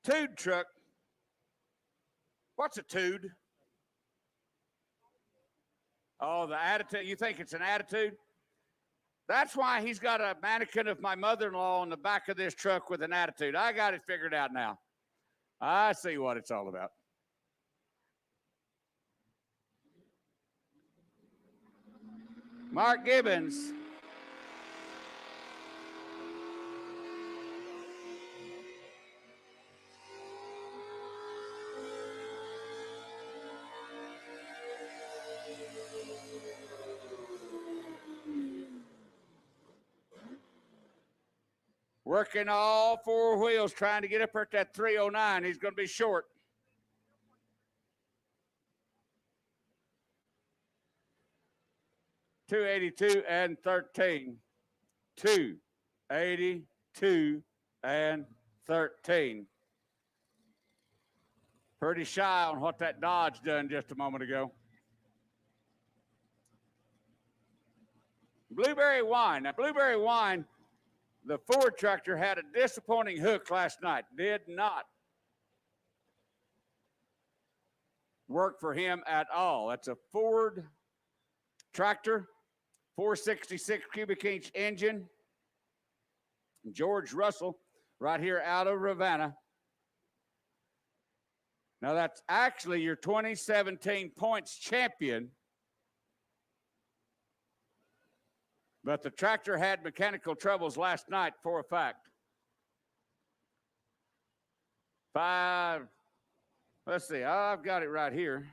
Tude truck. What's a tude? Oh, the attitude. You think it's an attitude? That's why he's got a mannequin of my mother-in-law on the back of this truck with an attitude. I got it figured out now. I see what it's all about. Mark Gibbons Working all four wheels, trying to get up at that 309. He's going to be short. $282 and 13. 282 and 13. Pretty shy on what that Dodge done just a moment ago. Blueberry Wine. Now, Blueberry Wine, the Ford tractor had a disappointing hook last night. Did not work for him at all. That's a Ford tractor, 466 cubic inch engine. George Russell, right here out of Ravenna. Now, that's actually your 2017 points champion. But the tractor had mechanical troubles last night for a fact. Let's see, I've got it right here.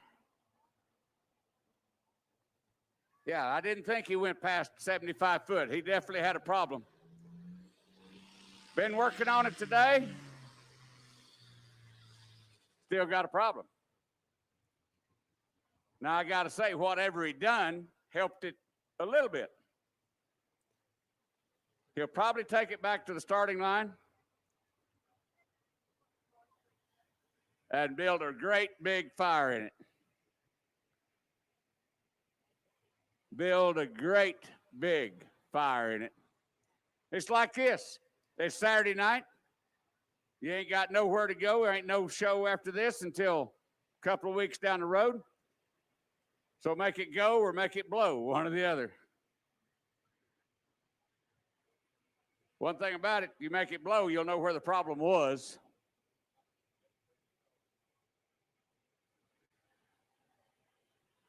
Yeah, I didn't think he went past 75 foot. He definitely had a problem. Been working on it today. Still got a problem. Now, I got to say, whatever he done helped it a little bit. He'll probably take it back to the starting line and build a great big fire in it. Build a great big fire in it. It's like this. It's Saturday night. You ain't got nowhere to go. There ain't no show after this until a couple of weeks down the road. So make it go or make it blow, one or the other. One thing about it, you make it blow, you'll know where the problem was.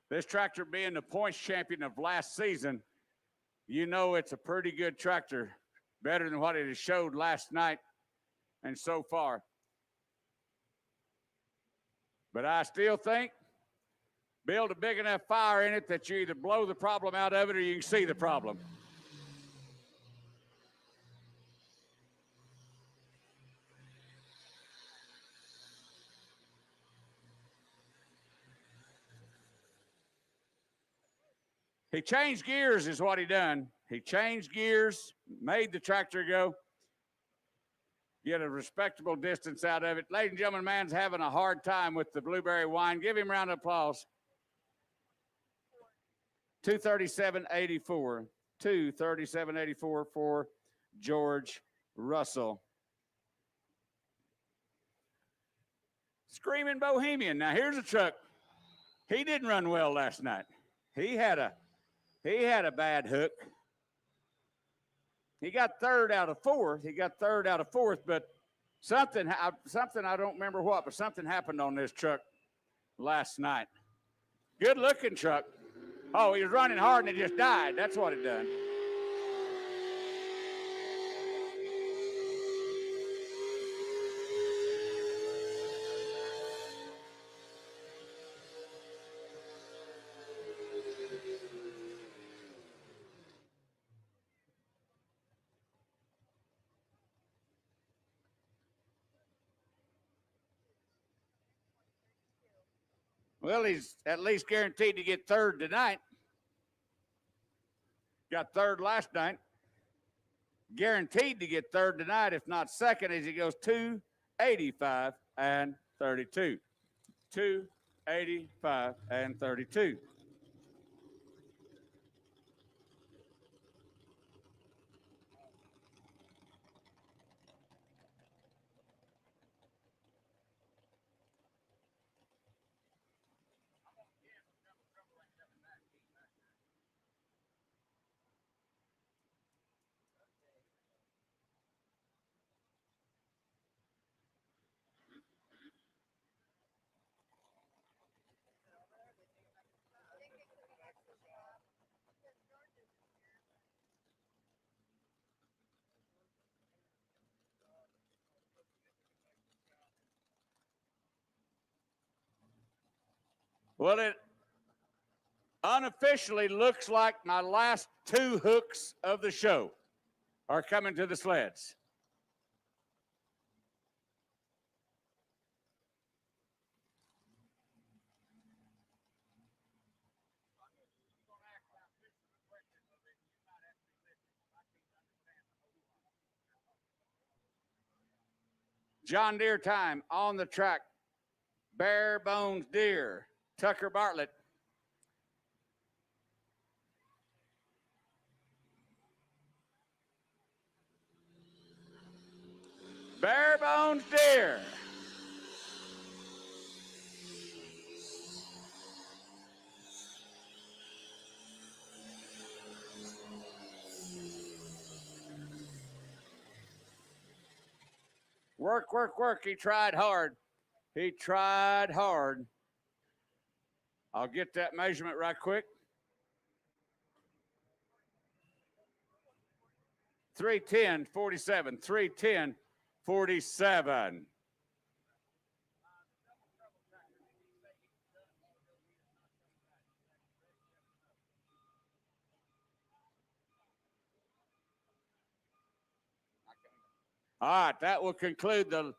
This tractor being the points champion of last season, you know it's a pretty good tractor, better than what it has showed last night and so far. But I still think build a big enough fire in it that you either blow the problem out of it or you can see the problem. He changed gears is what he done. He changed gears, made the tractor go, get a respectable distance out of it. Ladies and gentlemen, man's having a hard time with the Blueberry Wine. Give him a round of applause. 237.84. 237.84 for George Russell. Screaming Bohemian. Now, here's a truck. He didn't run well last night. He had a bad hook. He got third out of fourth. But something I don't remember what, but something happened on this truck last night. Good looking truck. Oh, he was running hard and it just died. That's what it done. Well, he's at least guaranteed to get third tonight. Got third last night. Guaranteed to get third tonight, if not second, as he goes 285 and 32. 285 and 32. Well, it unofficially looks like my last two hooks of the show are coming to the sleds. John Deere time on the track. Bare Bones Deer, Tucker Bartlett. Bare Bones Deer. Work, work, work. He tried hard. He tried hard. I'll get that measurement right quick. 3:10:47. 3:10:47. All right, that will conclude the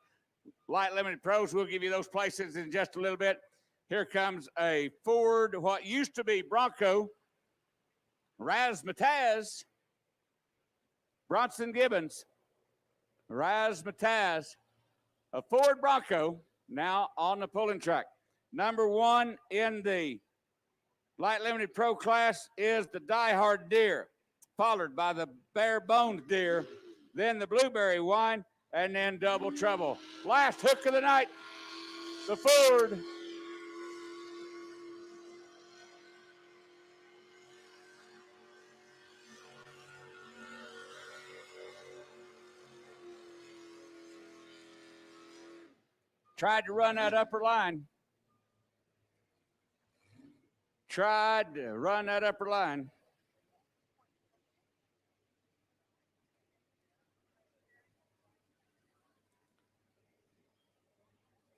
light limited pros. We'll give you those places in just a little bit. Here comes a Ford, what used to be Bronco, Razzmatazz, Bronson Gibbons, Razzmatazz, a Ford Bronco, now on the pulling track. Number one in the light limited pro class is the Die Hard Deer, followed by the Bare Bones Deer, then the Blueberry Wine, and then Double Trouble. Last hook of the night, the Ford. Tried to run that upper line. Tried to run that upper line.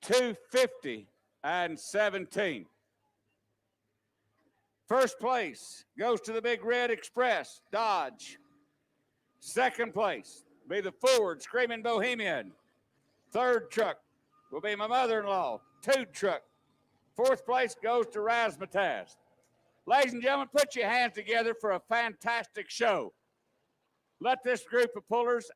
$250.17. First place goes to the Big Red Express, Dodge. Second place be the Ford Screaming Bohemian. Third truck will be my mother-in-law, Tood truck. Fourth place goes to Razzmatazz. Ladies and gentlemen, put your hands together for a fantastic show. Let this group of pullers